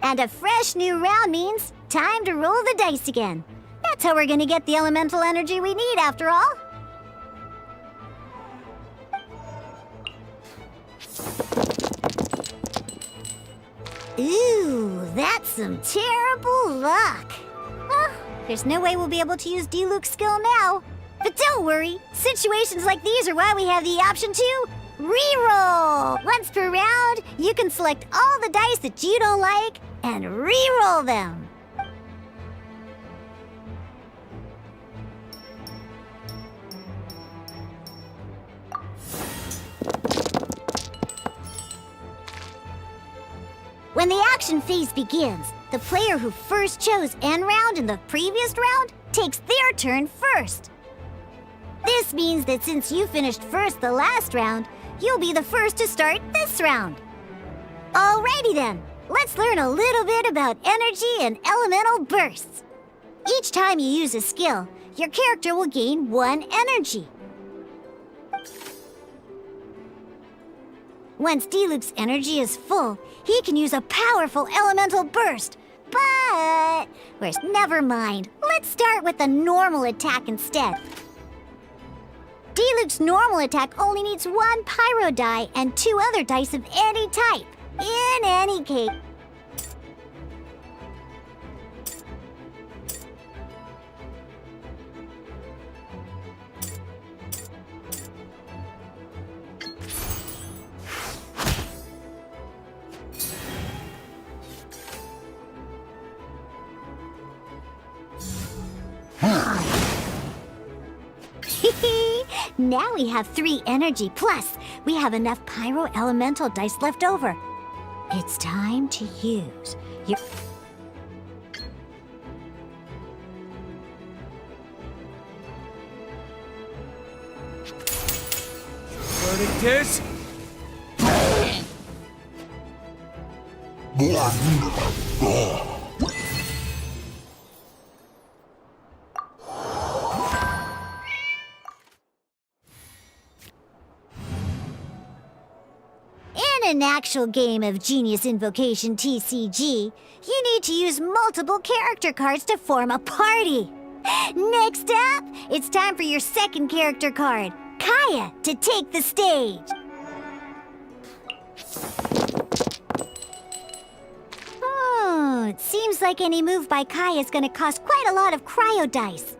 Speaker 3: And a fresh new round means time to roll the dice again. That's how we're gonna get the elemental energy we need, after all. Ooh, that's some terrible luck. Well, there's no way we'll be able to use D-Luke's skill now. But don't worry, situations like these are why we have the option to reroll. Once per round, you can select all the dice that you don't like and reroll them.
Speaker 4: When the action phase begins, the player who first chose end round in the previous round takes their turn first. This means that since you finished first the last round, you'll be the first to start this round. Alrighty then, let's learn a little bit about energy and elemental bursts. Each time you use a skill, your character will gain 1 energy. Once Diluc's energy is full, he can use a powerful elemental burst. But, never mind. Let's start with a normal attack instead. Diluc's normal attack only needs 1 pyro die and 2 other dice of any type. In any case... Now we have 3 energy, plus we have enough pyro elemental dice left over. It's time to use your...
Speaker 8: Verdict is...
Speaker 4: In an actual game of Genius Invocation TCG, you need to use multiple character cards to form a party. Next up, it's time for your second character card, Kaya, to take the stage. It seems like any move by Kaya is going to cost quite a lot of cryo dice.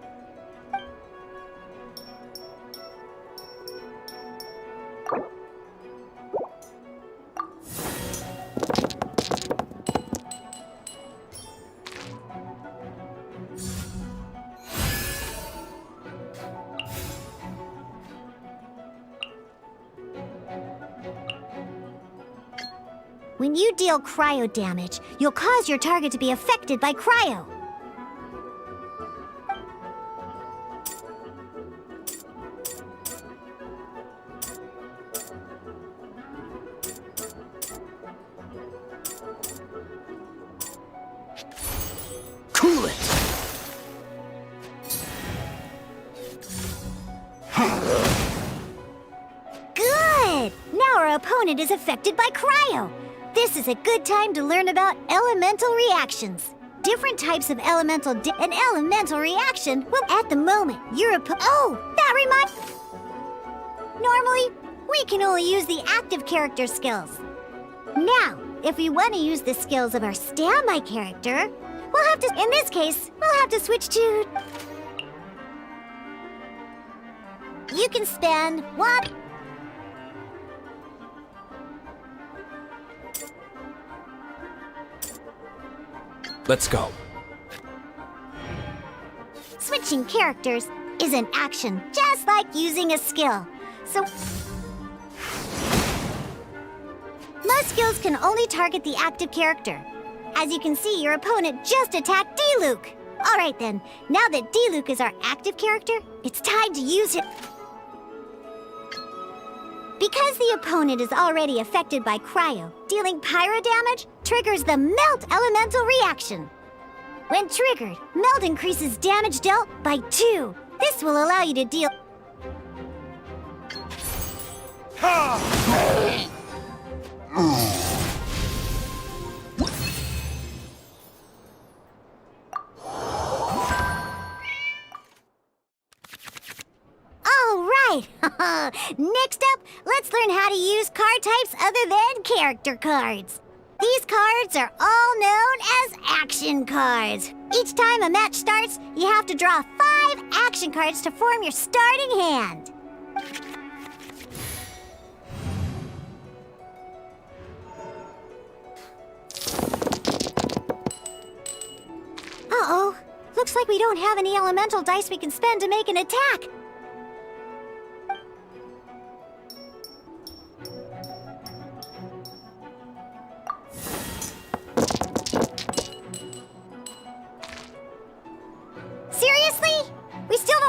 Speaker 4: When you deal cryo damage, you'll cause your target to be affected by cryo.
Speaker 5: Cool it!
Speaker 4: Good! Now our opponent is affected by cryo. This is a good time to learn about elemental reactions. Different types of an elemental reaction will, at the moment, that reminds... Normally, we can only use the active character skills. Now, if we want to use the skills of our standby character, in this case, we'll have to switch to... You can spend what?
Speaker 8: Let's go.
Speaker 4: Switching characters is an action, just like using a skill. So... Most skills can only target the active character. As you can see, your opponent just attacked Diluc. Alright then, now that Diluc is our active character, it's time to use him. Because the opponent is already affected by cryo, dealing pyro damage triggers the Melt Elemental reaction. When triggered, Melt increases damage dealt by 2. This will allow you to deal... Alright! Next up, let's learn how to use card types other than character cards. These cards are all known as action cards. Each time a match starts, you have to draw 5 action cards to form your starting hand. Uh-oh. Looks like we don't have any elemental dice we can spend to make an attack.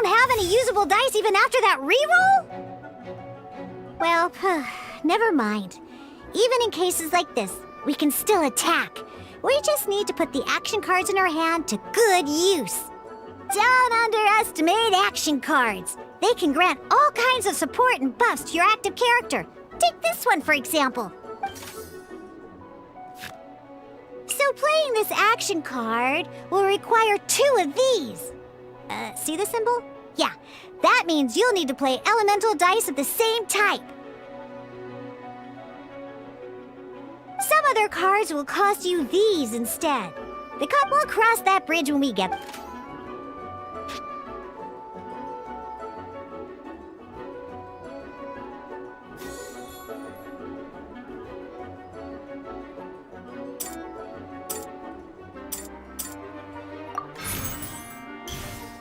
Speaker 4: don't have any usable dice even after that reroll? Well, never mind. Even in cases like this, we can still attack. We just need to put the action cards in our hand to good use. Don't underestimate action cards. They can grant all kinds of support and buffs to your active character. Take this one, for example. So playing this action card will require 2 of these. See the symbol? Yeah, that means you'll need to play elemental dice of the same type. Some other cards will cost you these instead. We'll cross that bridge when we get there.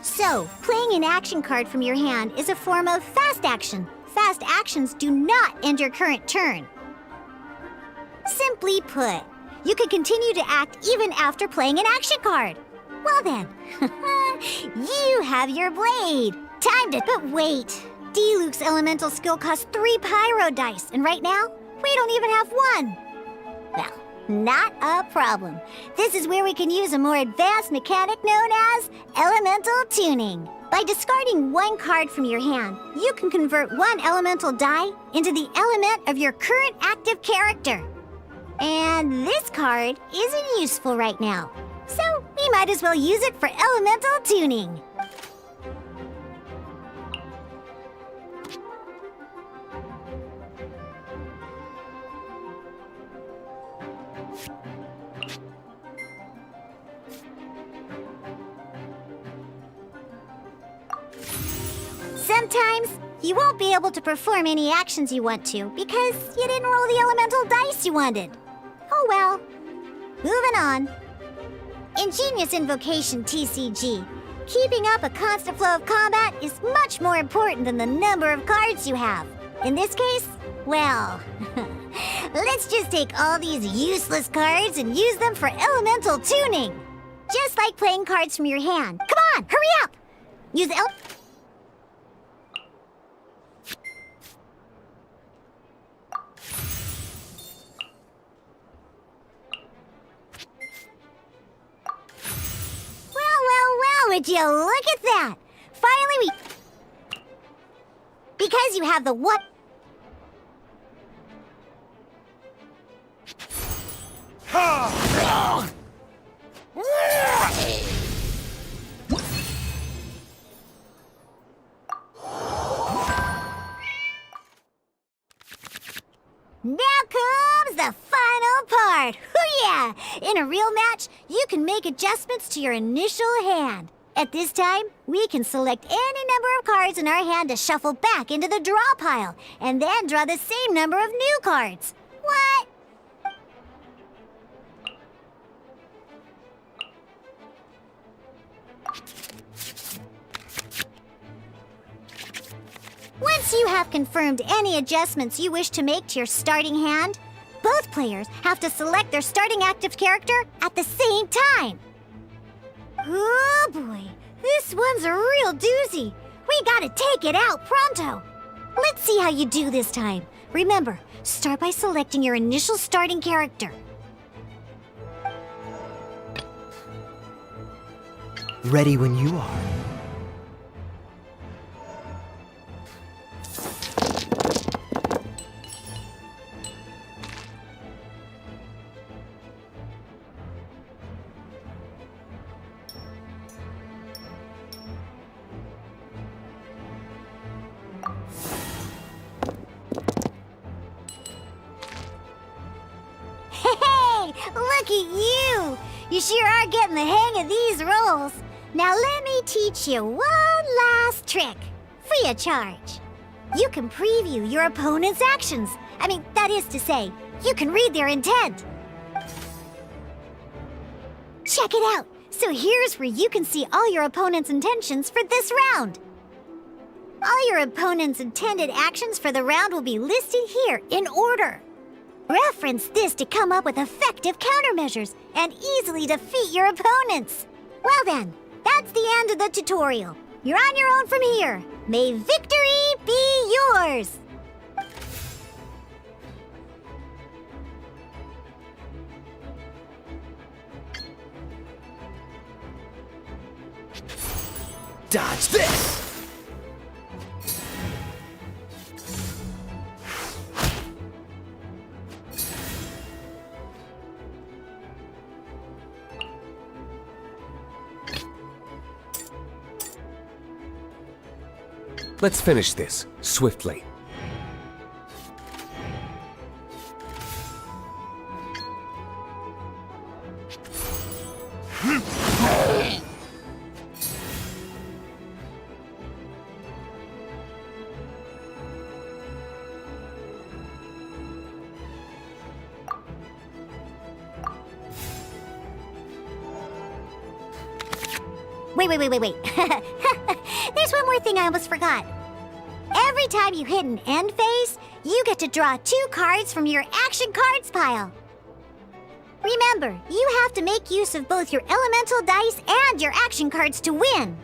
Speaker 4: So, playing an action card from your hand is a form of fast action. Fast actions do not end your current turn. Simply put, you can continue to act even after playing an action card. Well then, you have your blade. Time to... But wait, Diluc's elemental skill costs 3 pyro dice, and right now, we don't even have 1. Well, not a problem. This is where we can use a more advanced mechanic known as elemental tuning. By discarding 1 card from your hand, you can convert 1 elemental die into the element of your current active character. And this card isn't useful right now, so we might as well use it for elemental tuning. Sometimes you won't be able to perform any actions you want to because you didn't roll the elemental dice you wanted. Oh well. Moving on. Ingenious Invocation TCG. Keeping up a constant flow of combat is much more important than the number of cards you have. In this case, well, let's just take all these useless cards and use them for elemental tuning. Just like playing cards from your hand. Come on, hurry up! Use the Would you look at that? Finally we... Because you have the what? Now comes the final part. Hoo-yeah! In a real match, you can make adjustments to your initial hand. At this time, we can select any number of cards in our hand to shuffle back into the draw pile, and then draw the same number of new cards. What? Once you have confirmed any adjustments you wish to make to your starting hand, both players have to select their starting active character at the same time. Oh boy, this one's a real doozy. We gotta take it out pronto. Let's see how you do this time. Remember, start by selecting your initial starting character.
Speaker 12: Ready when you are.
Speaker 4: Look at you! You sure are getting the hang of these rolls. Now let me teach you one last trick, free of charge. You can preview your opponent's actions. That is to say, you can read their intent. Check it out. So here's where you can see all your opponent's intentions for this round. All your opponent's intended actions for the round will be listed here in order. Reference this to come up with effective countermeasures and easily defeat your opponents. Well then, that's the end of the tutorial. You're on your own from here. May victory be yours!
Speaker 5: Dodge this!
Speaker 8: Let's finish this, swiftly.
Speaker 4: Wait. There's one more thing I almost forgot. Every time you hit an end phase, you get to draw 2 cards from your action cards pile. Remember, you have to make use of both your elemental dice and your action cards to win.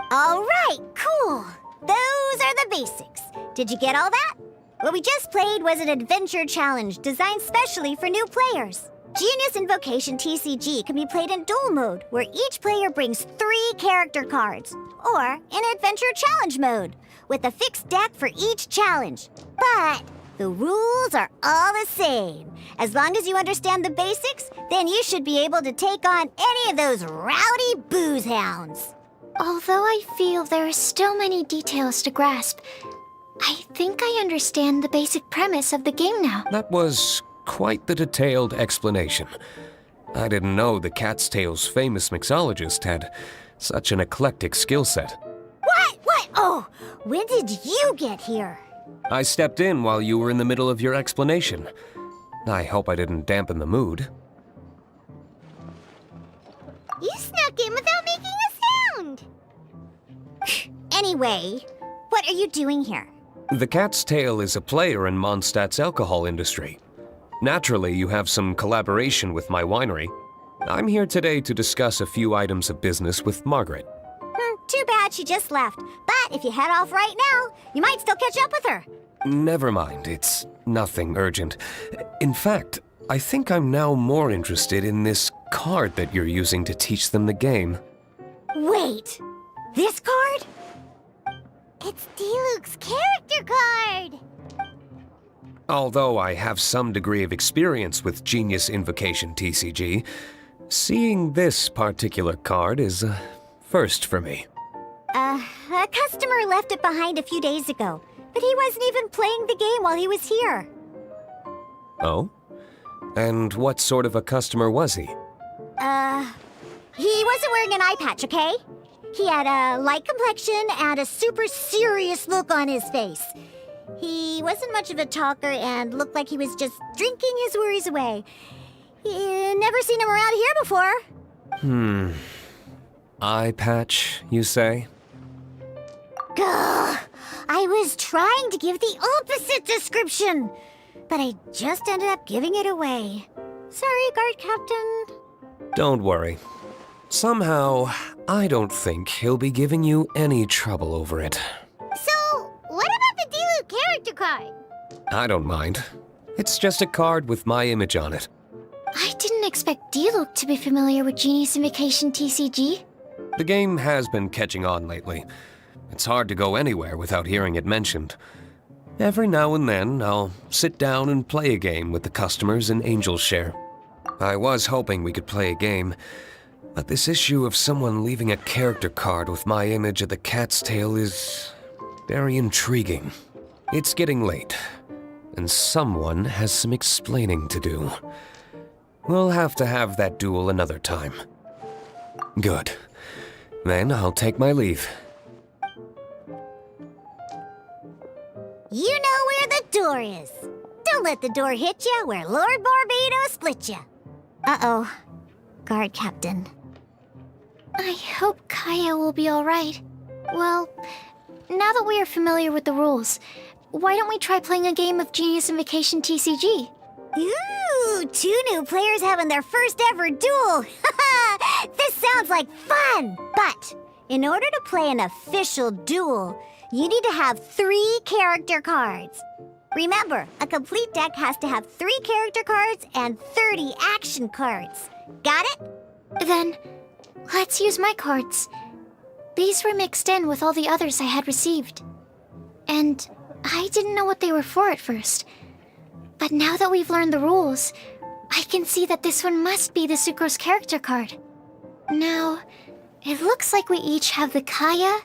Speaker 4: All right, cool. Those are the basics. Did you get all that? What we just played was an adventure challenge designed specially for new players. Genius Invocation TCG can be played in duel mode, where each player brings 3 character cards, or in adventure challenge mode, with a fixed deck for each challenge. But the rules are all the same. As long as you understand the basics, then you should be able to take on any of those rowdy booze hounds.
Speaker 1: Although I feel there are still many details to grasp, I think I understand the basic premise of the game now.
Speaker 8: That was quite the detailed explanation. I didn't know the Cat's Tail's famous mixologist had such an eclectic skill set.
Speaker 4: What? Oh, when did you get here?
Speaker 8: I stepped in while you were in the middle of your explanation. I hope I didn't dampen the mood.
Speaker 4: You snuck in without making a sound. Anyway, what are you doing here?
Speaker 8: The Cat's Tail is a player in Mondstadt's alcohol industry. Naturally, you have some collaboration with my winery. I'm here today to discuss a few items of business with Margaret.
Speaker 4: Too bad she just left. But if you head off right now, you might still catch up with her.
Speaker 8: Never mind, it's nothing urgent. In fact, I think I'm now more interested in this card that you're using to teach them the game.
Speaker 4: Wait, this card? It's Diluc's character card!
Speaker 8: Although I have some degree of experience with Genius Invocation TCG, seeing this particular card is a first for me.
Speaker 4: A customer left it behind a few days ago, but he wasn't even playing the game while he was here.
Speaker 8: Oh? And what sort of a customer was he?
Speaker 4: He wasn't wearing an eye patch, okay? He had a light complexion and a super serious look on his face. He wasn't much of a talker and looked like he was just drinking his worries away. Never seen him around here before.
Speaker 8: Eye patch, you say?
Speaker 4: Gah! I was trying to give the opposite description, but I just ended up giving it away. Sorry, guard captain.
Speaker 8: Don't worry. Somehow, I don't think he'll be giving you any trouble over it.
Speaker 4: So, what about the Diluc character card?
Speaker 8: I don't mind. It's just a card with my image on it.
Speaker 4: I didn't expect Diluc to be familiar with Genie's Invocation TCG.
Speaker 8: The game has been catching on lately. It's hard to go anywhere without hearing it mentioned. Every now and then, I'll sit down and play a game with the customers in Angel's Share. I was hoping we could play a game, but this issue of someone leaving a character card with my image of the cat's tail is very intriguing. It's getting late, and someone has some explaining to do. We'll have to have that duel another time. Good. Then I'll take my leave.
Speaker 4: You know where the door is. Don't let the door hit you where Lord Barbados split you. Uh-oh. Guard captain. I hope Kaya will be alright. Well, now that we are familiar with the rules, why don't we try playing a game of Genius Invocation TCG? Ooh, 2 new players having their first ever duel. This sounds like fun! But in order to play an official duel, you need to have 3 character cards. Remember, a complete deck has to have 3 character cards and 30 action cards. Got it? Then, let's use my cards. These were mixed in with all the others I had received. And I didn't know what they were for at first. But now that we've learned the rules, I can see that this one must be the Sucrose character card. Now, it looks like we each have the Kaya,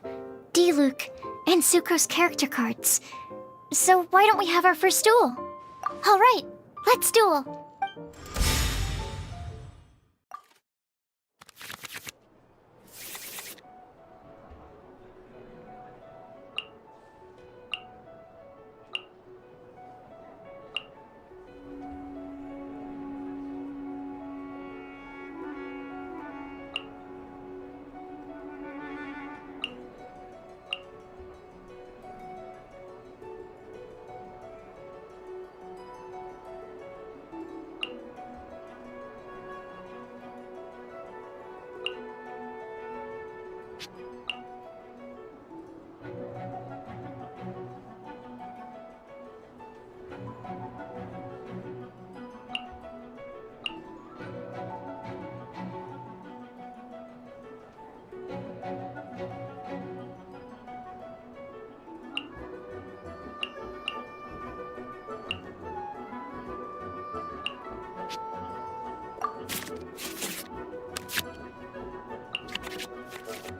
Speaker 4: Diluc, and Sucrose character cards. So why don't we have our first duel? All right, let's duel.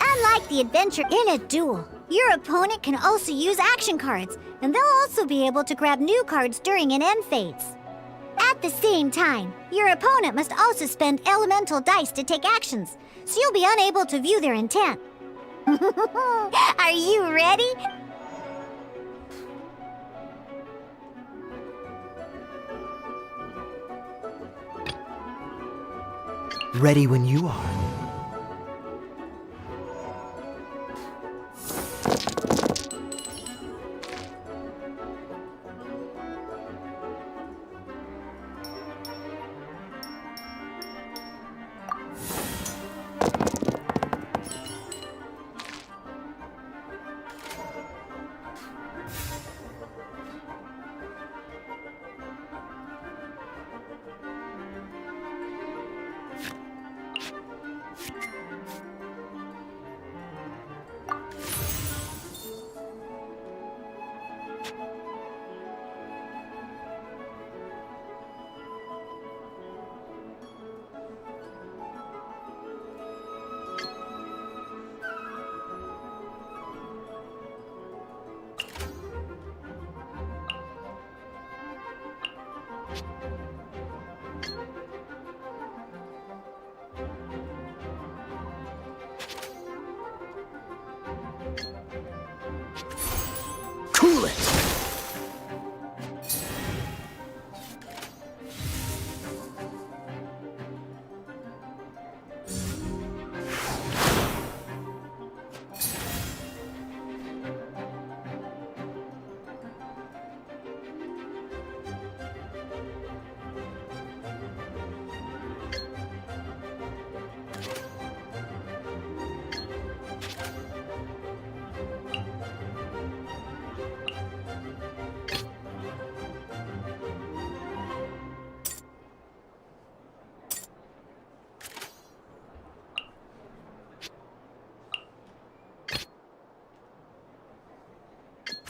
Speaker 4: Unlike the adventure in a duel, your opponent can also use action cards, and they'll also be able to grab new cards during an end phase. At the same time, your opponent must also spend elemental dice to take actions, so you'll be unable to view their intent. Are you ready?
Speaker 12: Ready when you are.
Speaker 5: feel it.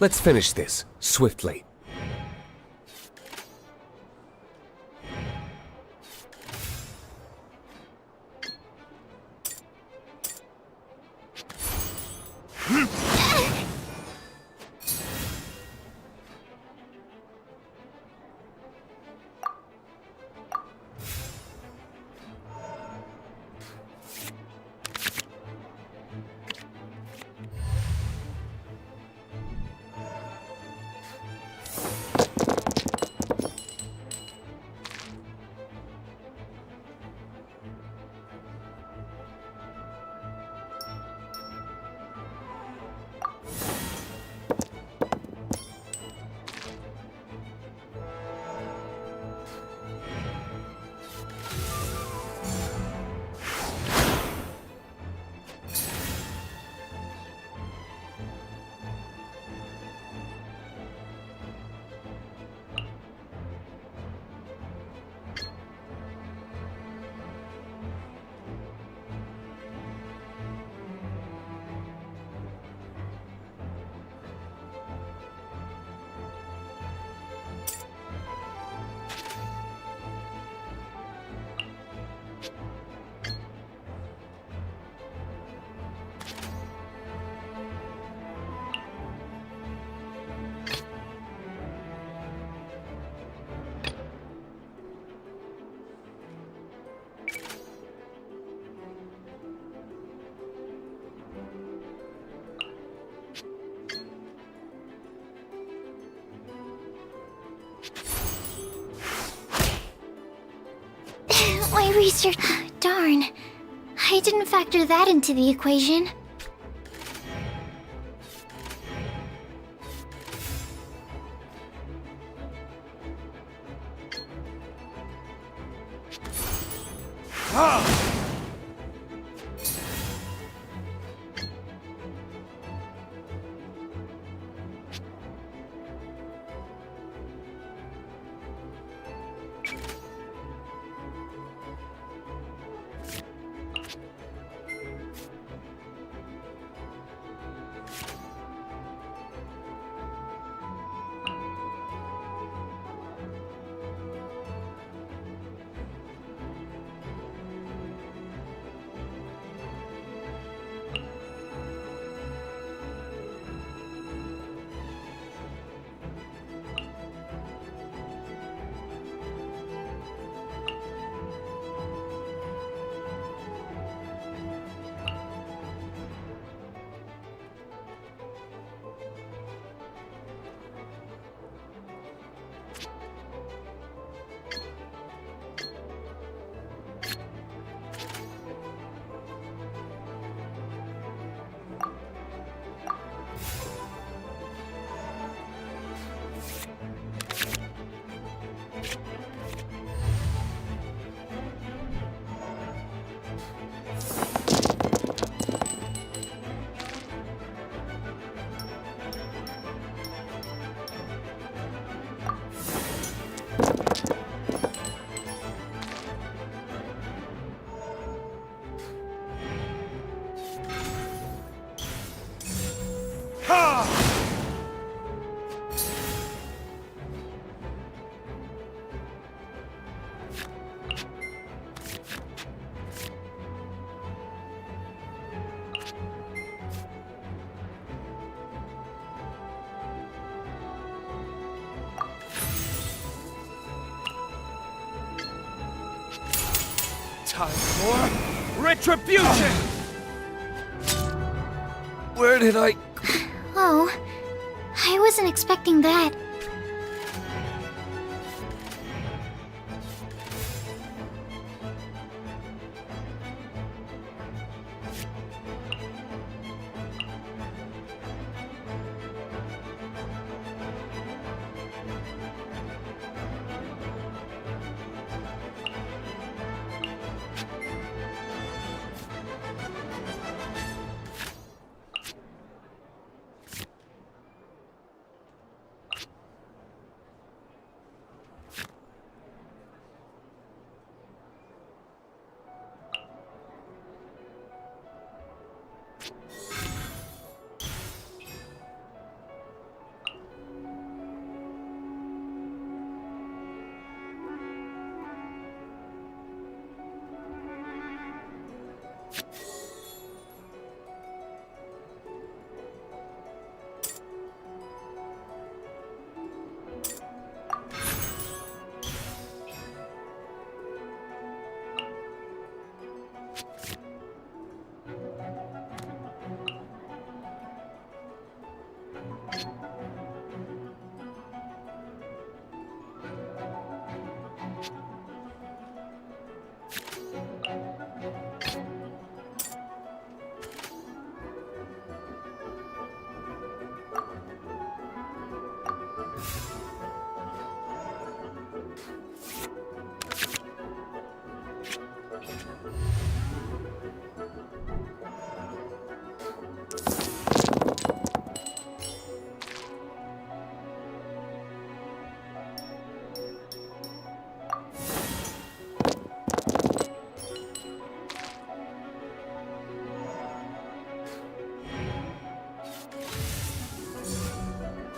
Speaker 8: Let's finish this, swiftly.
Speaker 4: My research... Darn. I didn't factor that into the equation.
Speaker 11: Time for retribution!
Speaker 8: Where did I...
Speaker 4: Oh, I wasn't expecting that.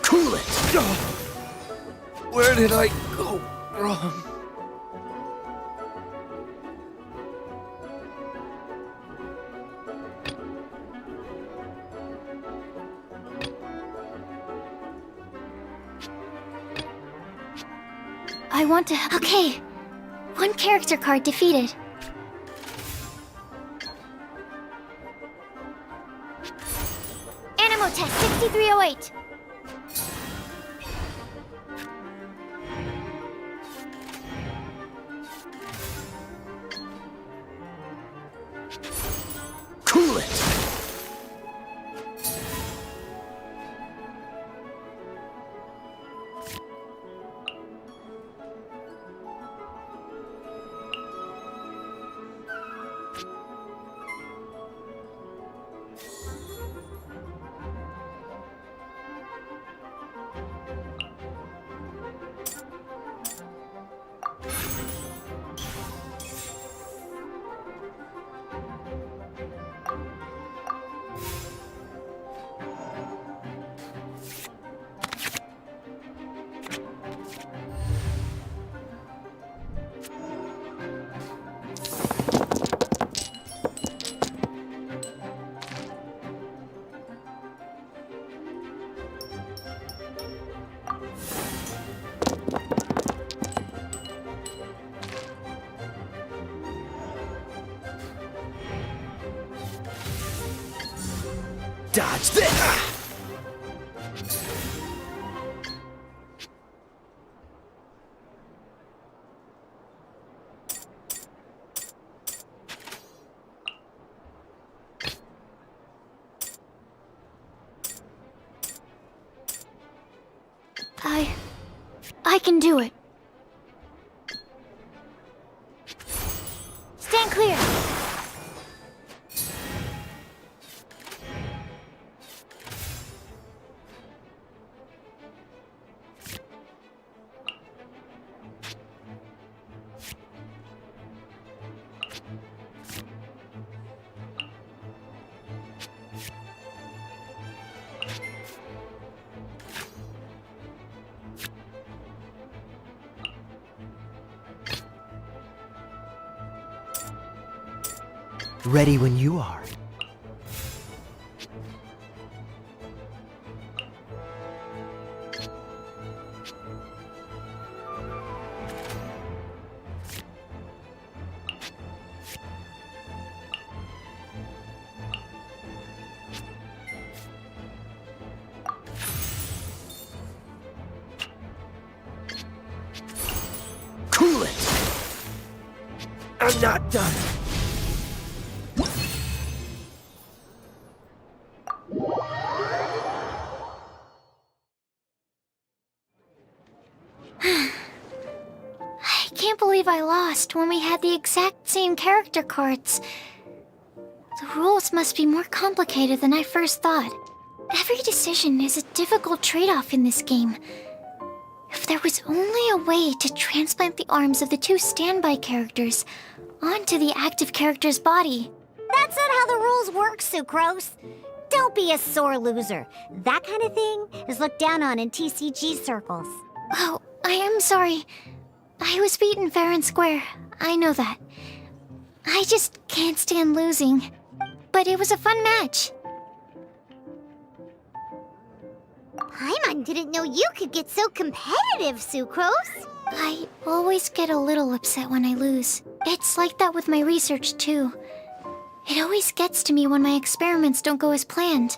Speaker 8: Cool it! Where did I go wrong?
Speaker 4: I want to... Okay. One character card defeated. Animo test 6308.
Speaker 5: Cool it! Dodge this!
Speaker 4: I can do it. Stand clear.
Speaker 5: Ready when you are. I'm not done.
Speaker 1: I can't believe I lost when we had the exact same character cards. The rules must be more complicated than I first thought. Every decision is a difficult trade-off in this game. If there was only a way to transplant the arms of the two standby characters onto the active character's body.
Speaker 4: That's not how the rules work, Sucrose. Don't be a sore loser. That kind of thing is looked down on in TCG circles.
Speaker 1: Oh, I am sorry. I was beaten fair and square. I know that. I just can't stand losing. But it was a fun match.
Speaker 4: Paimon didn't know you could get so competitive, Sucrose.
Speaker 1: I always get a little upset when I lose. It's like that with my research, too. It always gets to me when my experiments don't go as planned.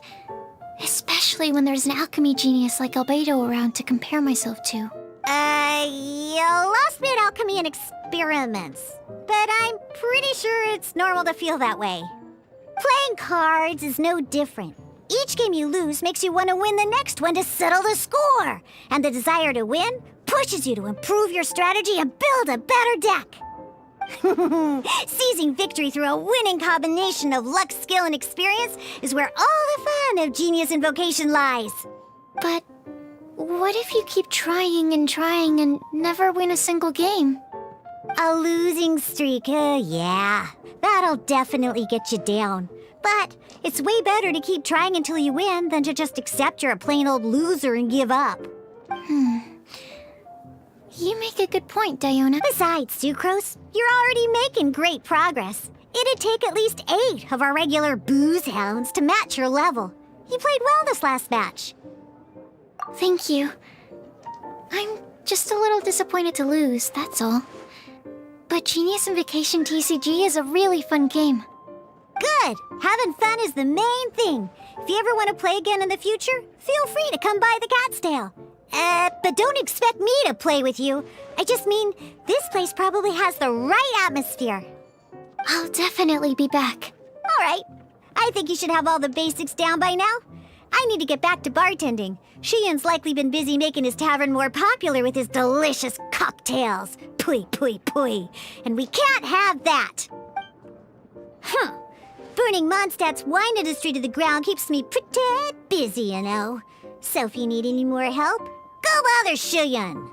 Speaker 1: Especially when there's an alchemy genius like Albedo around to compare myself to.
Speaker 4: You lost me at alchemy and experiments. But I'm pretty sure it's normal to feel that way. Playing cards is no different. Each game you lose makes you want to win the next one to settle the score. And the desire to win pushes you to improve your strategy and build a better deck. Seizing victory through a winning combination of luck, skill, and experience is where all the fun of Genius Invocation lies.
Speaker 1: But what if you keep trying and never win a single game?
Speaker 4: A losing streak, yeah. That'll definitely get you down. But it's way better to keep trying until you win than to just accept you're a plain old loser and give up.
Speaker 1: You make a good point, Diona.
Speaker 4: Besides, Sucrose, you're already making great progress. It'd take at least 8 of our regular booze hounds to match your level. You played well this last match.
Speaker 1: Thank you. I'm just a little disappointed to lose, that's all. But Genius Invocation TCG is a really fun game.
Speaker 4: Good! Having fun is the main thing. If you ever want to play again in the future, feel free to come by the Cat's Tail. But don't expect me to play with you. I just mean, this place probably has the right atmosphere.
Speaker 1: I'll definitely be back.
Speaker 4: All right. I think you should have all the basics down by now. I need to get back to bartending. Shian's likely been busy making his tavern more popular with his delicious cocktails. Pui, pui, pui. And we can't have that. Burning Mondstadt's wine industry to the ground keeps me pretty busy, you know. So if you need any more help, go bother Shiyan.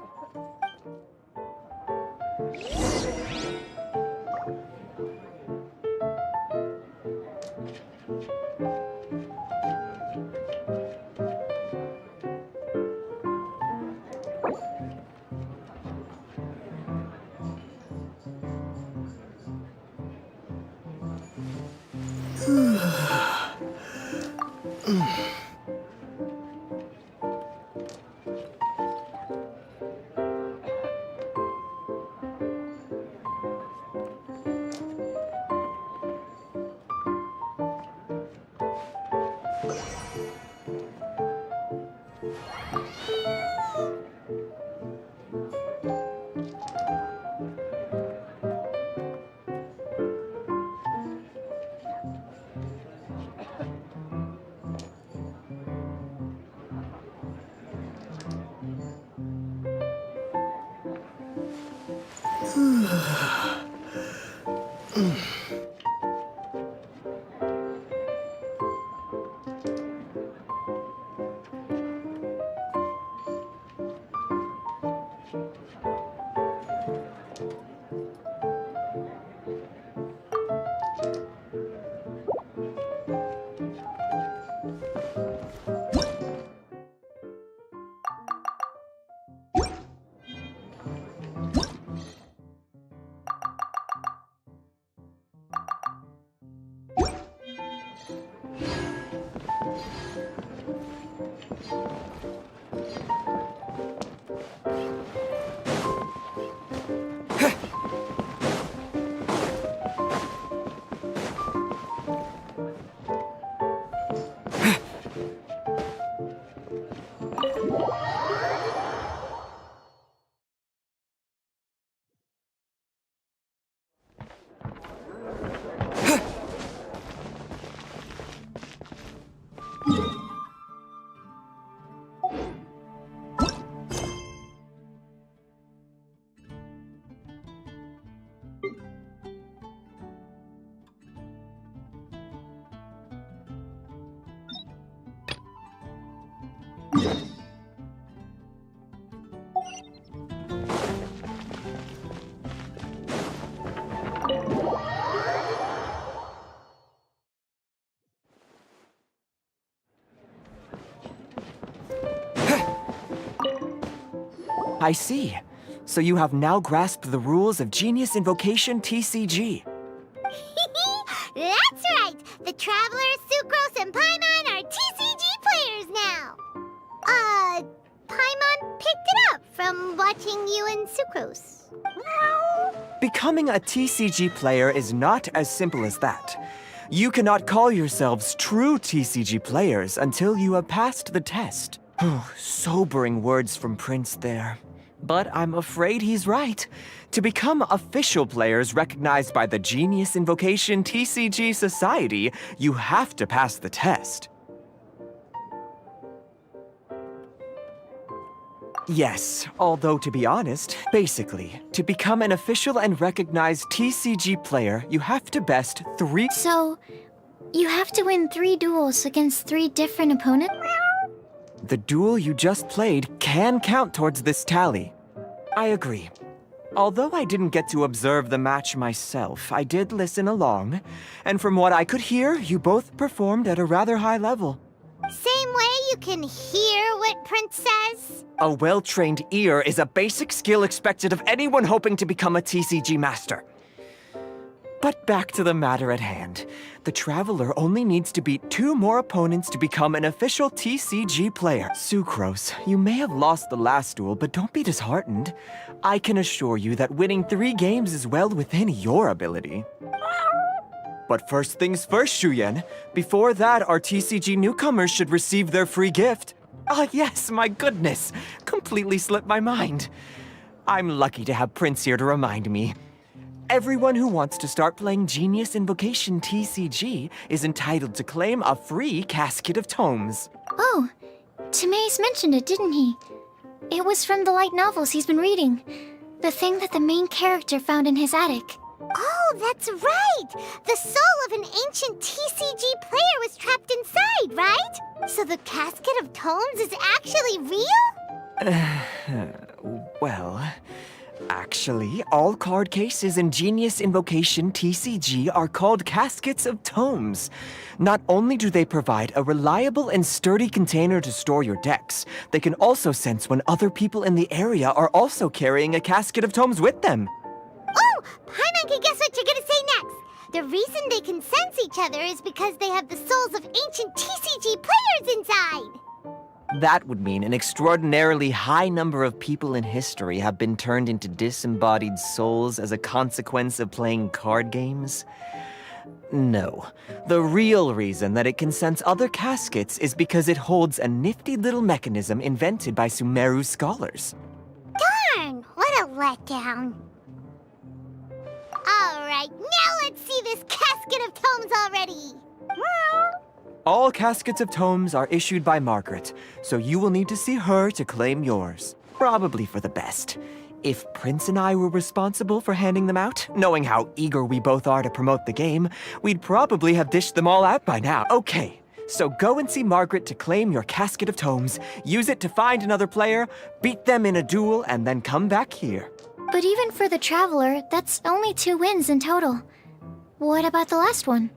Speaker 12: I see. So you have now grasped the rules of Genius Invocation TCG.
Speaker 4: That's right! The Travelers, Sucrose, and Paimon are TCG players now! Paimon picked it up from watching you and Sucrose.
Speaker 12: Becoming a TCG player is not as simple as that. You cannot call yourselves true TCG players until you have passed the test. Sobering words from Prince there. But I'm afraid he's right. To become official players recognized by the Genius Invocation TCG Society, you have to pass the test. Yes, although to be honest, basically, to become an official and recognized TCG player, you have to best 3...
Speaker 4: So, you have to win 3 duels against 3 different opponents?
Speaker 12: The duel you just played can count towards this tally. I agree. Although I didn't get to observe the match myself, I did listen along, and from what I could hear, you both performed at a rather high level.
Speaker 4: Same way you can hear what Prince says?
Speaker 12: A well-trained ear is a basic skill expected of anyone hoping to become a TCG master. But back to the matter at hand. The Traveler only needs to beat 2 more opponents to become an official TCG player. Sucrose, you may have lost the last duel, but don't be disheartened. I can assure you that winning 3 games is well within your ability. But first things first, Shuyen. Before that, our TCG newcomers should receive their free gift. Ah, yes, my goodness. Completely slipped my mind. I'm lucky to have Prince here to remind me. Everyone who wants to start playing Genius Invocation TCG is entitled to claim a free casket of tomes.
Speaker 4: Oh, Timaeus mentioned it, didn't he? It was from the light novels he's been reading. The thing that the main character found in his attic. Oh, that's right! The soul of an ancient TCG player was trapped inside, right? So the casket of tomes is actually real?
Speaker 12: Well, actually, all card cases in Genius Invocation TCG are called caskets of tomes. Not only do they provide a reliable and sturdy container to store your decks, they can also sense when other people in the area are also carrying a casket of tomes with them.
Speaker 4: Oh, Paimon can guess what you're gonna say next. The reason they can sense each other is because they have the souls of ancient TCG players inside.
Speaker 12: That would mean an extraordinarily high number of people in history have been turned into disembodied souls as a consequence of playing card games. No. The real reason that it can sense other caskets is because it holds a nifty little mechanism invented by Sumeru scholars.
Speaker 4: Darn, what a letdown. Alright, now let's see this casket of tomes already.
Speaker 12: All caskets of tomes are issued by Margaret, so you will need to see her to claim yours. Probably for the best. If Prince and I were responsible for handing them out, knowing how eager we both are to promote the game, we'd probably have dished them all out by now. Okay, so go and see Margaret to claim your casket of tomes, use it to find another player, beat them in a duel, and then come back here.
Speaker 4: But even for the Traveler, that's only 2 wins in total. What about the last one?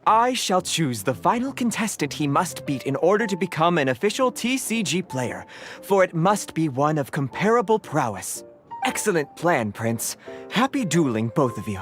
Speaker 12: I shall choose the final contestant he must beat in order to become an official TCG player, for it must be one of comparable prowess. Excellent plan, Prince. Happy dueling, both of you.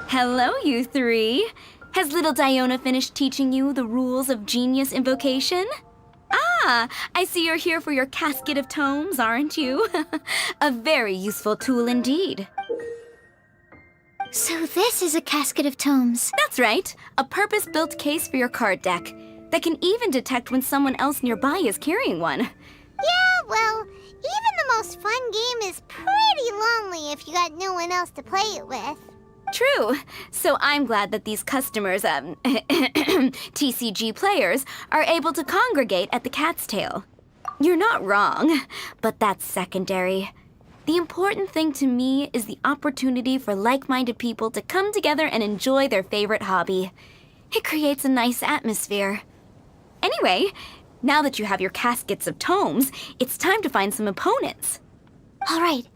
Speaker 13: Hello, you 3. Has little Diona finished teaching you the rules of Genius Invocation? Ah, I see you're here for your casket of tomes, aren't you? A very useful tool indeed.
Speaker 4: So this is a casket of tomes.
Speaker 13: That's right, a purpose-built case for your card deck that can even detect when someone else nearby is carrying one.
Speaker 4: Yeah, well, even the most fun game is pretty lonely if you got no one else to play it with.
Speaker 13: True. So I'm glad that these customers, TCG players, are able to congregate at the Cat's Tail. You're not wrong, but that's secondary. The important thing to me is the opportunity for like-minded people to come together and enjoy their favorite hobby. It creates a nice atmosphere. Anyway, now that you have your caskets of tomes, it's time to find some opponents.
Speaker 1: All right.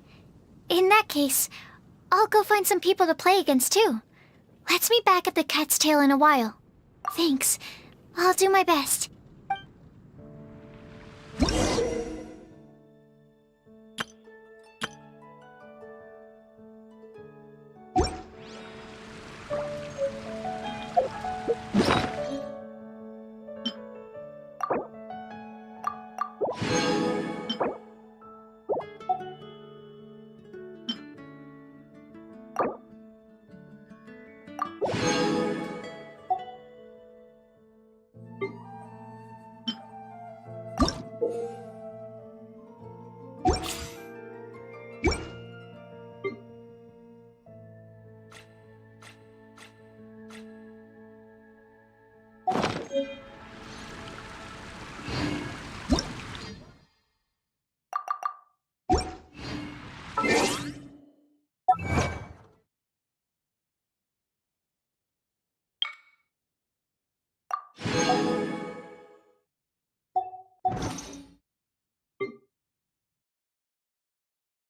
Speaker 1: In that case, I'll go find some people to play against too. Let's meet back at the Cat's Tail in a while. Thanks. I'll do my best.